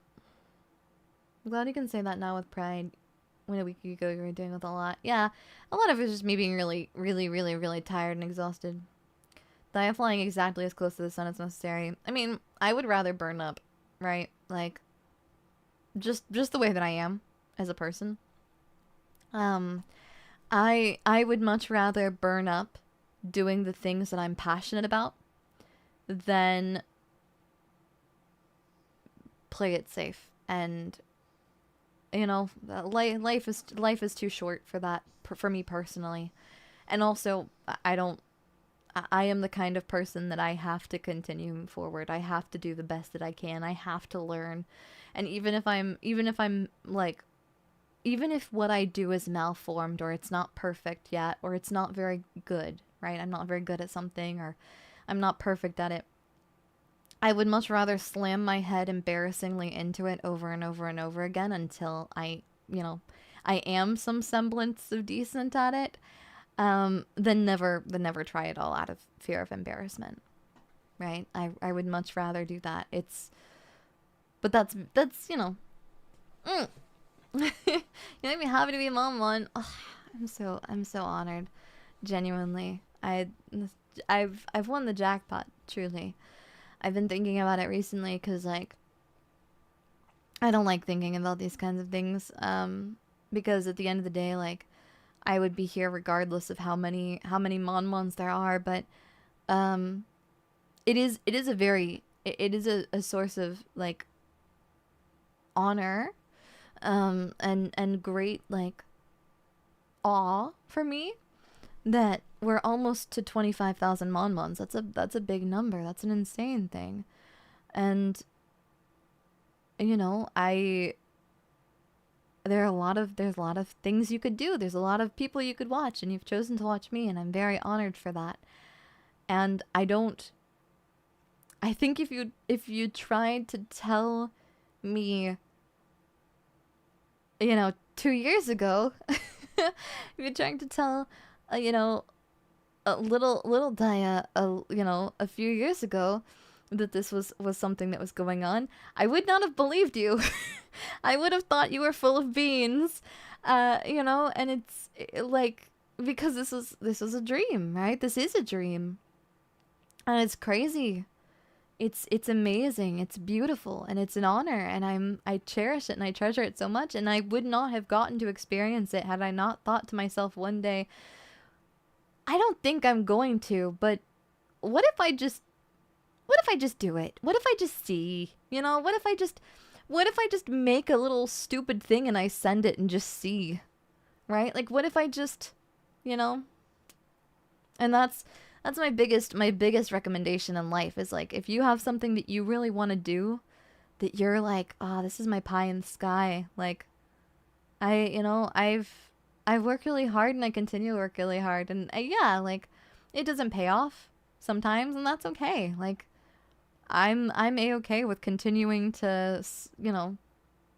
glad you can say that now with pride. When a week ago you were doing with a lot. Yeah, a lot of it is just me being really, really, really, really tired and exhausted. Daiya flying exactly as close to the sun as necessary. I mean, I would rather burn up, right? Like, just the way that I am as a person. I would much rather burn up doing the things that I'm passionate about than play it safe. And, you know, life is too short for that, for me personally. And also, I am the kind of person that I have to continue forward. I have to do the best that I can. I have to learn. And even if what I do is malformed or it's not perfect yet or it's not very good, right? I'm not very good at something or I'm not perfect at it. I would much rather slam my head embarrassingly into it over and over and over again until I am some semblance of decent at it, than never try it all out of fear of embarrassment, right? I would much rather do that. But that's you know. You make me happy to be mom one. Oh, I'm so honored, genuinely. I've won the jackpot, truly. I've been thinking about it recently because, like, I don't like thinking about these kinds of things, because at the end of the day, like, I would be here regardless of how many Mon-Mons there are, but it is a source of, like, honor and great, like, awe for me that we're almost to 25,000 Mon-Mons. That's a big number. That's an insane thing. And, you know, there's a lot of things you could do. There's a lot of people you could watch, and you've chosen to watch me, and I'm very honored for that. And I think if you tried to tell me, you know, 2 years ago, if you're trying to tell, you know, a little Daiya, you know, a few years ago, that this was something that was going on, I would not have believed you. I would have thought you were full of beans, you know, and it's like, because this was a dream, right? This is a dream, and it's crazy. It's amazing. It's beautiful, and it's an honor, and I cherish it and I treasure it so much, and I would not have gotten to experience it had I not thought to myself one day, I don't think I'm going to, but what if I just do it? What if I just see? You know, what if I just make a little stupid thing and I send it and just see? Right? Like, what if I just, you know? And that's my biggest recommendation in life is, like, if you have something that you really want to do, that you're like, oh, this is my pie in the sky. Like, I've worked really hard and I continue to work really hard, and yeah, like, it doesn't pay off sometimes, and that's okay. Like, I'm a-okay with continuing to, you know,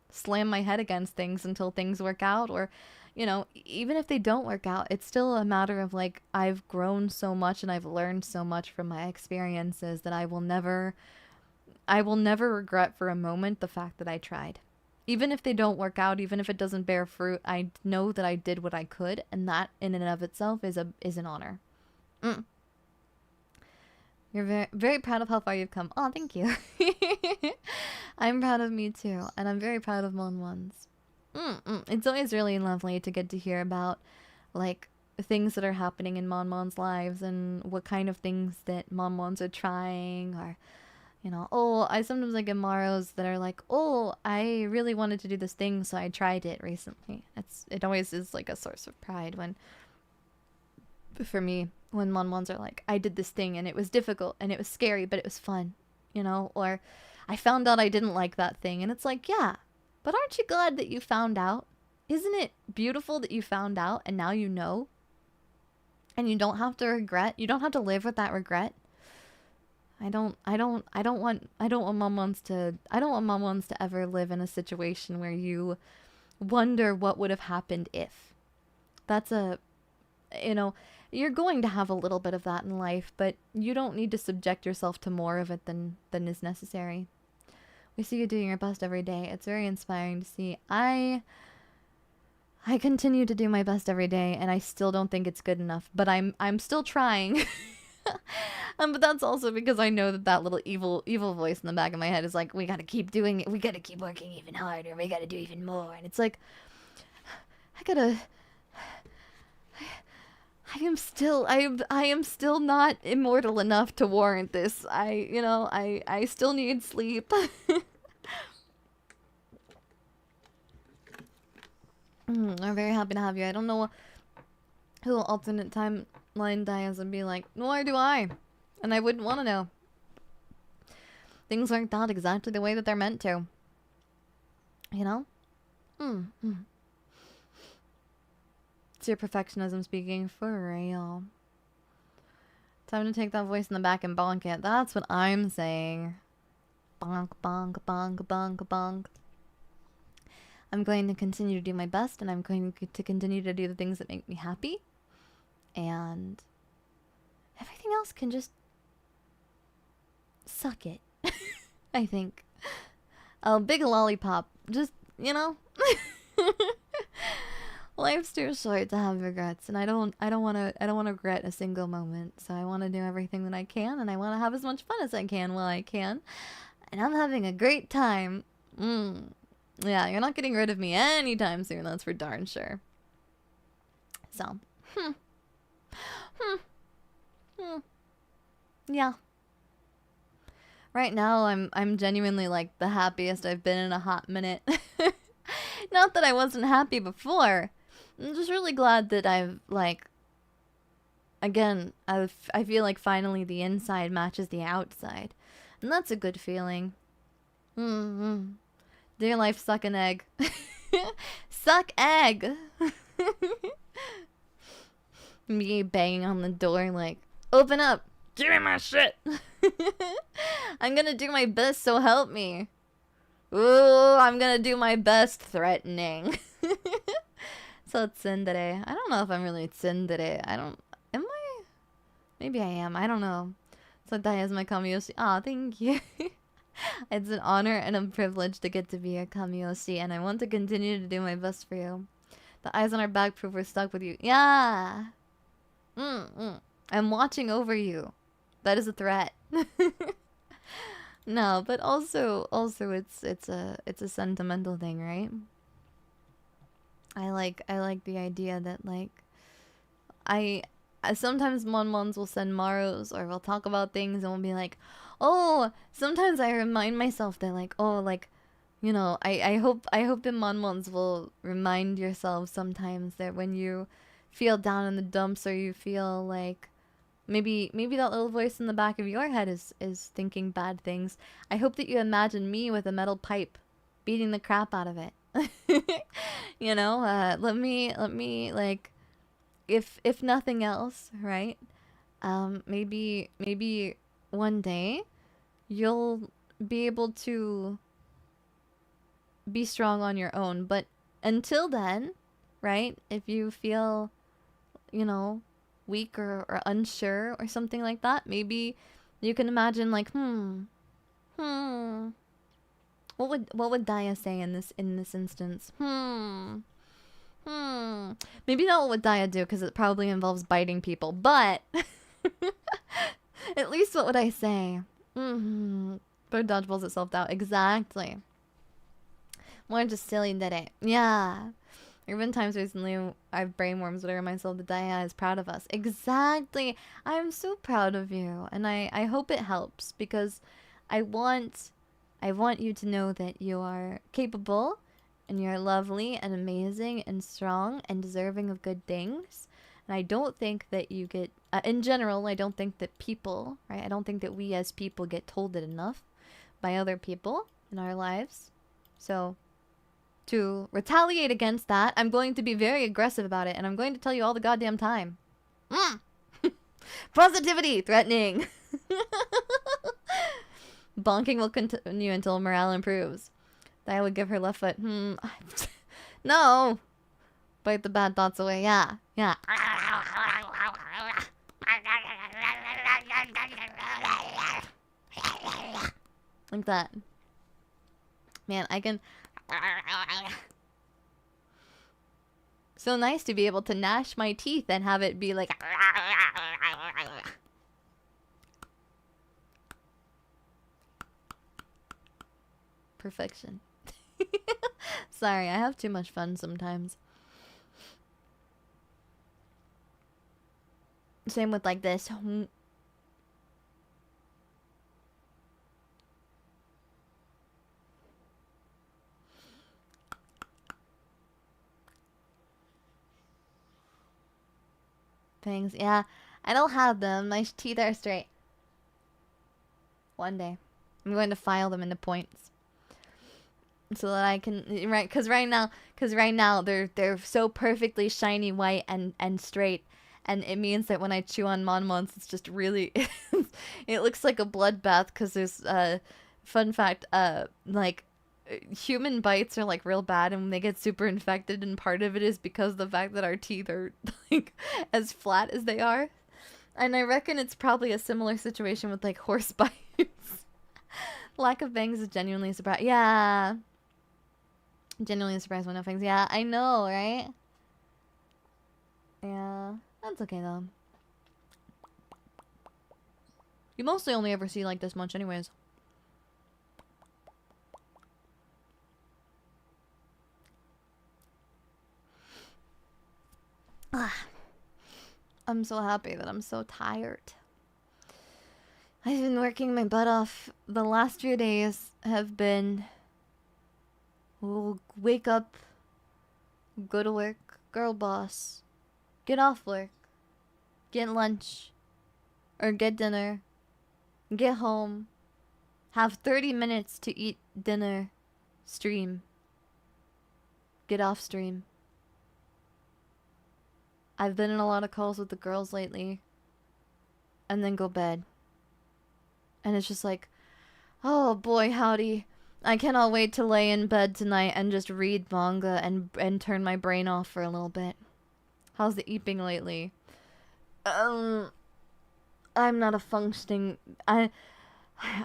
slam my head against things until things work out, or, you know, even if they don't work out, it's still a matter of like, I've grown so much and I've learned so much from my experiences that I will never regret for a moment the fact that I tried. Even if they don't work out, even if it doesn't bear fruit, I know that I did what I could, and that in and of itself is an honor. You're very, very proud of how far you've come. Oh, thank you. I'm proud of me too, and I'm very proud of Mon Ones. It's always really lovely to get to hear about, like, things that are happening in Mon Mon's lives and what kind of things that Mon Mons are trying, or, you know, oh, I sometimes like get Maros that are like, oh, I really wanted to do this thing, so I tried it recently. It always is like a source of pride when, for me, when Mon Mons are like, I did this thing and it was difficult and it was scary, but it was fun, you know, or I found out I didn't like that thing, and it's like, yeah, but aren't you glad that you found out? Isn't it beautiful that you found out and now you know? And you don't have to regret. You don't have to live with that regret. I don't want Mon Mons to ever live in a situation where you wonder what would have happened if. That's a, you know, you're going to have a little bit of that in life, but you don't need to subject yourself to more of it than is necessary. We see you doing your best every day. It's very inspiring to see. I continue to do my best every day, and I still don't think it's good enough, but I'm still trying. But that's also because I know that little evil voice in the back of my head is like, we gotta keep doing it. We gotta keep working even harder. We gotta do even more. And it's like, I am still not immortal enough to warrant this. I still need sleep. I'm very happy to have you. I don't know who alternate timeline Daiya would be like, nor do I. And I wouldn't want to know. Things worked out exactly the way that they're meant to. You know? It's your perfectionism speaking for real. Time to take that voice in the back and bonk it. That's what I'm saying. Bonk, bonk, bonk, bonk, bonk. I'm going to continue to do my best, and I'm going to continue to do the things that make me happy. And everything else can just suck it. I think. A big lollipop. Just, you know. Life's too short to have regrets, and I don't want to regret a single moment. So I want to do everything that I can, and I want to have as much fun as I can while I can. And I'm having a great time. Yeah, you're not getting rid of me anytime soon, that's for darn sure. So, yeah. Right now, I'm genuinely like the happiest I've been in a hot minute. Not that I wasn't happy before. I'm just really glad that I've, like, again, I feel like finally the inside matches the outside. And that's a good feeling. Dear life, suck an egg. Suck egg! Me banging on the door like, open up! Give me my shit! I'm gonna do my best, so help me. Ooh, I'm gonna do my best threatening. So tsundere. I don't know if I'm really tsundere. Am I? Maybe I am. I don't know. So Daiya's my kamiyoshi. Aw, thank you. It's an honor and a privilege to get to be your kamiyoshi, and I want to continue to do my best for you. The eyes on our back prove we're stuck with you. Yeah! I'm watching over you. That is a threat. No, but also it's a sentimental thing, right? I like the idea that, like, I sometimes Mon Mons will send Maros, or we'll talk about things and we'll be like, oh, sometimes I remind myself that, like, oh, like, you know, I hope that Mon Mons will remind yourself sometimes that when you feel down in the dumps, or you feel like maybe that little voice in the back of your head is thinking bad things, I hope that you imagine me with a metal pipe beating the crap out of it. You know, let me like, if nothing else, right? Maybe one day you'll be able to be strong on your own, but until then, right? If you feel, you know, weak or unsure or something like that, maybe you can imagine like, what would Daiya say in this instance? Maybe not what would Daiya do, because it probably involves biting people, but at least what would I say? But dodgeballs at self-doubt. Exactly. More just silly, did it? Yeah. There have been times recently I've brainworms to myself that Daiya is proud of us. Exactly. I'm so proud of you, and I hope it helps, because I want you to know that you are capable, and you're lovely and amazing and strong and deserving of good things. And I don't think that you get, in general, I don't think that people, right? I don't think that we as people get told it enough by other people in our lives. So, to retaliate against that, I'm going to be very aggressive about it, and I'm going to tell you all the goddamn time. Positivity! Threatening! Bonking will continue until morale improves. Daiya would give her left foot. No! Bite the bad thoughts away. Yeah. Yeah. Like that. Man, I can... So nice to be able to gnash my teeth and have it be like... Perfection. Sorry, I have too much fun sometimes. Same with like this. Things, yeah. I don't have them. My teeth are straight. One day. I'm going to file them into points. So that I can, right, because right now they're so perfectly shiny white and straight, and it means that when I chew on Monmons, it's just really, it looks like a bloodbath, because there's, fun fact, like, human bites are like real bad, and when they get super infected, and part of it is because of the fact that our teeth are like as flat as they are, and I reckon it's probably a similar situation with like horse bites. Lack of bangs is genuinely surprised. Yeah. Genuinely surprised when no fangs. Yeah, I know, right? Yeah. That's okay, though. You mostly only ever see like this much anyways. I'm so happy that I'm so tired. I've been working my butt off. The last few days have been... We'll wake up, go to work, girl boss, get off work, get lunch, or get dinner, get home, have 30 minutes to eat dinner, stream, get off stream. I've been in a lot of calls with the girls lately, and then go bed. And it's just like, oh boy, howdy. I cannot wait to lay in bed tonight and just read manga and turn my brain off for a little bit. How's the eeping lately? I'm not a functioning... I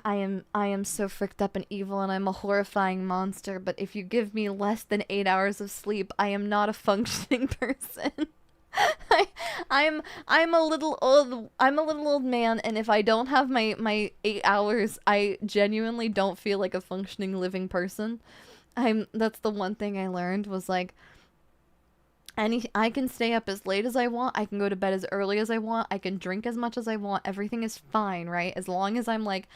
am so fricked up and evil, and I'm a horrifying monster, but if you give me less than 8 hours of sleep, I am not a functioning person. I'm a little old man, and if I don't have my 8 hours, I genuinely don't feel like a functioning living person. That's the one thing I learned was like, I can stay up as late as I want, I can go to bed as early as I want, I can drink as much as I want, everything is fine, right? As long as I'm like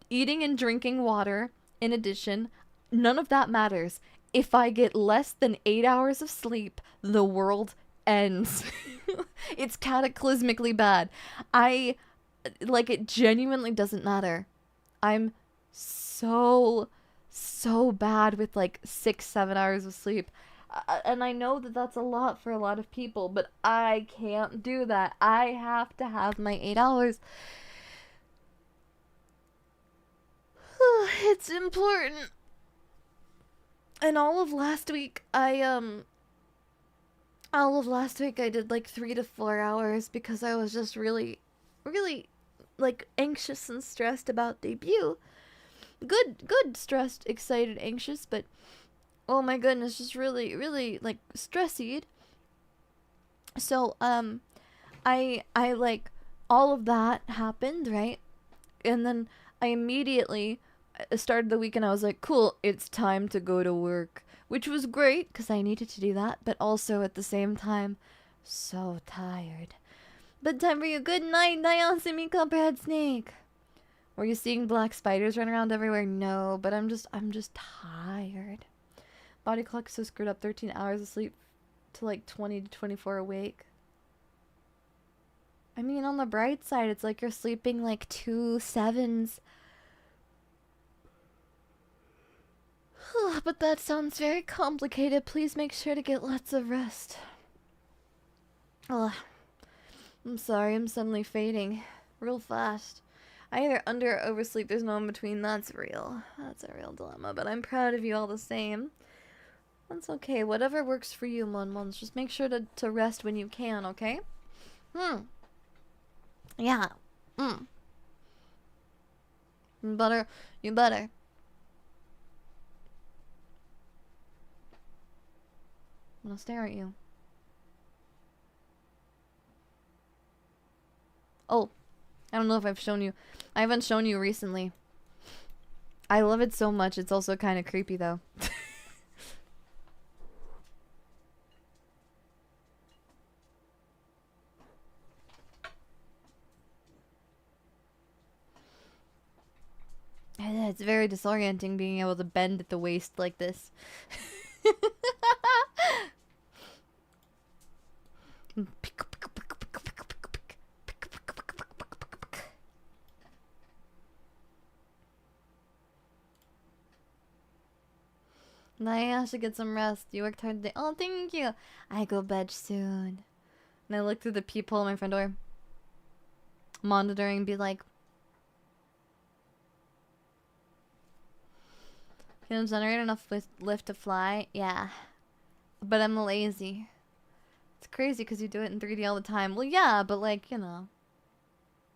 eating and drinking water in addition, none of that matters. If I get less than 8 hours of sleep, the world ends. It's cataclysmically bad. It genuinely doesn't matter. I'm so bad with like 6-7 hours of sleep. And I know that that's a lot for a lot of people, but I can't do that. I have to have my 8 hours. It's important. And all of last week, I all of last week I did like 3 to 4 hours because I was just really, really like anxious and stressed about debut. Good, stressed, excited, anxious, but oh my goodness, just really, really like stressed. So I like all of that happened, right? And then I immediately started the week and I was like, cool, it's time to go to work, which was great because I needed to do that, but also at the same time, so tired. But time for you. Good night, Daiya, Copperhead Snake. Were you seeing black spiders run around everywhere? No, but I'm just tired. Body clock so screwed up. 13 hours of sleep to like 20 to 24 awake. I mean, on the bright side, it's like you're sleeping like 2 sevens. But that sounds very complicated. Please make sure to get lots of rest. Ugh. I'm sorry, I'm suddenly fading real fast. I either under or oversleep, there's no in between. That's real. That's a real dilemma, but I'm proud of you all the same. That's okay. Whatever works for you, Mon. Just make sure to rest when you can, okay? Yeah. You better. I'm gonna stare at you. Oh, I don't know if I've shown you. I haven't shown you recently. I love it so much. It's also kind of creepy, though. It's very disorienting being able to bend at the waist like this. I should get some rest. You worked hard today. Oh, thank you. I go bed soon. And I look through the peephole in my front door, monitoring, and be like, can it generate enough lift to fly? Yeah. But I'm lazy. It's crazy because you do it in 3D all the time. Well, yeah, but like, you know,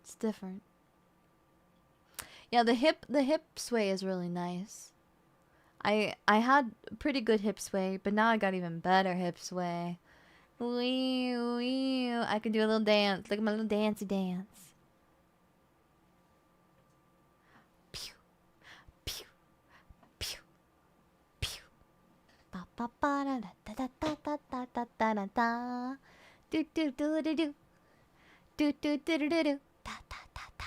it's different. Yeah, the hip sway is really nice. I had pretty good hip sway, but now I got even better hip sway. Wee wee. I can do a little dance. Look at my little dancey dance. Pew, pew, pew, pew. Ba ba ba da da da da da da da da da. Do do do do do. Do do do do do do. Da da da da.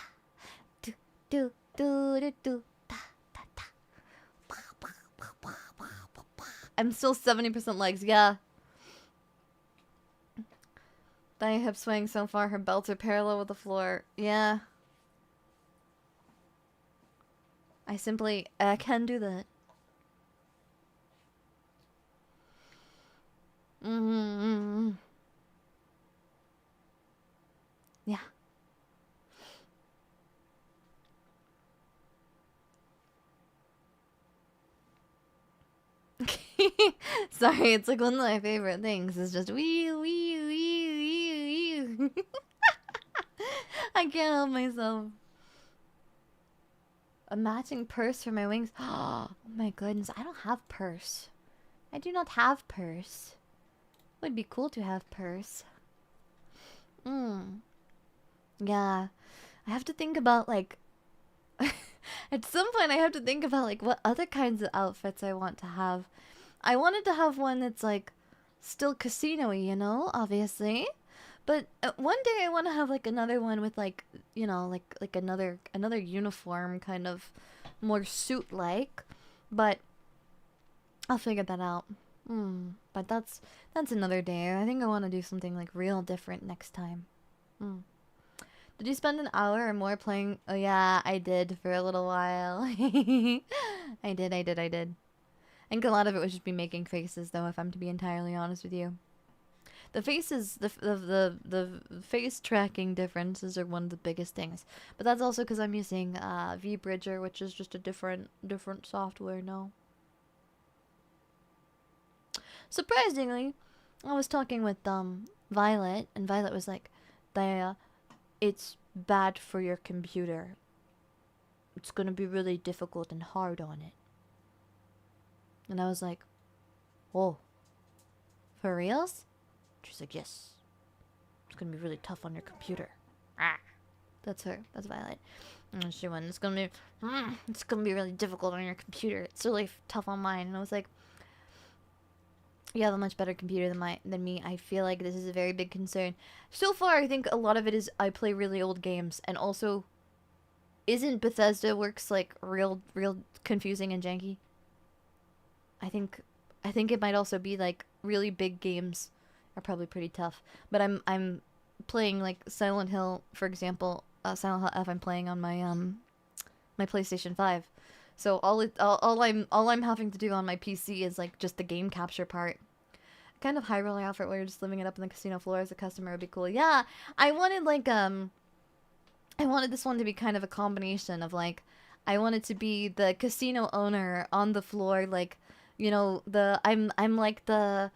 Do do do do do. I'm still 70% legs, yeah. Daiya hip swaying so far, her belts are parallel with the floor. Yeah. I can do that. Yeah. Sorry, it's like one of my favorite things. It's just wee wee wee wee wee. I can't help myself. A matching purse for my wings. Oh my goodness, I don't have purse. I do not have purse. It would be cool to have purse. Yeah. I have to think about like at some point I have to think about like what other kinds of outfits I want to have. I wanted to have one that's like still casino-y, you know, obviously. But one day I want to have like another one with like, you know, like another uniform, kind of more suit-like. But I'll figure that out. But that's another day. I think I want to do something like real different next time. Did you spend an hour or more playing? Oh yeah, I did for a little while. I did. I think a lot of it was just me making faces, though, if I'm to be entirely honest with you. The faces, the face tracking differences are one of the biggest things. But that's also because I'm using VBridger, which is just a different software, no? Surprisingly, I was talking with Violet, and Violet was like, Daiya, it's bad for your computer. It's gonna be really difficult and hard on it. And I was like, oh, for reals? She's like, yes. It's gonna be really tough on your computer. Ah. That's her. That's Violet. And she went, it's gonna be really difficult on your computer. It's really tough on mine. And I was like, you have a much better computer than me. I feel like this is a very big concern. So far, I think a lot of it is I play really old games, and also, isn't Bethesda works like real confusing and janky? I think it might also be like really big games are probably pretty tough. But I'm playing like Silent Hill, for example. Silent Hill F I'm playing on my my PlayStation 5. So all I'm having to do on my PC is like just the game capture part. Kind of high roller outfit where you're just living it up on the casino floor as a customer would be cool. Yeah, I wanted like I wanted this one to be kind of a combination of like I wanted to be the casino owner on the floor, like, you know, I'm like the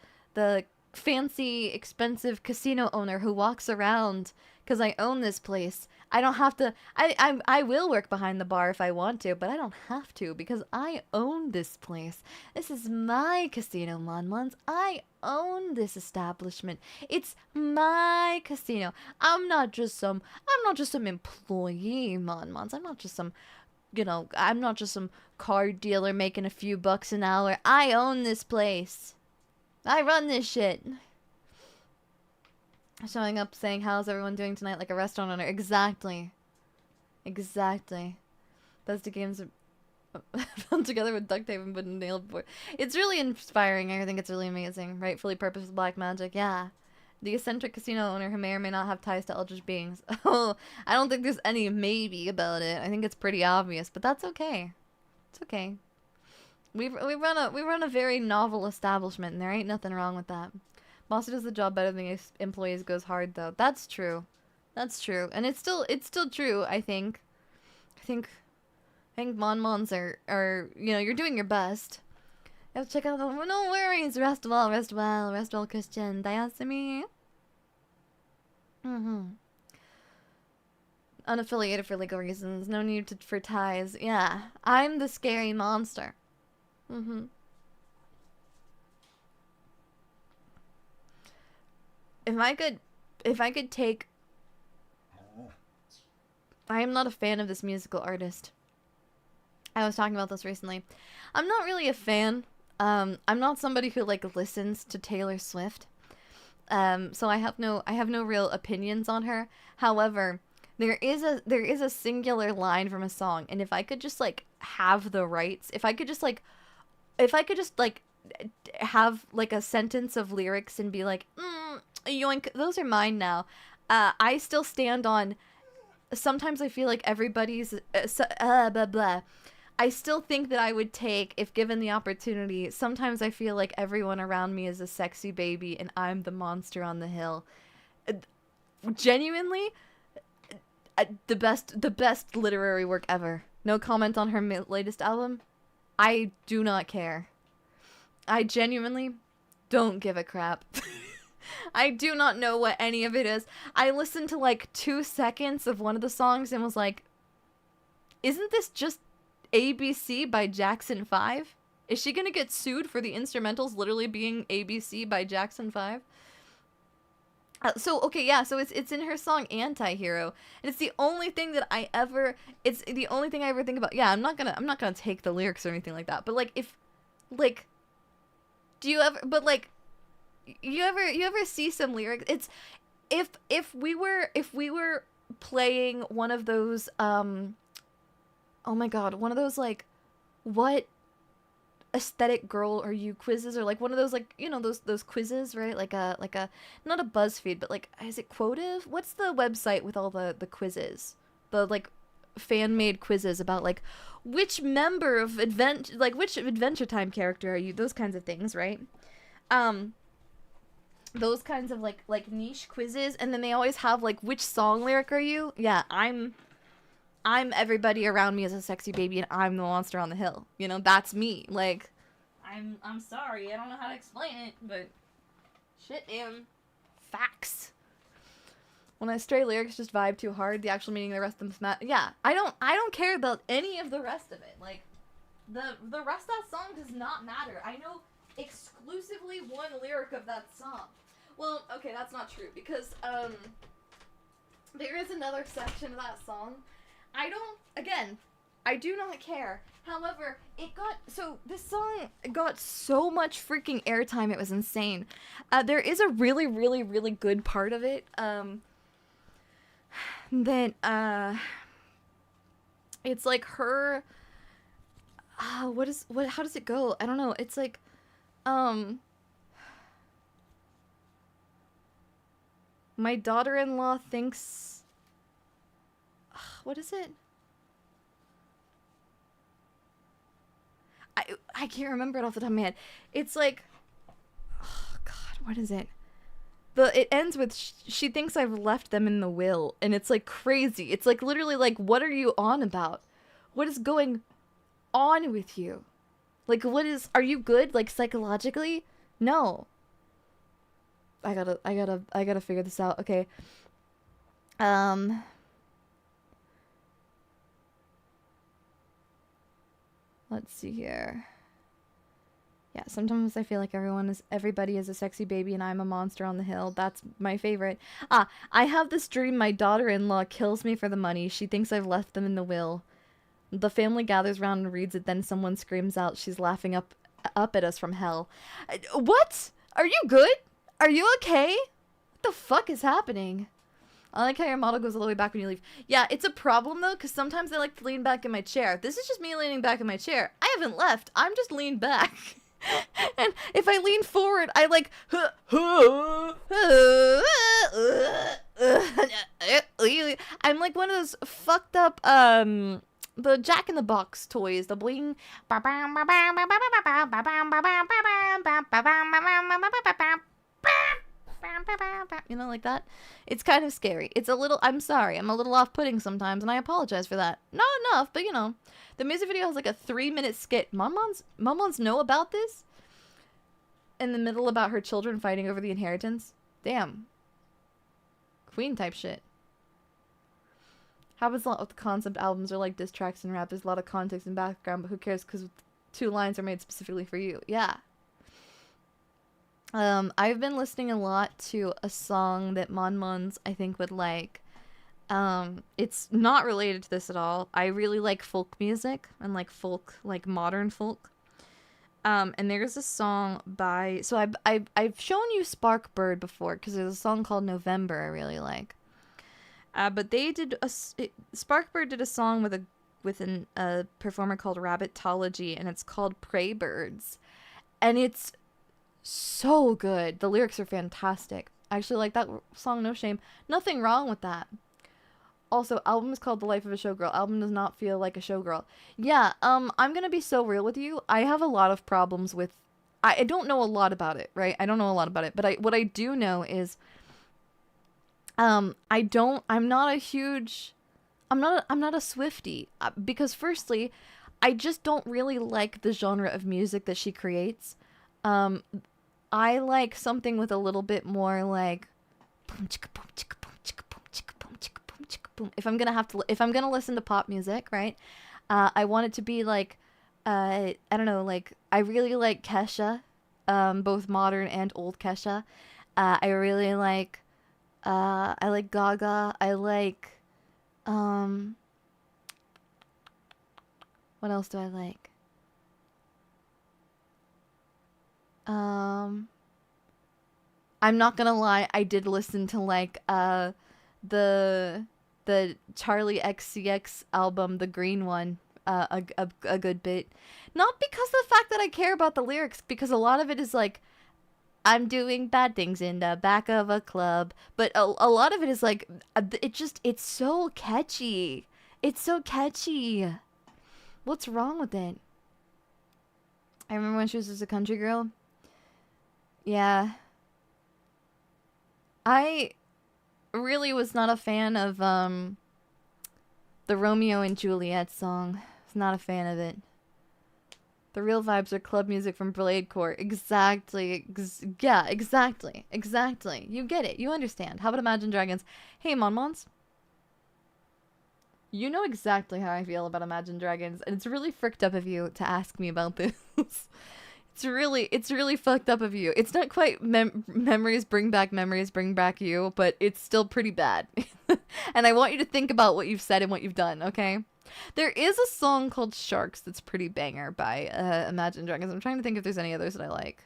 fancy expensive casino owner who walks around because I own this place. I don't have to. I will work behind the bar if I want to, but I don't have to because I own this place. This is my casino, Mon. I own this establishment. It's my casino. I'm not just some employee, Mon. I'm not just some, you know, I'm not just some card dealer making a few bucks an hour. I own this place. I run this shit. Showing up saying, how's everyone doing tonight, like a restaurant owner. Exactly. Those two games are put together with duct tape and put in nail board. It's really inspiring. I think it's really amazing. Rightfully purposed with black magic. Yeah. The eccentric casino owner who may or may not have ties to eldritch beings. Oh, I don't think there's any maybe about it. I think it's pretty obvious, but that's okay. It's okay. We run a very novel establishment, and there ain't nothing wrong with that. Boss does the job better than his employees goes hard though. That's true. That's true. And it's still true, I think. I think Mon-Mons are, you know, you're doing your best. You have to check out the, no worries, rest well, Christian. Diasemi. Unaffiliated for legal reasons. No need for ties. Yeah. I'm the scary monster. If I could take... I am not a fan of this musical artist. I was talking about this recently. I'm not really a fan. I'm not somebody who, like, listens to Taylor Swift. So I have no real opinions on her. However, there is a singular line from a song, and if I could just, like, have the rights, if I could just have like a sentence of lyrics and be like, yoink, those are mine now. I still stand on, sometimes I feel like everybody's, blah, blah. I still think that I would take, if given the opportunity, sometimes I feel like everyone around me is a sexy baby and I'm the monster on the hill. Genuinely, the best literary work ever. No comment on her latest album. I do not care. I genuinely don't give a crap. I do not know what any of it is. I listened to like 2 seconds of one of the songs and was like, isn't this just ABC by Jackson 5? Is she gonna get sued for the instrumentals literally being ABC by Jackson 5? So it's in her song Anti-Hero, and it's the only thing that I ever think about. Yeah, I'm not gonna take the lyrics or anything like that, but like, if, like, do you ever, but like, you ever see some lyrics? It's, if we were playing one of those, oh my god, one of those, like, what aesthetic girl are you quizzes, or like one of those, like, you know, those quizzes, right? Like a not a BuzzFeed, but like, is it Quotive? What's the website with all the quizzes, the like fan-made quizzes about like which member of which Adventure Time character are you, those kinds of things, right? Those kinds of like niche quizzes, and then they always have like, which song lyric are you? Yeah, I'm everybody around me is a sexy baby and I'm the monster on the hill. You know, that's me. Like, I'm sorry, I don't know how to explain it, but Shit, man. Facts. When I stray lyrics just vibe too hard, the actual meaning of the rest of them yeah, I don't care about any of the rest of it. Like, the rest of that song does not matter. I know exclusively one lyric of that song. Well, okay, that's not true, because, there is another section of that song. I do not care. However, this song got so much freaking airtime, it was insane. There is a really, really, really good part of it, that, it's like her, how does it go? I don't know, it's like, my daughter-in-law thinks, what is it? I can't remember it off the top of my head. It's like, oh god, what is it? It ends with, she thinks I've left them in the will, and it's like crazy. It's like literally like, what are you on about? What is going on with you? Like, are you good, like, psychologically? No. I gotta figure this out. Okay. Let's see here. Yeah, sometimes I feel like everybody is a sexy baby and I'm a monster on the hill. That's my favorite. I have this dream my daughter-in-law kills me for the money. She thinks I've left them in the will. The family gathers round and reads it, then someone screams out, she's laughing up at us from hell. What? Are you good? Are you okay? What the fuck is happening? I like how your model goes all the way back when you leave. Yeah, it's a problem, though, because sometimes I like to lean back in my chair. This is just me leaning back in my chair. I haven't left. I'm just leaned back. And if I lean forward, I like... I'm like one of those fucked up, the Jack in the Box toys. The bling... You know, like that. It's kind of scary. It's a little, I'm sorry, I'm a little off-putting sometimes, and I apologize for that. Not enough, but you know. The music video has like a 3-minute skit. Momons know about this? In the middle about her children fighting over the inheritance? Damn. Queen type shit. Happens a lot with the concept albums or like diss tracks and rap. There's a lot of context and background, but who cares because 2 lines are made specifically for you. Yeah. I've been listening a lot to a song that Monmons, I think, would like. It's not related to this at all. I really like folk music and like folk, like modern folk. And there's a song by, so I've shown you Sparkbird before because there's a song called November I really like. But they did Sparkbird did a song with a performer called Rabbitology, and it's called Prey Birds, and it's so good. The lyrics are fantastic. I actually like that song, no shame. Nothing wrong with that. Also, album is called The Life of a Showgirl. Album does not feel like a showgirl. Yeah, I'm gonna be so real with you. I have a lot of problems with... I don't know a lot about it, right? I don't know a lot about it, but what I do know is... I'm not a Swiftie. Because firstly, I just don't really like the genre of music that she creates. I like something with a little bit more like boom chicka boom chicka boom chicka boom chicka boom chicka boom chicka boom. If I'm gonna listen to pop music, right? I want it to be like I don't know, like I really like Kesha, both modern and old Kesha. I really like I like Gaga. I like what else do I like? I'm not gonna lie, I did listen to like the Charlie XCX album, the green one, a good bit. Not because of the fact that I care about the lyrics, because a lot of it is like I'm doing bad things in the back of a club, but a lot of it is like it's so catchy. It's so catchy. What's wrong with it? I remember when she was just a country girl. Yeah. I really was not a fan of the Romeo and Juliet song. I was not a fan of it. The real vibes are club music from Blade Corps. Exactly. Yeah, exactly. Exactly. You get it. You understand. How about Imagine Dragons? Hey, Monmons. You know exactly how I feel about Imagine Dragons, and it's really fricked up of you to ask me about this. It's really fucked up of you. It's not quite memories bring back you, but it's still pretty bad. And I want you to think about what you've said and what you've done, okay? There is a song called Sharks that's pretty banger by Imagine Dragons. I'm trying to think if there's any others that I like.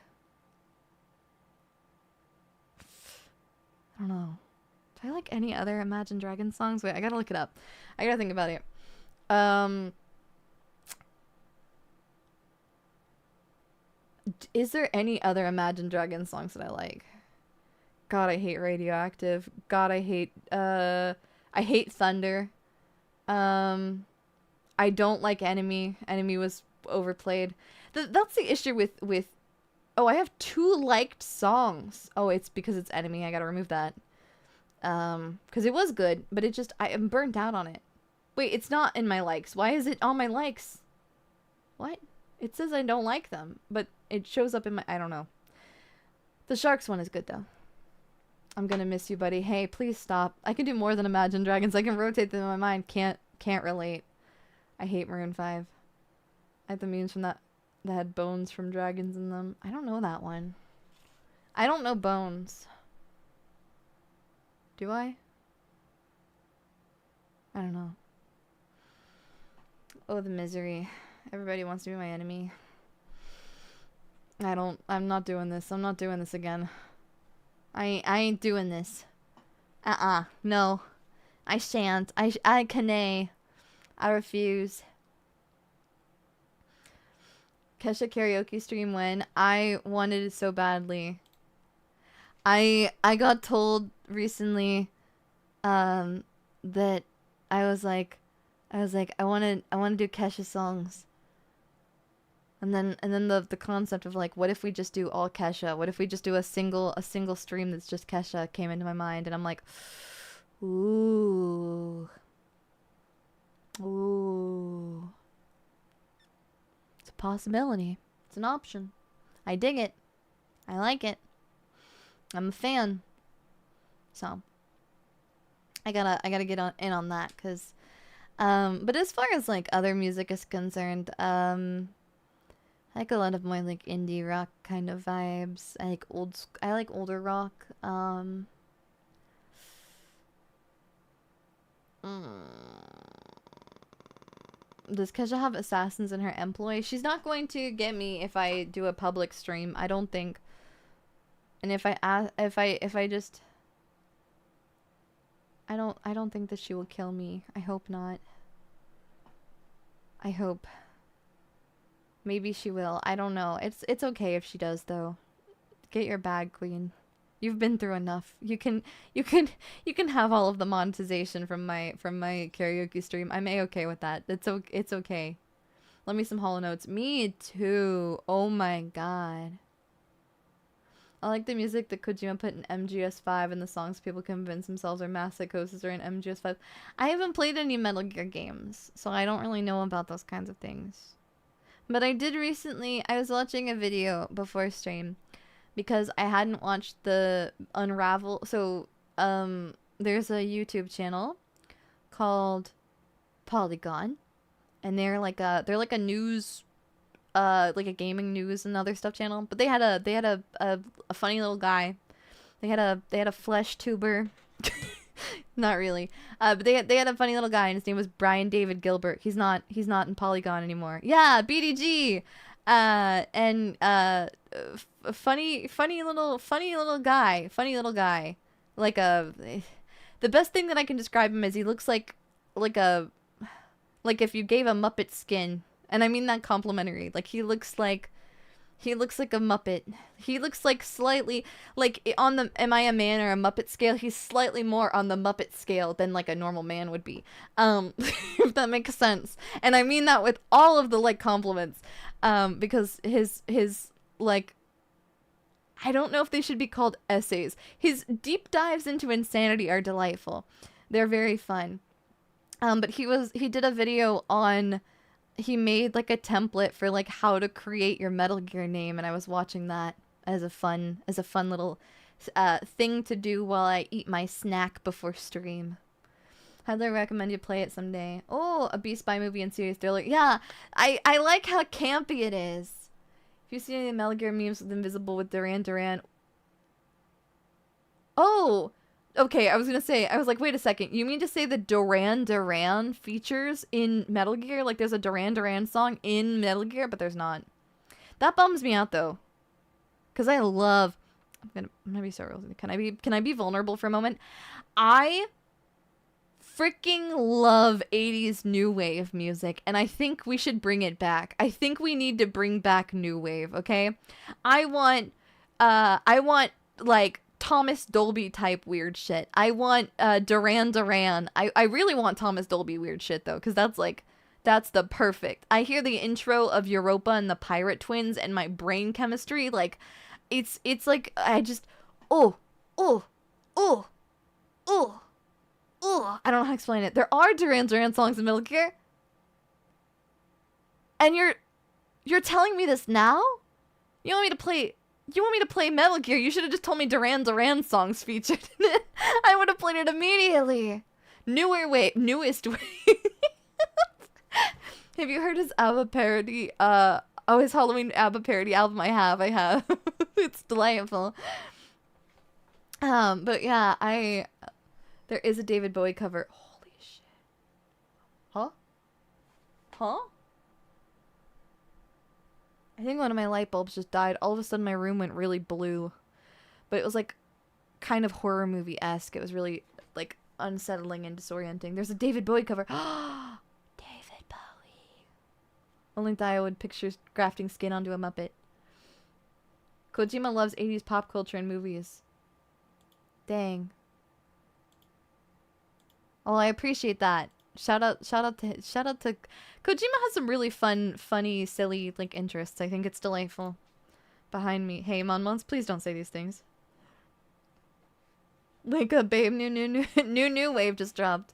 I don't know. Do I like any other Imagine Dragons songs? Wait, I gotta look it up. I gotta think about it. Is there any other Imagine Dragons songs that I like? God, I hate Radioactive. God, I hate Thunder. I don't like Enemy. Enemy was overplayed. That's the issue with... Oh, I have 2 liked songs. Oh, it's because it's Enemy. I gotta remove that. Because it was good, but it just... I am burnt out on it. Wait, it's not in my likes. Why is it on my likes? What? It says I don't like them, but it shows up in my... I don't know. The Sharks one is good, though. I'm gonna miss you, buddy. Hey, please stop. I can do more than Imagine Dragons. I can rotate them in my mind. Can't relate. I hate Maroon 5. I had the memes from that had bones from dragons in them. I don't know that one. I don't know Bones. Do I? I don't know. Oh, the misery. Everybody wants to be my enemy. I'm not doing this. I'm not doing this again. I ain't doing this. No. I shan't. I can't. I refuse. Kesha karaoke stream when I wanted it so badly. I got told recently that I was like I want to do Kesha songs. And then the concept of like, what if we just do all Kesha? What if we just do a single stream that's just Kesha came into my mind, and I'm like, ooh. It's a possibility. It's an option. I dig it. I like it. I'm a fan. So I gotta get in on that, because but as far as like other music is concerned, I like a lot of more like indie rock kind of vibes. I like older rock. Does Kesha have assassins in her employ? She's not going to get me if I do a public stream, I don't think. And if I just, I don't think that she will kill me. I hope not. I hope. Maybe she will. I don't know. It's okay if she does, though. Get your bag, queen. You've been through enough. You can have all of the monetization from my karaoke stream. I'm a-okay with that. It's okay. Let me some Hollow Notes. Me too. Oh my god. I like the music that Kojima put in MGS5 and the songs people convince themselves are mass psychosis are in MGS5. I haven't played any Metal Gear games, so I don't really know about those kinds of things. But I did recently, I was watching a video before stream because I hadn't watched the Unravel. So, there's a YouTube channel called Polygon, and they're like a news, like a gaming news and other stuff channel. But they had a funny little guy. They had a flesh tuber. Not really. But they had a funny little guy, and his name was Brian David Gilbert. He's not in Polygon anymore. Yeah, BDG. And funny little guy. Like the best thing that I can describe him as, he looks like if you gave a Muppet skin, and I mean that complimentary. Like he looks like a Muppet. He looks like slightly, like on the Am I a Man or a Muppet scale, he's slightly more on the Muppet scale than like a normal man would be. If that makes sense. And I mean that with all of the like compliments. Because his like, I don't know if they should be called essays. His deep dives into insanity are delightful. They're very fun. But he did a video on he made like a template for like how to create your Metal Gear name, and I was watching that as a fun little thing to do while I eat my snack before stream. Highly recommend you play it someday. Oh, a Beast Spy movie and series thriller. Yeah, I like how campy it is. If you see any Metal Gear memes with Invisible with Duran Duran. Oh, okay, I was gonna say, I was like, wait a second, you mean to say the Duran Duran features in Metal Gear? Like there's a Duran Duran song in Metal Gear, but there's not. That bums me out though. Cause I love, I'm gonna be so real. Can I be vulnerable for a moment? I freaking love 80s new wave music, and I think we should bring it back. I think we need to bring back new wave, okay? I want like Thomas Dolby type weird shit. I want Duran Duran. I really want Thomas Dolby weird shit though, cuz that's the perfect. I hear the intro of Europa and the Pirate Twins and my brain chemistry like it's like I just oh I don't know how to explain it. There are Duran Duran songs in Metal Gear. And you're telling me this now? You want me to play Metal Gear? You should have just told me Duran Duran songs featured in it. I would have played it immediately. Newest wave. Have you heard his ABBA parody? His Halloween ABBA parody album I have. It's delightful. But yeah, there is a David Bowie cover. Holy shit. Huh? I think one of my light bulbs just died. All of a sudden my room went really blue. But it was like kind of horror movie-esque. It was really like unsettling and disorienting. There's a David Bowie cover. David Bowie. Only Daiya would picture grafting skin onto a Muppet. Kojima loves 80s pop culture and movies. Dang. Oh, I appreciate that. Shout out to Kojima has some really funny, silly like interests. I think it's delightful. Behind me. Hey, Monmons, please don't say these things. Like a babe, new wave just dropped.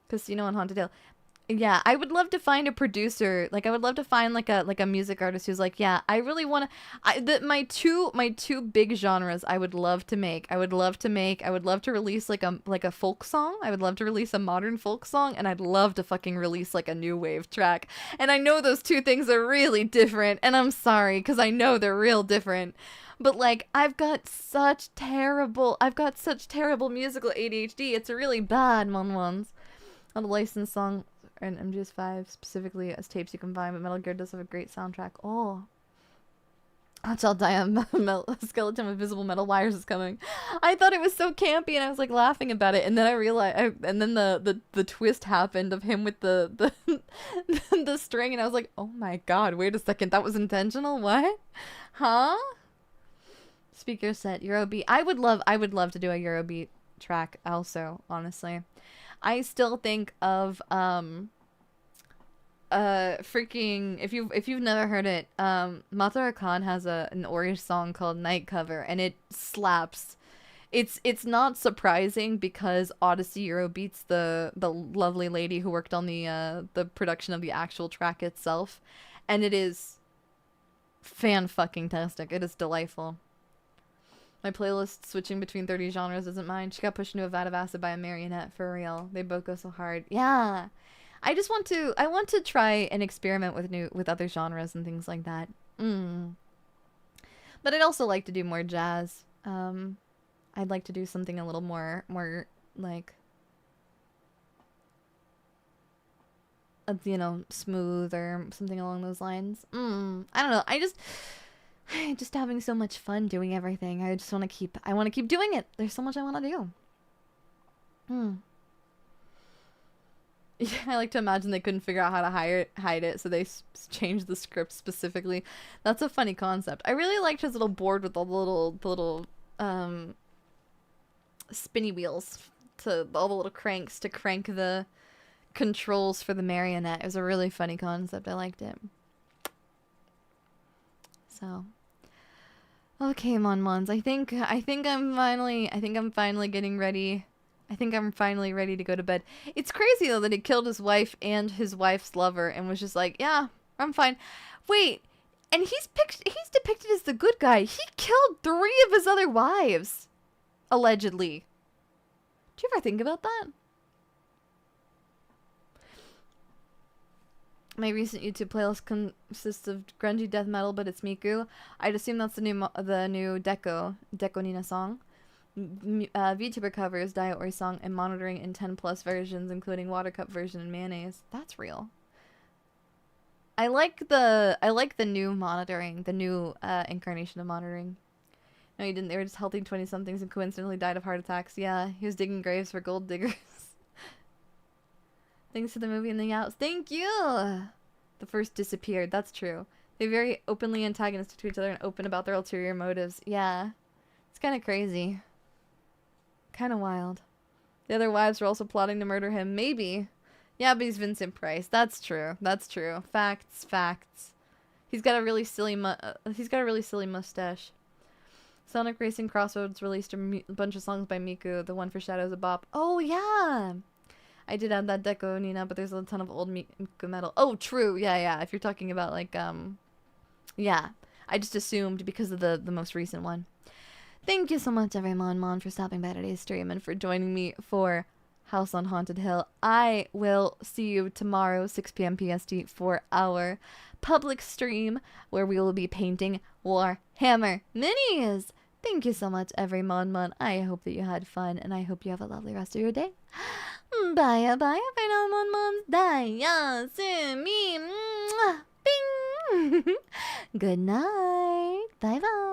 Casino on Haunted Hill. Yeah, I would love to find a producer. Like I would love to find like a music artist who's like, yeah, I really want to my two big genres I would love to make. I would love to release like a folk song. I would love to release a modern folk song, and I'd love to fucking release like a new wave track. And I know those two things are really different, and I'm sorry cuz I know they're real different. But like I've got such terrible musical ADHD. It's really bad, ones. On the licensed song and MGS5 specifically as tapes you can find, but Metal Gear does have a great soundtrack. Oh, that's all Daiya skeleton with visible metal wires is coming. I thought it was so campy, and I was like laughing about it, and then I realized, and then the twist happened of him with the the string, and I was like, oh my god, wait a second, that was intentional? What? Huh? Speaker set Eurobeat. I would love to do a Eurobeat track also, honestly. I still think of freaking if you've never heard it, Mathura Khan has an Orish song called Night Cover, and it slaps. It's not surprising because Odyssey Eurobeats the lovely lady who worked on the production of the actual track itself, and it is fan-fucking-tastic. It is delightful. My playlist switching between 30 genres isn't mine. She got pushed into a vat of acid by a marionette, for real. They both go so hard. Yeah. I want to try and experiment with other genres and things like that. But I'd also like to do more jazz. I'd like to do something a little more like smooth or something along those lines. I don't know. Just having so much fun doing everything. I want to keep doing it. There's so much I want to do. Yeah, I like to imagine they couldn't figure out how to hide it, so they changed the script specifically. That's a funny concept. I really liked his little board with all the little spinny wheels to all the little cranks to crank the controls for the marionette. It was a really funny concept. I liked it. So, okay, Monmons. I think I'm finally getting ready I think I'm finally ready to go to bed. It's crazy, though, that he killed his wife and his wife's lover and was just like, yeah, I'm fine. Wait, and he's depicted as the good guy. He killed 3 of his other wives, allegedly. Do you ever think about that? My recent YouTube playlist consists of grungy death metal, but it's Miku. I'd assume that's the new Deco Nina song. VTuber covers Daiya song and monitoring in 10+ versions, including water cup version and mayonnaise. That's real. I like the new monitoring, the new incarnation of monitoring. No, he didn't. They were just healthy 20-somethings and coincidentally died of heart attacks. Yeah, he was digging graves for gold diggers. Thanks to the movie and the outs. Thank you! The first disappeared. That's true. They're very openly antagonistic to each other and open about their ulterior motives. Yeah. It's kind of crazy. Kind of wild. The other wives were also plotting to murder him. Maybe. Yeah, but he's Vincent Price. That's true. That's true. Facts. Facts. He's got a really silly mustache. Sonic Racing Crossroads released a bunch of songs by Miku. The one for Shadows of Bop. Oh, yeah! I did add that Deco Nina, but there's a ton of old Miku metal. Oh, true. Yeah, yeah. If you're talking about, like, yeah. I just assumed because of the most recent one. Thank you so much, everyone, for stopping by today's stream and for joining me for House on Haunted Hill. I will see you tomorrow, 6 p.m. PST, for our public stream where we will be painting Warhammer Minis. Thank you so much, everyone. I hope that you had fun, and I hope you have a lovely rest of your day. Bye, bye, everyone. Daiya, sumi, bing. Good night. Bye, bye.